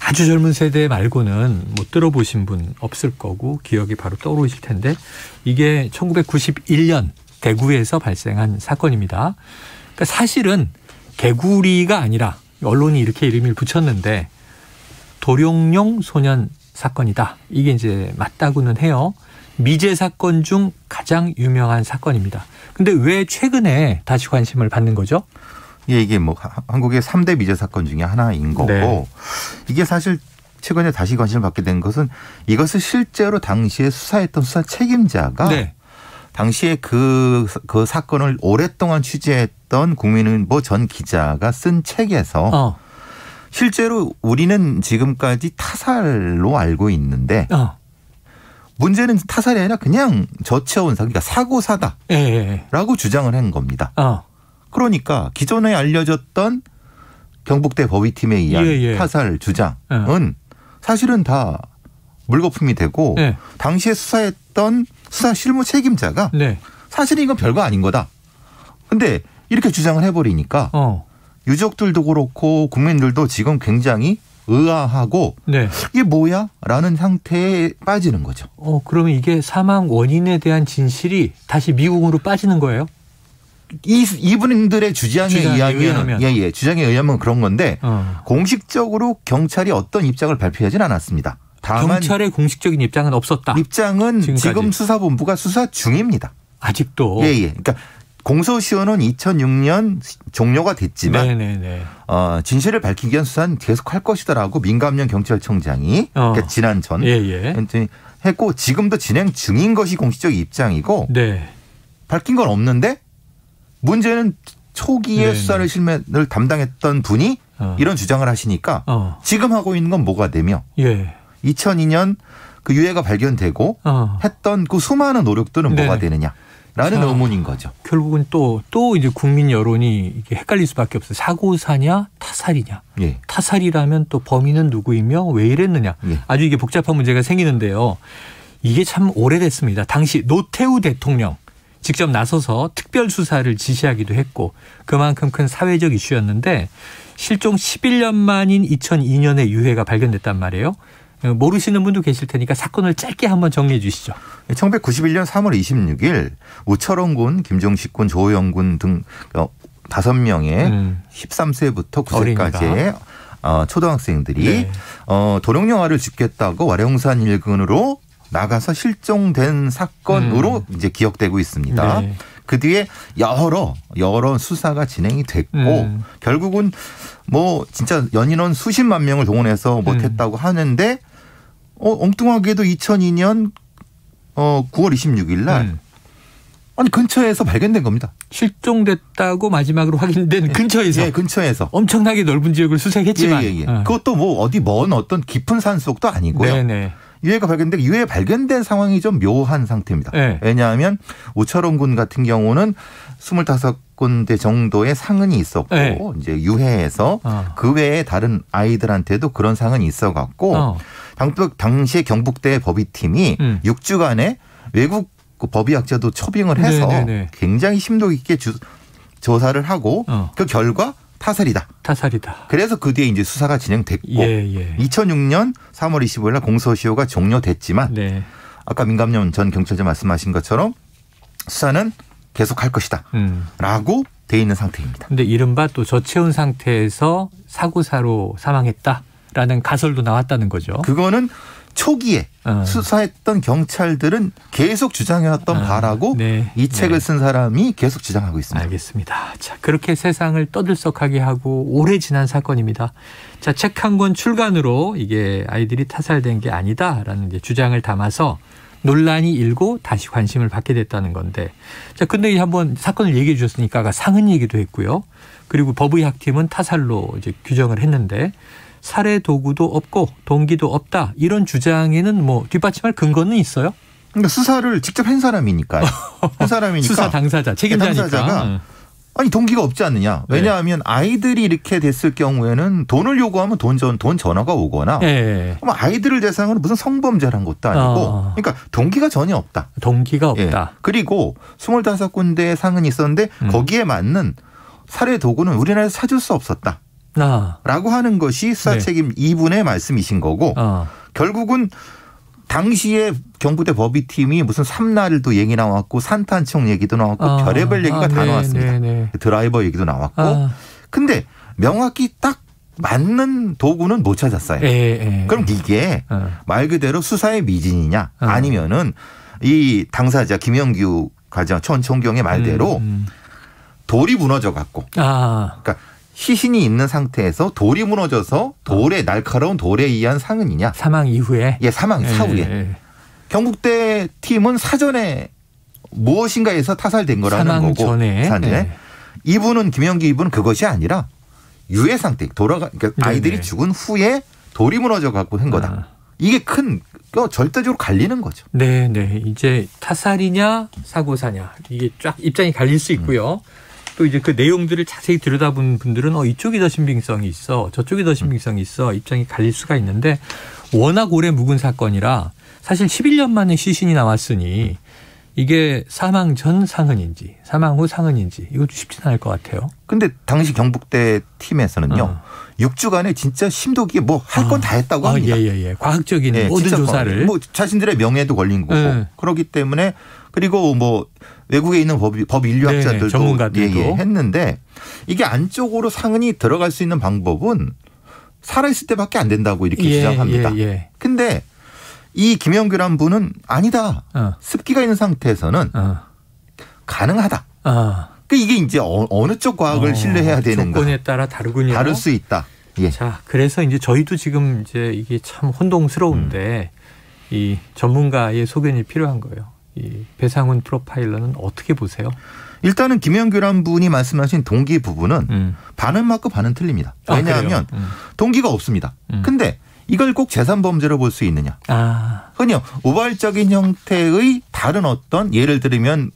Speaker 2: 아주 젊은 세대 말고는 못 들어보신 분 없을 거고 기억이 바로 떠오르실 텐데 이게 1991년 대구에서 발생한 사건입니다. 그러니까 사실은 개구리가 아니라 언론이 이렇게 이름을 붙였는데 도룡뇽 소년 사건이다. 이게 이제 맞다고는 해요. 미제 사건 중 가장 유명한 사건입니다. 근데 왜 최근에 다시 관심을 받는 거죠?
Speaker 4: 예, 이게 한국의 3대 미제 사건 중에 하나인 거고 네. 이게 사실 최근에 다시 관심을 받게 된 것은 이것을 실제로 당시에 수사했던 수사 책임자가 네. 당시에 그 사건을 오랫동안 취재했던 국민일보 전 기자가 쓴 책에서 실제로 우리는 지금까지 타살로 알고 있는데 문제는 타살이 아니라 그냥 저체온사 그러니까 사고사다라고 주장을 한 겁니다. 그러니까 기존에 알려졌던 경북대 법의팀에 의한 타살 주장은 사실은 다 물거품이 되고 당시에 수사했던 수사 실무 책임자가 사실은 이건 별거 아닌 거다. 근데 이렇게 주장을 해버리니까 유족들도 그렇고 국민들도 지금 굉장히 의아하고 이게 뭐야? 라는 상태에 빠지는 거죠.
Speaker 2: 그러면 이게 사망 원인에 대한 진실이 다시 미궁으로 빠지는 거예요?
Speaker 4: 이분들의 주장에 의하면 주장에 의하면 그런 건데 공식적으로 경찰이 어떤 입장을 발표하진 않았습니다. 다만
Speaker 2: 경찰의 공식적인 입장은 없었다.
Speaker 4: 입장은 지금까지. 지금 수사본부가 수사 중입니다.
Speaker 2: 아직도.
Speaker 4: 그러니까 공소시효는 2006년 종료가 됐지만 진실을 밝히기 위한 수사는 계속할 것이다라고 민감년 경찰청장이 그러니까 지난 전 했고 지금도 진행 중인 것이 공식적 입장이고 밝힌 건 없는데 문제는 초기에 수사를 실무를 담당했던 분이 이런 주장을 하시니까 지금 하고 있는 건 뭐가 되며 2002년 그 유해가 발견되고 했던 그 수많은 노력들은 뭐가 되느냐라는 의문인 거죠.
Speaker 2: 결국은 또 이제 국민 여론이 이게 헷갈릴 수밖에 없어요. 사고사냐 타살이냐. 타살이라면 또 범인은 누구이며 왜 이랬느냐. 아주 이게 복잡한 문제가 생기는데요. 이게 참 오래됐습니다. 당시 노태우 대통령 직접 나서서 특별 수사를 지시하기도 했고 그만큼 큰 사회적 이슈였는데 실종 11년 만인 2002년에 유해가 발견됐단 말이에요. 모르시는 분도 계실 테니까 사건을 짧게 한번 정리해 주시죠.
Speaker 4: 1991년 3월 26일 우철원 군, 김종식 군, 조호영 군 등 5명의 13세부터 9세까지의 초등학생들이 도룡뇽아를 죽겠다고 와룡산 일근으로 나가서 실종된 사건으로 이제 기억되고 있습니다. 그 뒤에 여러 수사가 진행이 됐고 결국은 진짜 연인원 수십만 명을 동원해서 못했다고 하는데 엉뚱하게도 2002년 9월 26일 날 아니 근처에서 발견된 겁니다.
Speaker 2: 실종됐다고 마지막으로 확인된 근처에서.
Speaker 4: 근처에서.
Speaker 2: 엄청나게 넓은 지역을 수색했지만.
Speaker 4: 그것도 어디 먼 어떤 깊은 산속도 아니고요. 유해가 발견된 유해 발견된 상황이 좀 묘한 상태입니다. 왜냐하면 우철원 군 같은 경우는 25군데 정도의 상흔이 있었고 이제 유해에서 그 외에 다른 아이들한테도 그런 상흔이 있어갖고 당시에 경북대 법의팀이 6주간의 외국 법의학자도 초빙을 해서 굉장히 심도 있게 조사를 하고 그 결과 타살이다. 그래서 그 뒤에 이제 수사가 진행됐고 2006년 3월 25일 날 공소시효가 종료됐지만 아까 민감년 전 경찰자 말씀하신 것처럼 수사는 계속할 것이다. 라고 돼 있는 상태입니다.
Speaker 2: 그런데 이른바 또 저체온 상태에서 사고사로 사망했다라는 가설도 나왔다는 거죠.
Speaker 4: 그거는 초기에 수사했던 경찰들은 계속 주장해왔던 바라고 이 책을 쓴 사람이 계속 주장하고 있습니다.
Speaker 2: 알겠습니다. 자, 그렇게 세상을 떠들썩하게 하고 오래 지난 사건입니다. 자, 책 한 권 출간으로 이게 아이들이 타살된 게 아니다라는 이제 주장을 담아서 논란이 일고 다시 관심을 받게 됐다는 건데. 자, 근데 한번 사건을 얘기해 주셨으니까 아까 상흔 얘기도 했고요. 그리고 법의학팀은 타살로 이제 규정을 했는데 살해 도구도 없고 동기도 없다. 이런 주장에는 뭐 뒷받침할 근거는 있어요?
Speaker 4: 그러니까 수사를 직접 한 사람이니까요. 한 사람이니까.
Speaker 2: 수사 당사자, 책임자니까.
Speaker 4: 당사자가 아니 동기가 없지 않느냐. 왜냐하면 아이들이 이렇게 됐을 경우에는 돈을 요구하면 돈 전화가 오거나 그럼 아이들을 대상으로 무슨 성범죄를 한 것도 아니고 그러니까 동기가 전혀 없다.
Speaker 2: 동기가 없다.
Speaker 4: 예. 그리고 25군데의 상흔이 있었는데 거기에 맞는 살해 도구는 우리나라에서 찾을 수 없었다. 라고 하는 것이 수사 책임 2분의 말씀이신 거고 결국은 당시에 경부대 법의팀이 무슨 삼날도 얘기 나왔고 산탄총 얘기도 나왔고 별의별 얘기가 다 나왔습니다. 드라이버 얘기도 나왔고 근데 명확히 딱 맞는 도구는 못 찾았어요. 그럼 이게 말 그대로 수사의 미진이냐 아니면은 이 당사자 김영규 과장 총경의 말대로 돌이 무너져 갖고 그러니까 시신이 있는 상태에서 돌이 무너져서 날카로운 돌에 의한 상흔이냐.
Speaker 2: 사망 이후에.
Speaker 4: 예, 사망 사후에. 경북대 팀은 사전에 무엇인가에서 타살된 거라는
Speaker 2: 사망
Speaker 4: 거고.
Speaker 2: 전에.
Speaker 4: 이분은 김영기 이분은 그것이 아니라 유해 상태 그러니까 아이들이 죽은 후에 돌이 무너져 갖고 한 거다. 이게 절대적으로 갈리는 거죠.
Speaker 2: 네. 이제 타살이냐 사고사냐 이게 쫙 입장이 갈릴 수 있고요. 또 이제 그 내용들을 자세히 들여다본 분들은 이쪽이 더 신빙성이 있어, 저쪽이 더 신빙성이 있어 입장이 갈릴 수가 있는데 워낙 오래 묵은 사건이라 사실 11년 만에 시신이 나왔으니 이게 사망 전 상흔인지 사망 후 상흔인지 이것도 쉽지는 않을 것 같아요.
Speaker 4: 근데 당시 경북대 팀에서는요. 6주간에 진짜 심도 깊게 뭐 할 건 다 했다고 합니다.
Speaker 2: 과학적인 모든 조사를.
Speaker 4: 뭐 자신들의 명예도 걸린 거고 그렇기 때문에 그리고 뭐 외국에 있는 법 인류학자들도
Speaker 2: 전문가들도
Speaker 4: 했는데 이게 안쪽으로 상흔이 들어갈 수 있는 방법은 살아있을 때밖에 안 된다고 이렇게 주장합니다. 근데 이 김영규란 분은 아니다. 습기가 있는 상태에서는 가능하다. 그러니까 이게 이제 어느 쪽 과학을 신뢰해야 되는가.
Speaker 2: 조건에 따라 다르군요.
Speaker 4: 다를 수 있다.
Speaker 2: 자, 그래서 이제 저희도 지금 이제 이게 참 혼동스러운데 이 전문가의 소견이 필요한 거예요. 이 배상훈 프로파일러는 어떻게 보세요?
Speaker 4: 일단은 김영규란 분이 말씀하신 동기 부분은 반은 맞고 반은 틀립니다. 왜냐하면 동기가 없습니다. 근데 이걸 꼭 재산범죄로 볼 수 있느냐. 흔히 우발적인 형태의 다른 어떤 예를 들면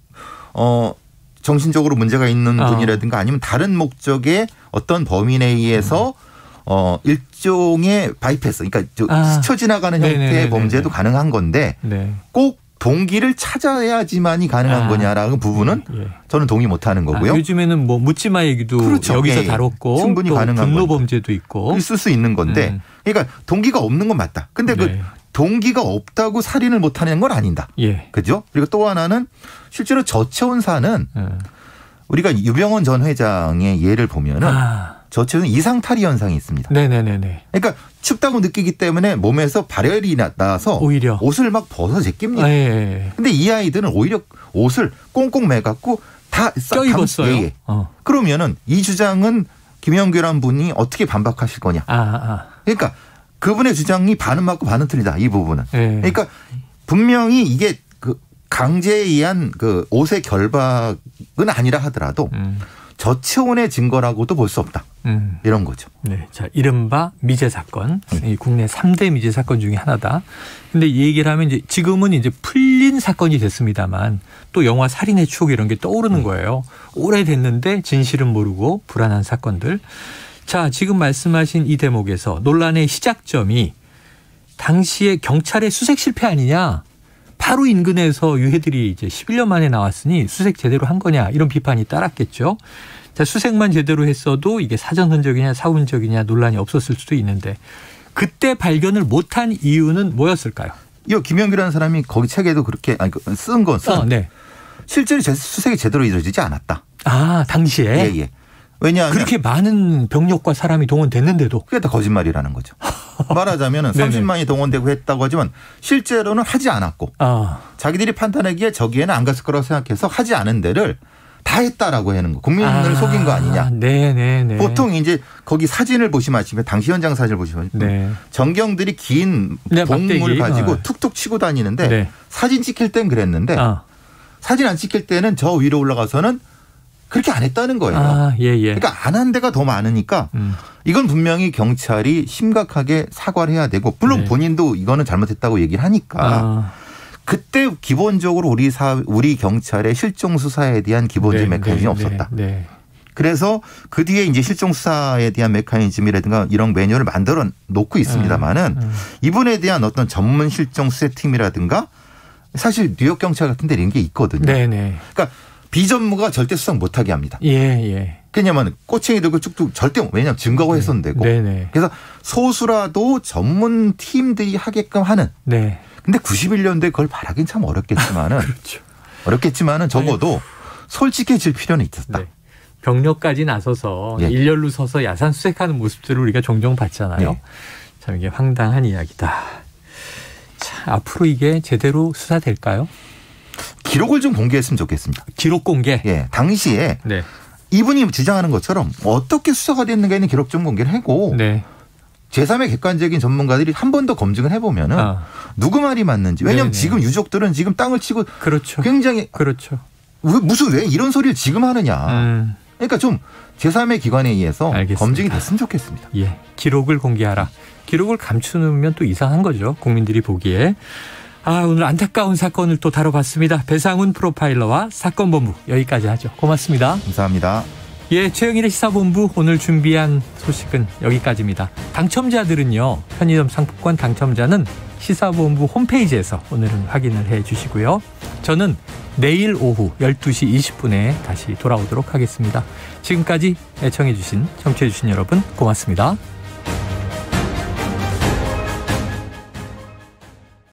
Speaker 4: 정신적으로 문제가 있는 분이라든가 아니면 다른 목적의 어떤 범인에 의해서 일종의 바이패스 그러니까 스쳐 지나가는 형태의 범죄도 가능한 건데 꼭 동기를 찾아야지만이 가능한 거냐라는 부분은 저는 동의 못하는 거고요.
Speaker 2: 요즘에는 뭐 묻지마 얘기도 여기서 다뤘고
Speaker 4: 충분히
Speaker 2: 또
Speaker 4: 가능한
Speaker 2: 분노 범죄도 있고
Speaker 4: 있을 수 있는 건데 그러니까 동기가 없는 건 맞다. 근데 그 동기가 없다고 살인을 못하는 건 아니다. 그죠? 그리고 또 하나는 실제로 저체온사는 우리가 유병원 전 회장의 예를 보면은 저체온 이상탈이 현상이 있습니다. 그러니까 춥다고 느끼기 때문에 몸에서 발열이 나서 오히려 옷을 막 벗어 제낍니다. 근데 이 아이들은 오히려 옷을 꽁꽁 매갖고 다
Speaker 2: 껴입었어요.
Speaker 4: 그러면은 이 주장은 김영규란 분이 어떻게 반박하실 거냐. 그러니까 그분의 주장이 반은 맞고 반은 틀리다. 이 부분은. 그러니까 분명히 이게 그 강제에 의한 그 옷의 결박은 아니라 하더라도 저체온의 증거라고도 볼 수 없다. 이런 거죠.
Speaker 2: 자, 이른바 미제 사건. 이 국내 3대 미제 사건 중에 하나다. 근데 이 얘기를 하면 이제 지금은 이제 풀린 사건이 됐습니다만 또 영화 살인의 추억 이런 게 떠오르는 거예요. 오래됐는데 진실은 모르고 불안한 사건들. 자, 지금 말씀하신 이 대목에서 논란의 시작점이 당시에 경찰의 수색 실패 아니냐. 바로 인근에서 유해들이 이제 11년 만에 나왔으니 수색 제대로 한 거냐 이런 비판이 따랐겠죠. 자, 수색만 제대로 했어도 이게 사전 흔적이냐 사후 흔적이냐 논란이 없었을 수도 있는데 그때 발견을 못한 이유는 뭐였을까요?
Speaker 4: 이 김영규라는 사람이 거기 책에도 그렇게 쓴 건 실제로 수색이 제대로 이루어지지 않았다.
Speaker 2: 당시에?
Speaker 4: 왜냐하면
Speaker 2: 그렇게 많은 병력과 사람이 동원됐는데도
Speaker 4: 그게 다 거짓말이라는 거죠. 말하자면 30만이 동원되고 했다고 하지만 실제로는 하지 않았고 자기들이 판단하기에 저기에는 안 갔을 거라고 생각해서 하지 않은 데를 다 했다라고 하는 거. 국민을 속인 거 아니냐.
Speaker 2: 네네네.
Speaker 4: 보통 이제 거기 사진을 보시면 당시 현장 사진을 보시면 전경들이 긴 봉을 가지고 툭툭 치고 다니는데 사진 찍힐 땐 그랬는데 사진 안 찍힐 때는 저 위로 올라가서는 그렇게 안 했다는 거예요. 그러니까 안 한 데가 더 많으니까 이건 분명히 경찰이 심각하게 사과를 해야 되고 물론 본인도 이거는 잘못했다고 얘기를 하니까 그때 기본적으로 우리 경찰의 실종 수사에 대한 기본적인 메커니즘이 없었다. 그래서 그 뒤에 이제 실종 수사에 대한 메커니즘이라든가 이런 매뉴얼을 만들어 놓고 있습니다만은 이분에 대한 어떤 전문 실종 수사팀이라든가 사실 뉴욕 경찰 같은 데 이런 게 있거든요. 그러니까 비전무가 절대 수상 못하게 합니다. 왜냐하면 꼬챙이 들고 쭉쭉 절대 왜냐하면 증거가 훼손되고. 그래서 소수라도 전문 팀들이 하게끔 하는. 근데 91년도에 그걸 바라긴 참 어렵겠지만은 어렵겠지만은 적어도 솔직해질 필요는 있었다.
Speaker 2: 병력까지 나서서 일렬로 서서 야산 수색하는 모습들을 우리가 종종 봤잖아요. 참 이게 황당한 이야기다. 자, 앞으로 이게 제대로 수사될까요?
Speaker 4: 기록을 좀 공개했으면 좋겠습니다.
Speaker 2: 기록 공개?
Speaker 4: 당시에 이분이 주장하는 것처럼 어떻게 수사가 됐는가 있는 기록 좀 공개를 하고 제3의 객관적인 전문가들이 한 번 더 검증을 해보면은 누구 말이 맞는지. 왜냐하면 지금 유족들은 지금 땅을 치고 굉장히 무슨 왜 이런 소리를 지금 하느냐. 그러니까 좀 제3의 기관에 의해서 검증이 됐으면 좋겠습니다.
Speaker 2: 기록을 공개하라. 기록을 감추면 또 이상한 거죠. 국민들이 보기에. 오늘 안타까운 사건을 또 다뤄봤습니다. 배상훈 프로파일러와 사건본부 여기까지 하죠. 고맙습니다.
Speaker 4: 감사합니다.
Speaker 2: 최영일의 시사본부 오늘 준비한 소식은 여기까지입니다. 당첨자들은요. 편의점 상품권 당첨자는 시사본부 홈페이지에서 오늘은 확인을 해 주시고요. 저는 내일 오후 12시 20분에 다시 돌아오도록 하겠습니다. 지금까지 애청해 주신 청취해 주신 여러분 고맙습니다.